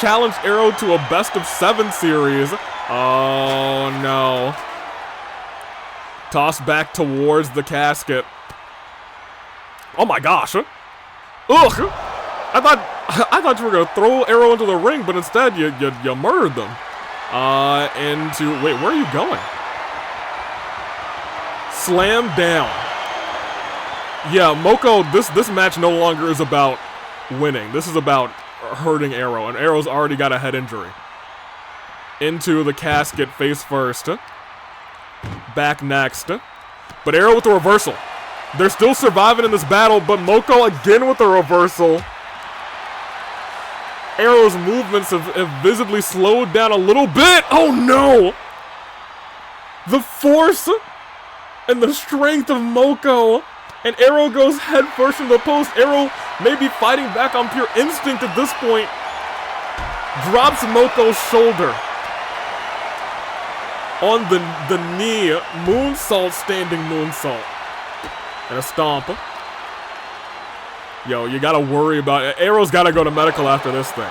challenged Arrow to a best-of-7 series. Oh, no. Tossed back towards the casket. Oh, my gosh. Ugh. I thought you were going to throw Arrow into the ring, but instead you murdered them. Wait, where are you going? Slam down. Yeah, Moko, this match no longer is about winning. This is about hurting Arrow, and Arrow's already got a head injury. Into the casket face first. Back next. But Arrow with the reversal. They're still surviving in this battle, but Moko again with the reversal. Arrow's movements have visibly slowed down a little bit. Oh no! The force and the strength of Moko. And Arrow goes head first in the post. Arrow may be fighting back on pure instinct at this point. Drops Moko's shoulder on the knee. Moonsault, standing moonsault. And a stomp. Yo, you gotta worry about it. Arrow's gotta go to medical after this thing.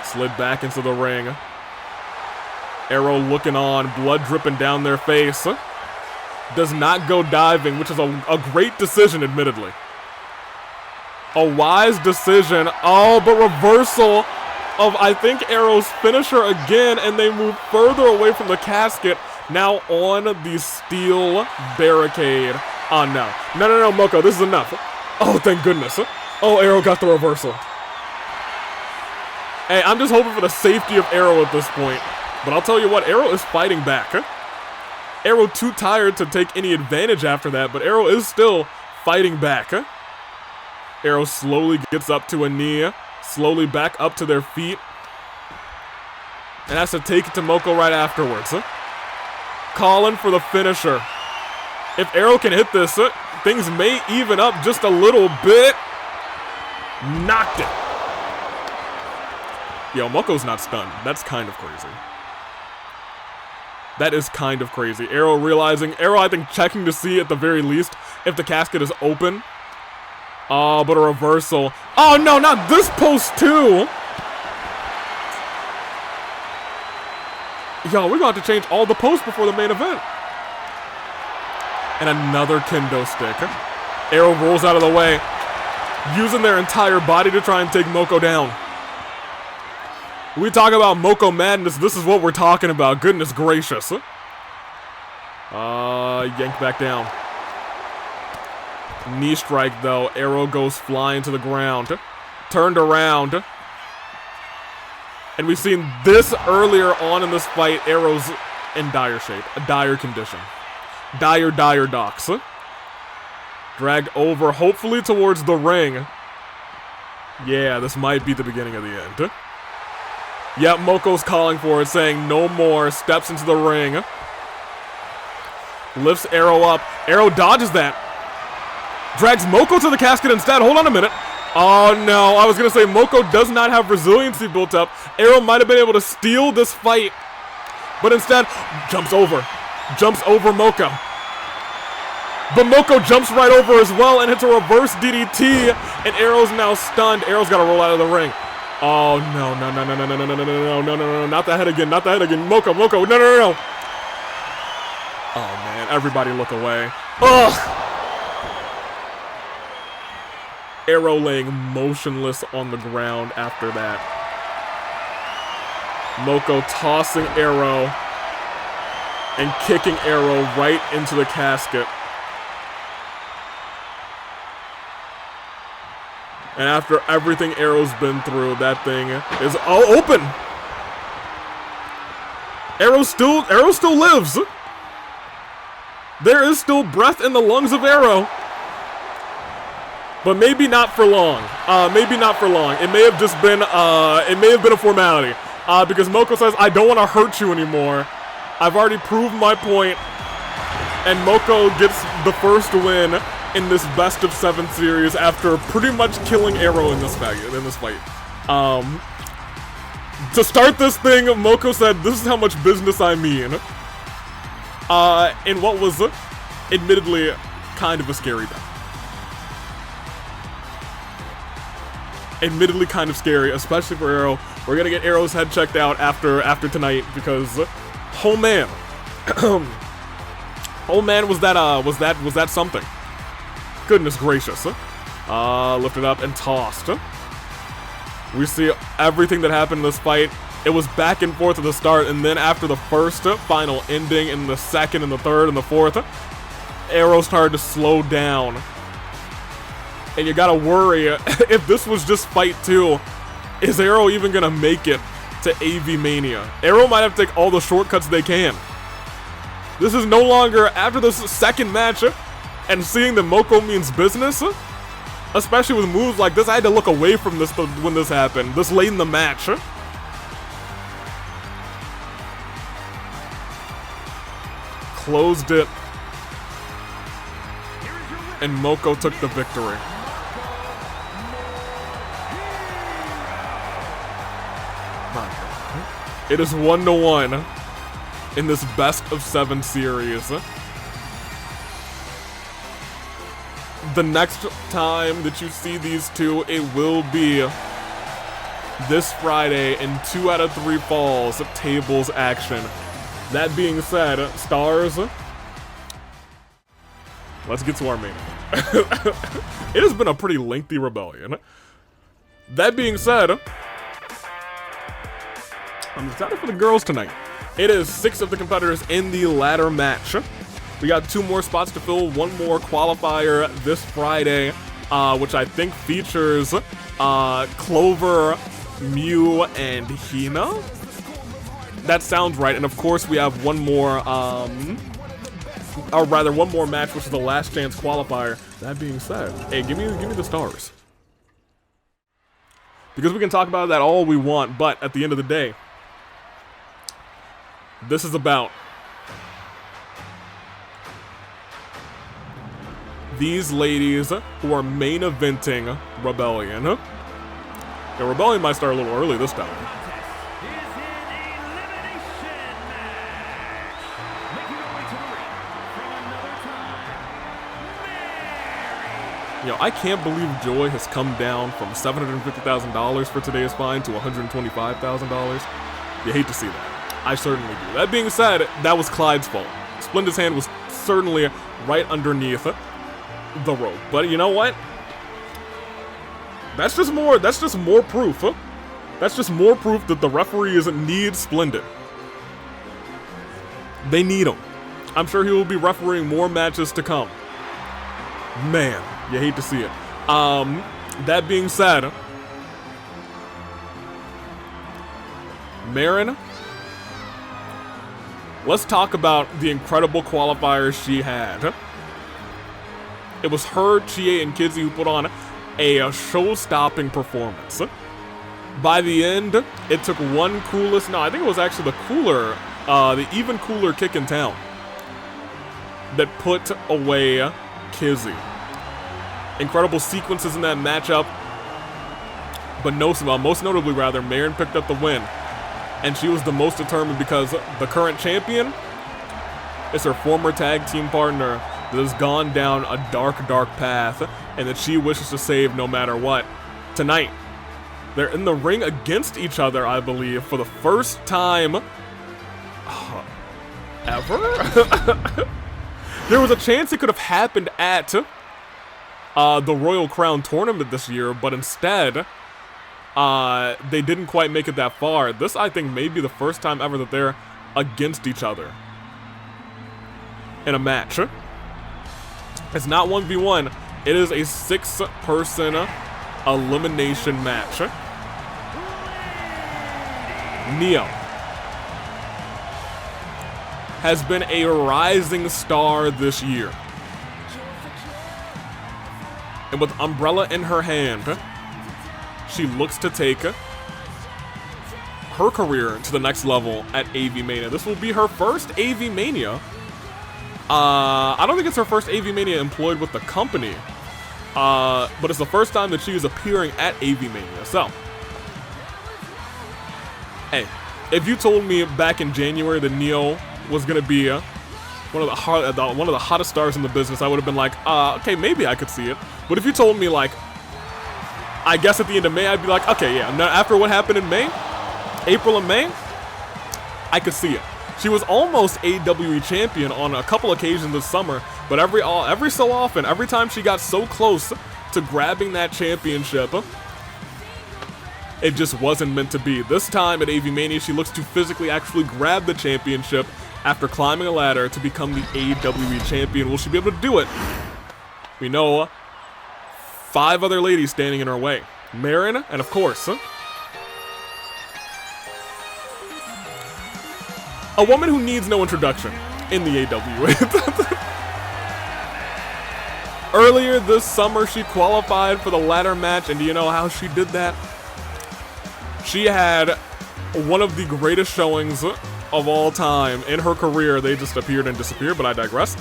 Slid back into the ring. Arrow looking on, blood dripping down their face. Does not go diving, which is a great decision, admittedly. A wise decision. Oh, but reversal of, I think, Arrow's finisher again, and they move further away from the casket. Now on the steel barricade. Oh, no. No, Moko, this is enough. Oh, thank goodness. Oh, Arrow got the reversal. Hey, I'm just hoping for the safety of Arrow at this point. But I'll tell you what, Arrow is fighting back. Arrow too tired to take any advantage after that, but Arrow is still fighting back. Arrow slowly gets up to a knee, slowly back up to their feet, and has to take it to Moko right afterwards. Calling for the finisher. If Arrow can hit this, things may even up just a little bit. Knocked it. Yo, Moko's not stunned. That's kind of crazy. That is kind of crazy. Arrow realizing, I think checking to see at the very least if the casket is open. Oh, but a reversal. Oh no, not this post too. Yo, we're going to have to change all the posts before the main event. And another kendo stick. Arrow rolls out of the way, using their entire body to try and take Moko down. We talk about Moko madness, this is what we're talking about. Goodness gracious. Yanked back down. Knee strike, though. Arrow goes flying to the ground. Turned around. And we've seen this earlier on in this fight. Arrow's in dire shape. A dire condition. Dire docs. Dragged over, hopefully towards the ring. Yeah, this might be the beginning of the end. Yep, Moko's calling for it, saying no more. Steps into the ring. Lifts Arrow up. Arrow dodges that. Drags Moko to the casket instead. Hold on a minute. Oh no, I was going to say Moko does not have resiliency built up. Arrow might have been able to steal this fight. But instead, jumps over. Jumps over Moko. But Moko jumps right over as well and hits a reverse DDT. And Arrow's now stunned. Arrow's got to roll out of the ring. Oh no, no, not the head again, not the head again. Moko, no. Oh man, everybody look away. Ugh! Arrow laying motionless on the ground after that. Moko tossing Arrow and kicking Arrow right into the casket. And after everything Arrow's been through, that thing is all open. Arrow still lives. There is still breath in the lungs of Arrow. But maybe not for long. Maybe not for long. It may have just been, a formality. Because Moko says, I don't want to hurt you anymore. I've already proved my point. And Moko gets the first win in this best of 7 series after pretty much killing Arrow in this fight. To start this thing, Moko said, this is how much business I mean. In what was admittedly kind of a scary battle. Admittedly kind of scary, especially for Arrow. We're gonna get Arrow's head checked out after tonight because, oh man, oh man, was that something? Goodness gracious. Lifted up and tossed. We see everything that happened in this fight. It was back and forth at the start, and then after the first final ending, in the second and the third and the fourth, Arrow started to slow down. And you gotta worry, if this was just fight 2, is Arrow even gonna make it to Avi-Mania? Arrow might have to take all the shortcuts they can. This is no longer, after this second match, and seeing that Moko means business, especially with moves like this, I had to look away from this when this happened, this late in the match. Closed it. And Moko took the victory. It is 1-1 in this best of 7 series. The next time that you see these two, it will be this Friday in 2 out of 3 falls tables action. That being said, stars, let's get to our main. It has been a pretty lengthy rebellion. That being said, I'm excited for the girls tonight. It is 6 of the competitors in the ladder match. We got 2 more spots to fill, 1 more qualifier this Friday, which I think features Clover, Mew, and Hina. That sounds right. And of course, we have one more, or rather, one more match, which is the last chance qualifier. That being said, hey, give me the stars, because we can talk about that all we want, but at the end of the day, this is about these ladies who are main eventing Rebellion. Yeah, Rebellion might start a little early this time. You know, I can't believe Joy has come down from $750,000 for today's fine to $125,000. You hate to see that. I certainly do. That being said, that was Clyde's fault. Splendid's hand was certainly right underneath the rope. But you know what? That's just more proof. That's just more proof that the referees need Splendid. They need him. I'm sure he will be refereeing more matches to come. Man. You hate to see it. That being said, Merrin, let's talk about the incredible qualifiers she had. It was her, Chie, and Kizzy who put on a show-stopping performance. By the end, it took one coolest, no, I think it was actually the even cooler kick in town that put away Kizzy. Incredible sequences in that matchup, but most notably, Merrin picked up the win. And she was the most determined because the current champion is her former tag team partner that has gone down a dark, dark path and that she wishes to save no matter what. Tonight, they're in the ring against each other, I believe, for the first time ever? There was a chance it could have happened at the Royal Crown tournament this year, but instead, they didn't quite make it that far. This, I think, may be the first time ever that they're against each other in a match. It's not 1v1. It is a 6-person elimination match. Neo has been a rising star this year. And with Umbrella in her hand, she looks to take her career to the next level at Avi-Mania. This will be her first Avi-Mania. I don't think it's her first Avi-Mania employed with the company, but it's the first time that she is appearing at Avi-Mania. So, hey, if you told me back in January that Neo was gonna be one of the hottest stars in the business, I would have been like, okay, maybe I could see it. But if you told me, like, I guess at the end of May, I'd be like, okay, yeah. Now, after what happened in May, April and May, I could see it. She was almost AWE champion on a couple occasions this summer, but every so often, every time she got so close to grabbing that championship, it just wasn't meant to be. This time at Avi-Mania, she looks to physically actually grab the championship after climbing a ladder to become the AWE champion. Will she be able to do it? We know 5 other ladies standing in her way. Merrin, and of course, a woman who needs no introduction in the AWA. Earlier this summer, she qualified for the ladder match, and do you know how she did that? She had one of the greatest showings of all time in her career. They just appeared and disappeared, but I digress.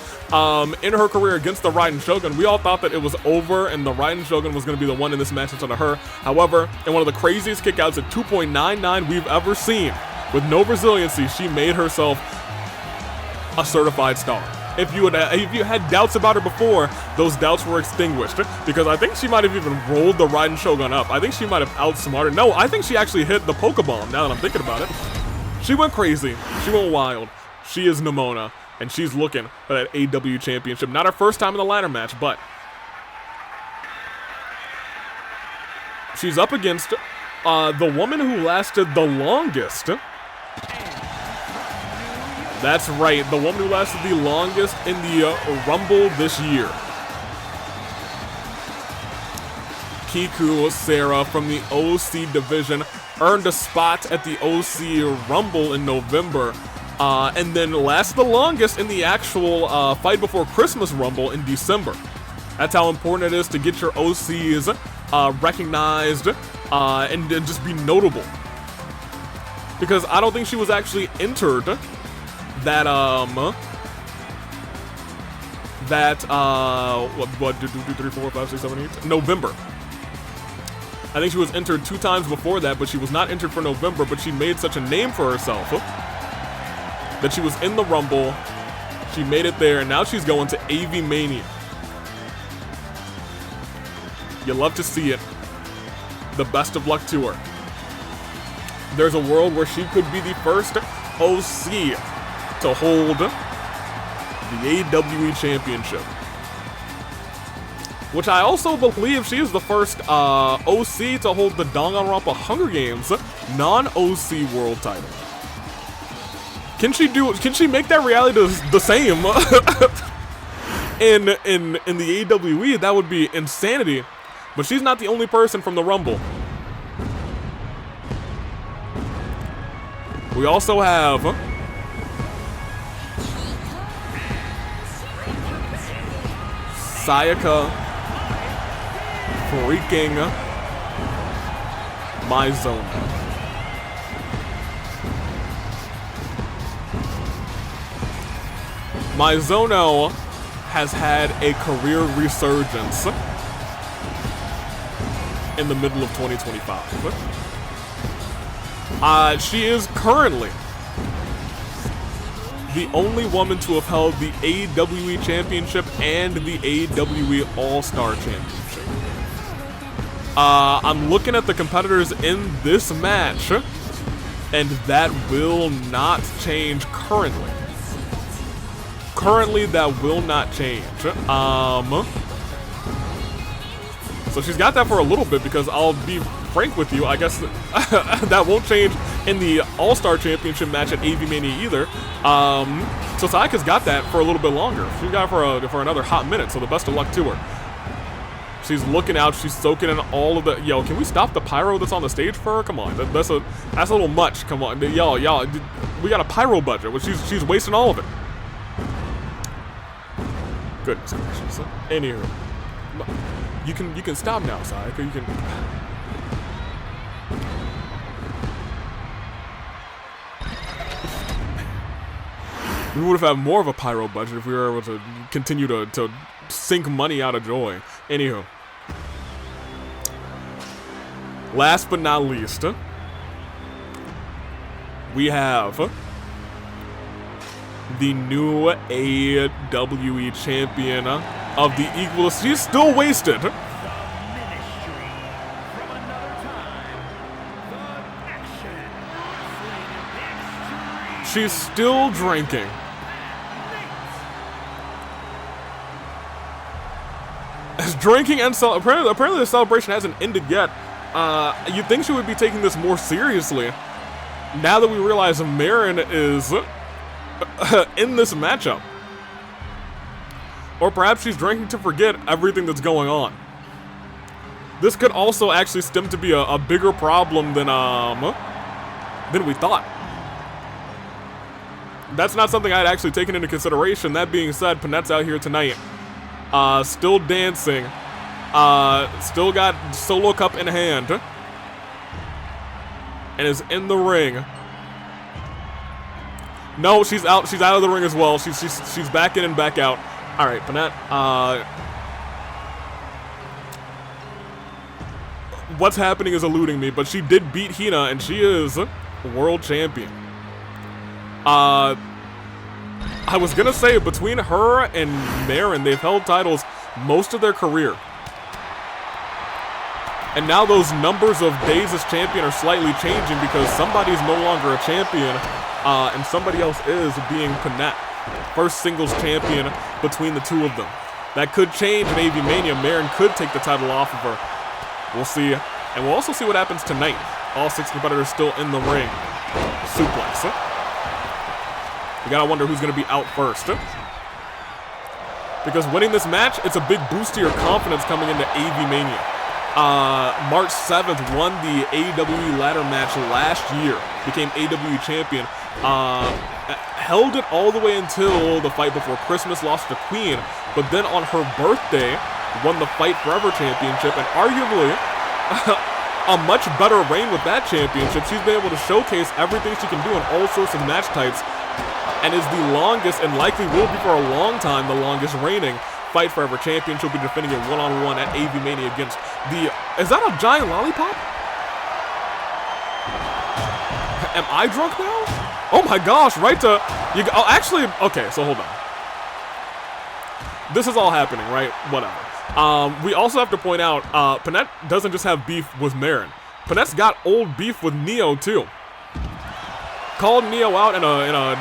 In her career against the Raiden Shogun, we all thought that it was over and the Raiden Shogun was going to be the one in this match instead of her. However, in one of the craziest kickouts at 2.99 we've ever seen, with no resiliency, she made herself a certified star. If you had doubts about her before, those doubts were extinguished, because I think she might have even rolled the Raiden Shogun up. I think she might have outsmarted. No, I think she actually hit the Pokebomb, now that I'm thinking about it. She went crazy. She went wild. She is Nemona, and she's looking for that AW championship. Not her first time in the ladder match, but she's up against the woman who lasted the longest. That's right, the woman who lasted the longest in the Rumble this year. Kiku Sera from the OC division earned a spot at the OC Rumble in November, and then lasted the longest in the actual Fight Before Christmas Rumble in December. That's how important it is to get your OCs recognized and just be notable. Because I don't think she was actually entered that November. I think she was entered 2 times before that, but she was not entered for November, but she made such a name for herself that she was in the Rumble, she made it there, and now she's going to Avi-Mania. You love to see it. The best of luck to her. There's a world where she could be the first OC to hold the AWE Championship. Which I also believe she is the first OC to hold the Danganronpa Hunger Games non-OC world title. Can she make that reality the same? in the AWE, that would be insanity. But she's not the only person from the Rumble. We also have Sayaka freaking Maizono. Maizono has had a career resurgence in the middle of 2025. She is currently the only woman to have held the AWE Championship and the AWE All-Star Championship. I'm looking at the competitors in this match, and that will not change currently. Currently, that will not change. So she's got that for a little bit, because I'll be frank with you, I guess that won't change in the All-Star Championship match at Avi-Mania either. So Sayaka's got that for a little bit longer. She's got it for another hot minute, so the best of luck to her. She's looking out, she's soaking in all of the... Yo, can we stop the pyro that's on the stage for her? Come on, that's a little much. Come on, y'all, we got a pyro budget, but she's wasting all of it. Goodness gracious. Anywho, you can stop now, Sayaka. You can. We would have had more of a pyro budget if we were able to continue to sink money out of joy. Anywho, last but not least, we have the new AWE champion of the Equalist. She's still wasted. She's still drinking. Drinking and apparently the celebration hasn't ended yet. You'd think she would be taking this more seriously. Now that we realize Merrin is in this matchup. Or perhaps she's drinking to forget everything that's going on. This could also actually stem to be a bigger problem than we thought. That's not something I had actually taken into consideration. That being said, Panette's out here tonight. Still dancing. Still got solo cup in hand. And is in the ring. No, she's out of the ring as well. She's back in and back out. All right, Panette. What's happening is eluding me, but she did beat Hina, and she is world champion. I was gonna say, between her and Merrin, they've held titles most of their career. And now those numbers of days as champion are slightly changing because somebody's no longer a champion, and somebody else is, being Panette. First singles champion between the two of them. That could change in Avi-Mania. Merrin could take the title off of her. We'll see. And we'll also see what happens tonight. All 6 competitors still in the ring. Suplex. We gotta wonder who's gonna be out first. Because winning this match, it's a big boost to your confidence coming into Avi-Mania. March 7th won the AWE ladder match last year. Became AWE champion. Held it all the way until the fight before Christmas, lost to Queen. But then on her birthday, won the Fight Forever championship. And arguably, a much better reign with that championship. She's been able to showcase everything she can do in all sorts of match types. And is the longest, and likely will be for a long time, the longest reigning Fight Forever champion. She'll be defending it one-on-one at Avi-Mania against the... Is that a giant lollipop? Am I drunk now? Oh my gosh, right to... Oh, actually, okay, so hold on. This is all happening, right? Whatever. We also have to point out, Panette doesn't just have beef with Merrin. Panette's got old beef with Neo, too. Called Neo out in a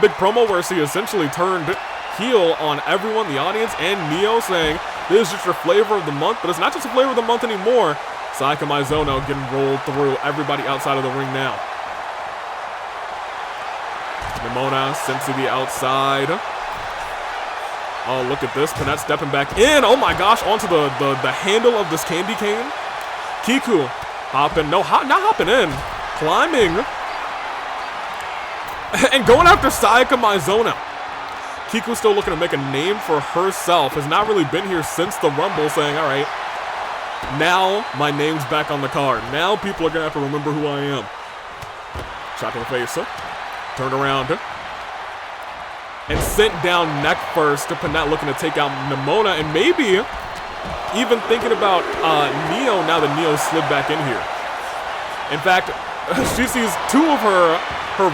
big promo where she essentially turned heel on everyone, the audience, and Neo, saying, this is just your flavor of the month, but it's not just a flavor of the month anymore. Sayaka Maizono getting rolled through, everybody outside of the ring now. Nemona sent to the outside. Oh, look at this. Panette stepping back in. Oh my gosh, onto the handle of this candy cane. Kiku hopping. No, not hopping in. Climbing. And going after Sayaka Maizono. Kiku still looking to make a name for herself. Has not really been here since the Rumble, saying, all right, now my name's back on the card. Now people are going to have to remember who I am. Shot to the face. Turned around. And sent down neck first to Panette, looking to take out Nemona. And maybe even thinking about Neo now that Neo slid back in here. In fact, she sees two of her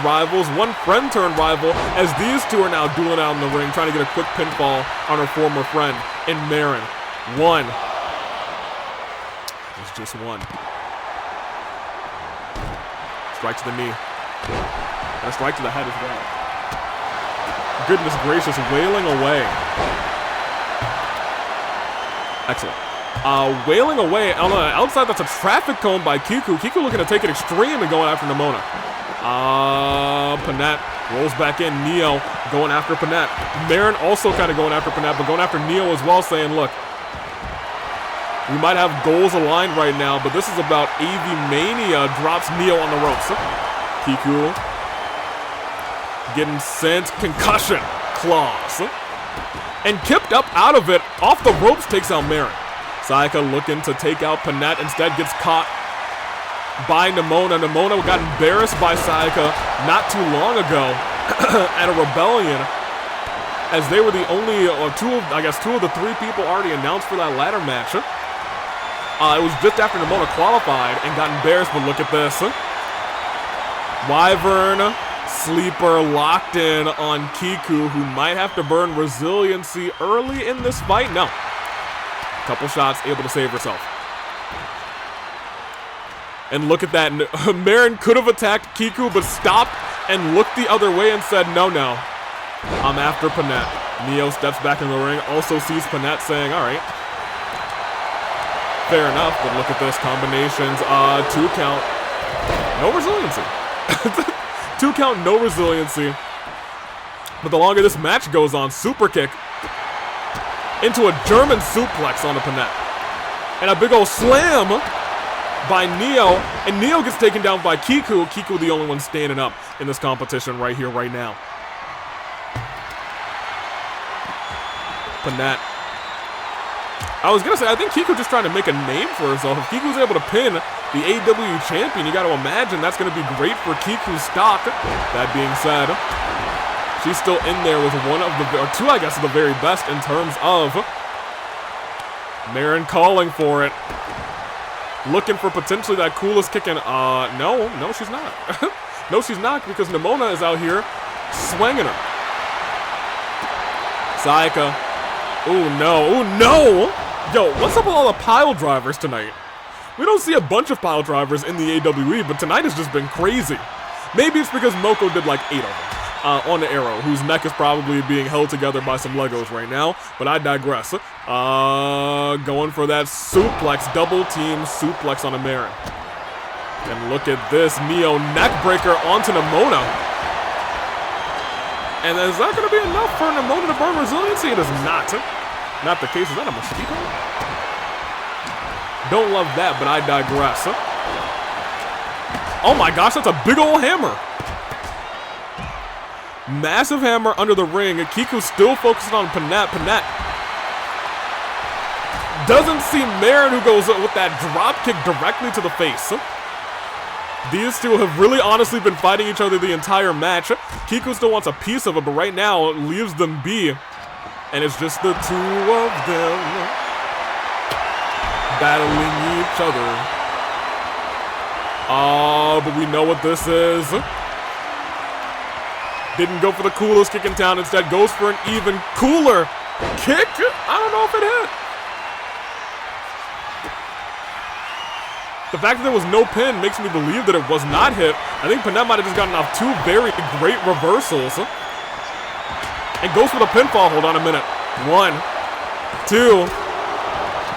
rivals, one friend-turned-rival, as these two are now dueling out in the ring, trying to get a quick pinfall on her former friend in Merrin. One. It's just one. Strike to the knee. And a strike to the head as well. Goodness gracious, wailing away. Excellent. Wailing away. On the outside, that's a traffic cone by Kiku. Kiku looking to take it extreme and going after Nemona. Panette rolls back in. Neo going after Panette. Merrin also kind of going after Panette, but going after Neo as well, saying, look, we might have goals aligned right now, but this is about Avi-Mania. Drops Neo on the ropes. Kiku getting sent. Concussion claws. And kicked up out of it. Off the ropes, takes out Merrin. Sayaka looking to take out Panette. Instead gets caught by Nemona. Nemona got embarrassed by Sayaka not too long ago at a Rebellion, as they were the only two of the three people already announced for that ladder match. It was just after Nemona qualified and got embarrassed, but look at this. Wyvern sleeper locked in on Kiku, who might have to burn resiliency early in this fight. No. Couple shots, able to save herself. And look at that. Merrin could have attacked Kiku, but stopped and looked the other way and said, no, I'm after Panette. Neo steps back in the ring, also sees Panette, saying, all right, fair enough, but look at this. Combinations, 2 count, no resiliency. 2 count, no resiliency. But the longer this match goes on, super kick into a German suplex on the Panette. And a big old slam by Neo. And Neo gets taken down by Kiku. Kiku the only one standing up in this competition right here, right now. Panette. I was going to say, I think Kiku just trying to make a name for herself. If Kiku's able to pin the AEW champion, you got to imagine that's going to be great for Kiku's stock. That being said, she's still in there with one of the, or two, I guess, of the very best in terms of Merrin calling for it. Looking for potentially that coolest kick in. No, she's not. No, she's not, because Nemona is out here swinging her. Sayaka. Oh, no. Yo, what's up with all the pile drivers tonight? We don't see a bunch of pile drivers in the AWE, but tonight has just been crazy. Maybe it's because Moko did like 8 of them on the arrow, whose neck is probably being held together by some Legos right now, but I digress. Going for that suplex, double team suplex on a Merrin. And look at this, Neo neckbreaker onto Nemona. And is that going to be enough for Nemona to burn resiliency? It is not. Not the case. Is that a mosquito? Don't love that, but I digress. Oh my gosh, that's a big old hammer. Massive hammer under the ring. Kiku still focusing on Panette. Panette doesn't see Merrin, who goes with that drop kick directly to the face. These two have really honestly been fighting each other the entire match. Kiku still wants a piece of it, but right now it leaves them be. And it's just the two of them battling each other. But we know what this is. Didn't go for the coolest kick in town. Instead goes for an even cooler kick. I don't know if it hit. The fact that there was no pin makes me believe that it was not hit. I think Panette might have just gotten off 2 very great reversals. And goes for the pinfall. Hold on a minute. 1, 2.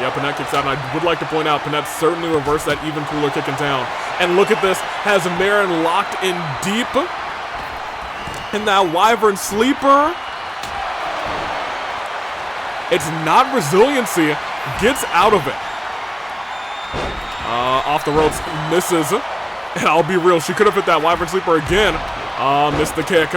Yeah, Panette kicks out, and I would like to point out, Panette certainly reversed that even cooler kick in town. And look at this, has Merrin locked in deep. And that Wyvern sleeper. It's not resiliency. Gets out of it. Off the ropes, misses. And I'll be real, she could have hit that Wyvern Sleeper again. Missed the kick.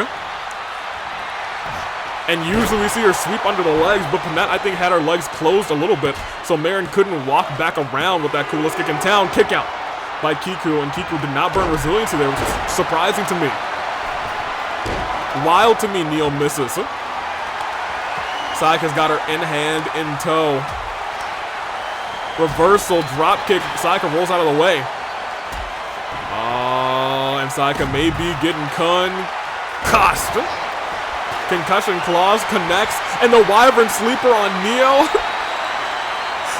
And usually we see her sweep under the legs, but Panette, I think, had her legs closed a little bit, so Merrin couldn't walk back around with that coolest kick in town. Kick out by Kiku, and Kiku did not burn resiliency there, which is surprising to me. Wild to me, Neo misses. Sayaka's got her in hand, in tow. Reversal, drop kick. Sayaka rolls out of the way. And Sayaka may be getting concussed. Concussion clause connects, and the Wyvern Sleeper on Neo.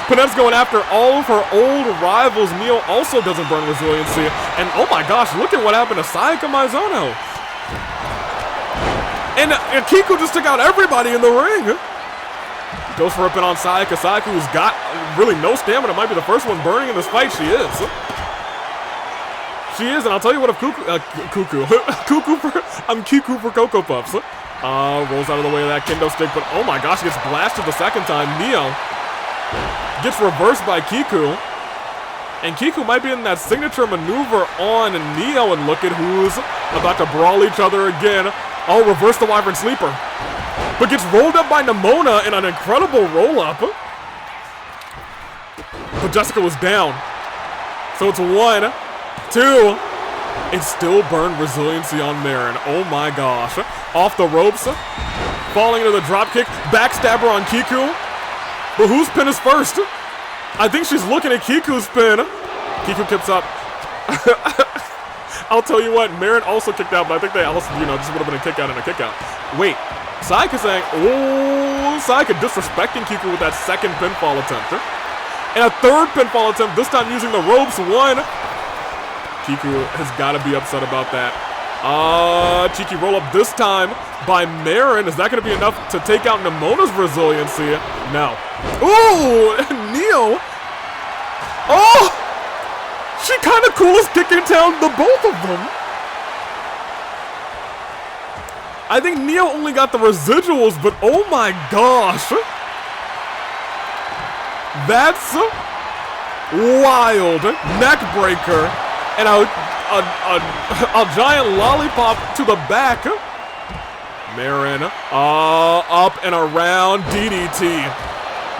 Panette's going after all of her old rivals. Neo also doesn't burn resiliency. And oh my gosh, look at what happened to Sayaka Maizono. And Kiku just took out everybody in the ring. Goes for a pin on Sayaka. Sayaka, who's got really no stamina, might be the first one burning in this fight. She is. She is, and I'll tell you what, if Kiku for Cocoa Puffs. Rolls out of the way of that kendo stick, but oh my gosh, gets blasted the second time. Neo gets reversed by Kiku. And Kiku might be in that signature maneuver on Neo, and look at who's about to brawl each other again. Oh, reverse the Wyvern Sleeper. But gets rolled up by Nemona in an incredible roll-up. But Jessica was down. So it's 1, 2. It still burned resiliency on Merrin. Oh my gosh. Off the ropes. Falling into the dropkick. Backstabber on Kiku. But whose pin is first? I think she's looking at Kiku's pin. Kiku kicks up. I'll tell you what, Merrin also kicked out, but I think they also, this would have been a kick out and a kick out. Wait, Sayaka saying, oh, Sayaka disrespecting Kiku with that second pinfall attempt. And a third pinfall attempt, this time using the ropes. 1. Kiku has got to be upset about that. Cheeky roll up this time by Merrin. Is that going to be enough to take out Nemona's resiliency? No. Ooh, Neo. Oh, she kind of coolest kicking down the both of them. I think Neo only got the residuals, but oh my gosh. That's wild. Neck breaker. And a giant lollipop to the back. Merrin, up and around DDT.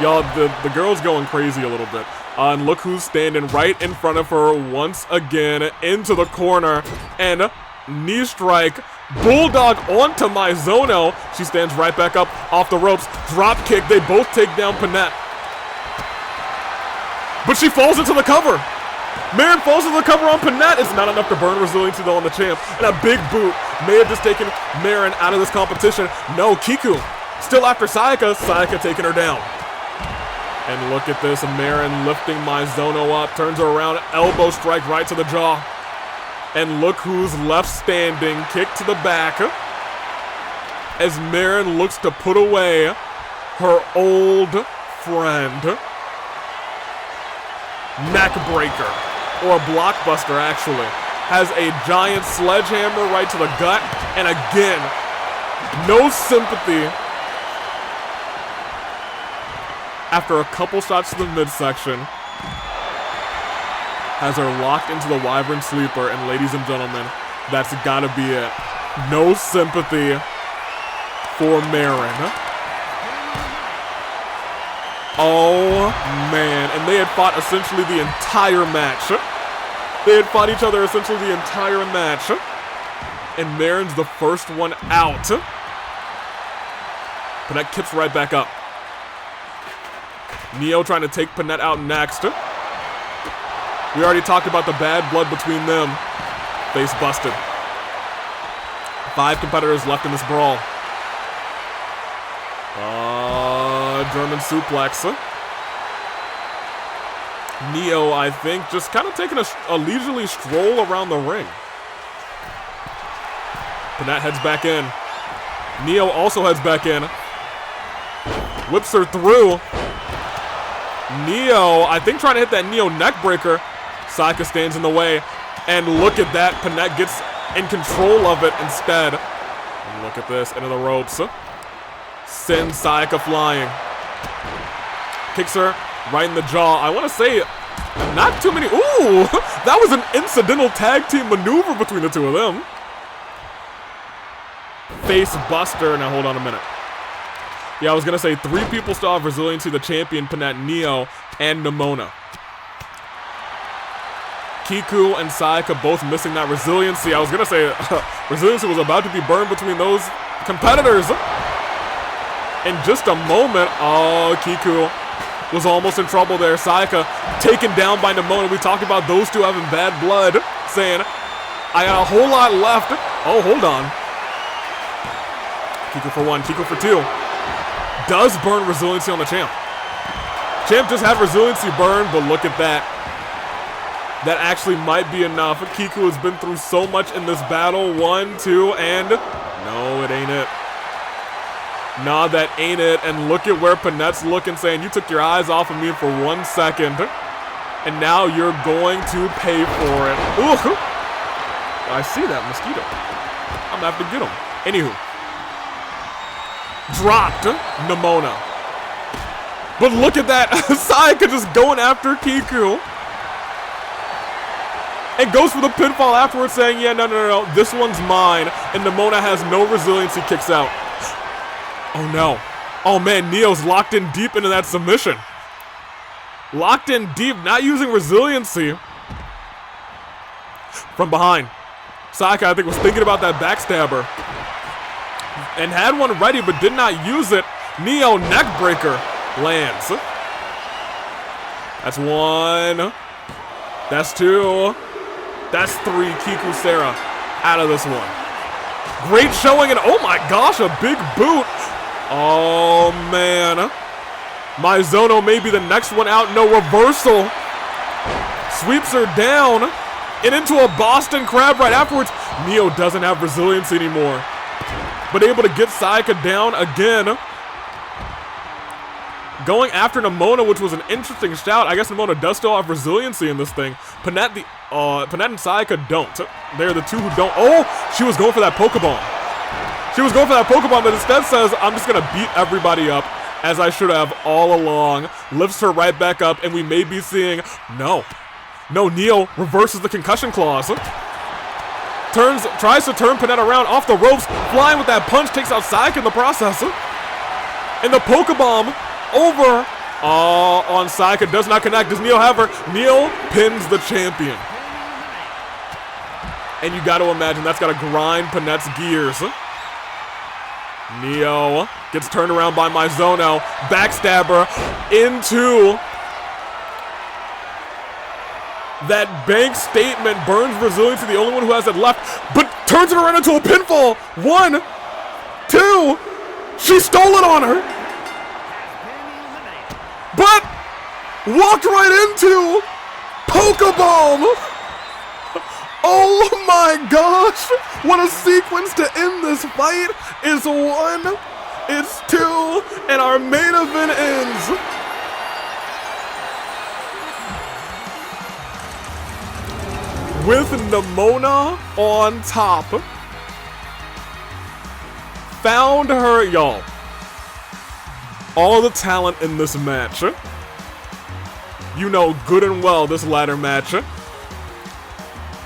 Y'all, the girl's going crazy a little bit. And look who's standing right in front of her once again into the corner. And knee strike, bulldog onto Maizono. She stands right back up off the ropes. Drop kick, they both take down Panette. But she falls into the cover. Merrin falls into the cover on Panette. It's not enough to burn resiliency though on the champ. And a big boot may have just taken Merrin out of this competition. No, Kiku still after Sayaka. Sayaka taking her down. And look at this, Merrin lifting Maizono up, turns her around, elbow strike right to the jaw. And look who's left standing, kick to the back. As Merrin looks to put away her old friend. Neck breaker, or a blockbuster actually. Has a giant sledgehammer right to the gut, and again, no sympathy. After a couple shots to the midsection, has her locked into the Wyvern Sleeper, and ladies and gentlemen, that's gotta be it. No sympathy for Merrin. Oh man, and they had fought essentially the entire match. They had fought each other essentially the entire match. And Merrin's the first one out. Panette kicks right back up. Neo trying to take Panette out next. We already talked about the bad blood between them. Face busted. 5 competitors left in this brawl. German suplex. Neo, I think, just kind of taking a leisurely stroll around the ring. Panette heads back in. Neo also heads back in. Whips her through. Neo, I think, trying to hit that Neo neck breaker. Sayaka stands in the way. And look at that. Panette gets in control of it instead. And look at this, into the ropes. Sends Sayaka flying. Kicks her right in the jaw. I want to say not too many. Ooh, that was an incidental tag team maneuver between the two of them. Face buster. Now hold on a minute. Yeah, I was going to say 3 people still have resiliency. The champion, Panette, Neo, and Nemona. Kiku and Sayaka both missing that resiliency. I was going to say resiliency was about to be burned between those competitors. In just a moment, oh, Kiku was almost in trouble there. Sayaka taken down by Nemona. We talked about those two having bad blood, saying, I got a whole lot left. Oh, hold on. Kiku for 1, Kiku for 2. Does burn resiliency on the champ. Champ just had resiliency burn, but look at that. That actually might be enough. Kiku has been through so much in this battle. 1, 2, and no, it ain't it. Nah, that ain't it. And look at where Panette's looking, saying, you took your eyes off of me for 1 second, and now you're going to pay for it. Ooh, I see that mosquito. I'm gonna have to get him. Anywho, dropped Nemona. But look at that, Sayaka just going after Kiku. And goes for the pinfall afterwards, saying, yeah, no, this one's mine. And Nemona has no resiliency, kicks out. Oh no. Oh man, Neo's locked in deep into that submission. Locked in deep, not using resiliency. From behind. Sayaka, I think, was thinking about that backstabber. And had one ready, but did not use it. Neo neckbreaker lands. That's 1. That's 2. That's 3. Kiku, Sera out of this one. Great showing, and oh my gosh, a big boot. Oh man. Maizono may be the next one out. No, reversal. Sweeps her down and into a Boston Crab right afterwards. Neo doesn't have resiliency anymore, but able to get Sayaka down again. Going after Nemona, which was an interesting shout. I guess Nemona does still have resiliency in this thing. Panette and Sayaka don't. They're the two who don't. Oh, she was going for that Pokeball. She was going for that Pokeball, but instead says, I'm just going to beat everybody up, as I should have all along. Lifts her right back up, and we may be seeing... No, Neo reverses the concussion clause. Tries to turn Panette around off the ropes. Flying with that punch, takes out Sayaka in the process. And the Pokebomb over on Sayaka, does not connect. Does Neo have her? Neo pins the champion. And you got to imagine that's got to grind Panette's gears. Neo gets turned around by Maizono. Backstabber into that bank statement. Burns resiliency, the only one who has it left, but turns it around into a pinfall. 1, 2. She stole it on her. But walked right into Pokebomb. Oh my gosh. What a sequence to end this fight. Is 1, it's 2, and our main event ends. With Nemona on top. Found her, y'all. All the talent in this match. You know good and well this ladder match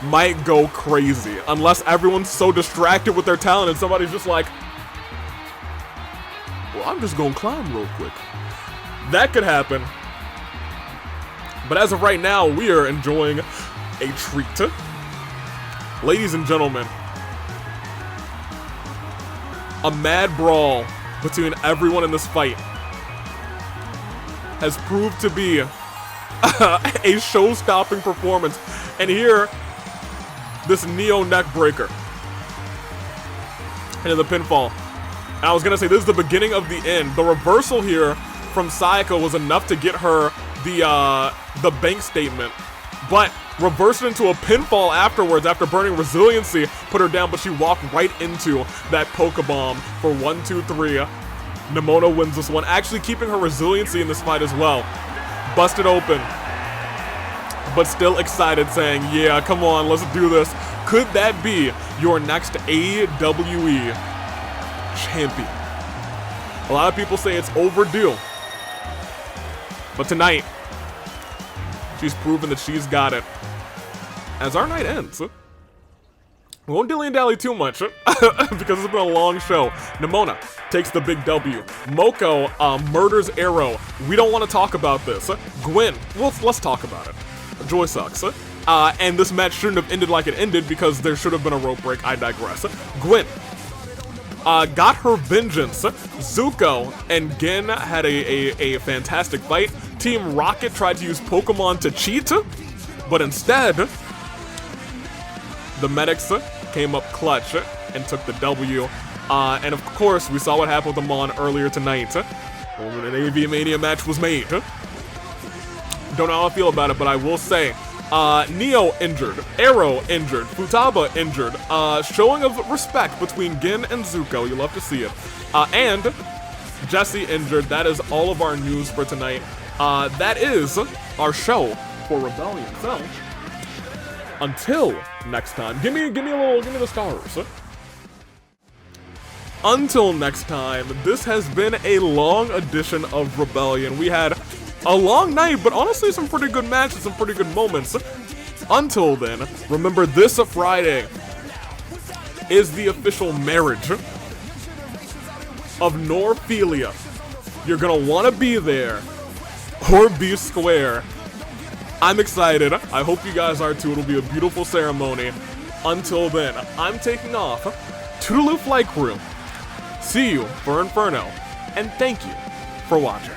might go crazy unless everyone's so distracted with their talent and somebody's just like, well, I'm just gonna climb real quick. That could happen. But as of right now, we are enjoying a treat. Ladies and gentlemen, a mad brawl between everyone in this fight has proved to be a show-stopping performance. And here, this Neo neck breaker into the pinfall. And I was gonna say this is the beginning of the end. The reversal here from Sayaka was enough to get her the bank statement, but reversed it into a pinfall afterwards after burning resiliency, put her down, but she walked right into that Pokebomb for 1, 2, 3. Nemona wins this one, actually keeping her resiliency in this fight as well. Busted open, but still excited, saying, yeah, come on, let's do this. Could that be your next AWE champion? A lot of people say it's overdue. But tonight, she's proven that she's got it. As our night ends, we won't dilly-dally too much because it's been a long show. Nemona takes the big W. Moko murders Arrow. We don't want to talk about this. Gwen, well, let's talk about it. Joy sucks. And this match shouldn't have ended like it ended because there should have been a rope break. I digress. Gwen got her vengeance. Zuko and Gin had a fantastic fight. Team Rocket tried to use Pokemon to cheat, but instead, the medics came up clutch and took the W. And of course, we saw what happened with Amon earlier tonight when an Avi-Mania match was made. Don't know how I feel about it, but I will say, Neo injured, Arrow injured, Futaba injured, showing of respect between Gin and Zuko, you love to see it, and Jesse injured. That is all of our news for tonight. That is our show for Rebellion. So, until next time, give me the stars. Until next time, this has been a long edition of Rebellion. We had a long night, but honestly some pretty good matches, some pretty good moments. Until then, remember this Friday is the official marriage of Norphelia. You're gonna wanna be there or be square. I'm excited. I hope you guys are too. It'll be a beautiful ceremony. Until then, I'm taking off. Toodaloo Flight Crew. See you for Inferno, and thank you for watching.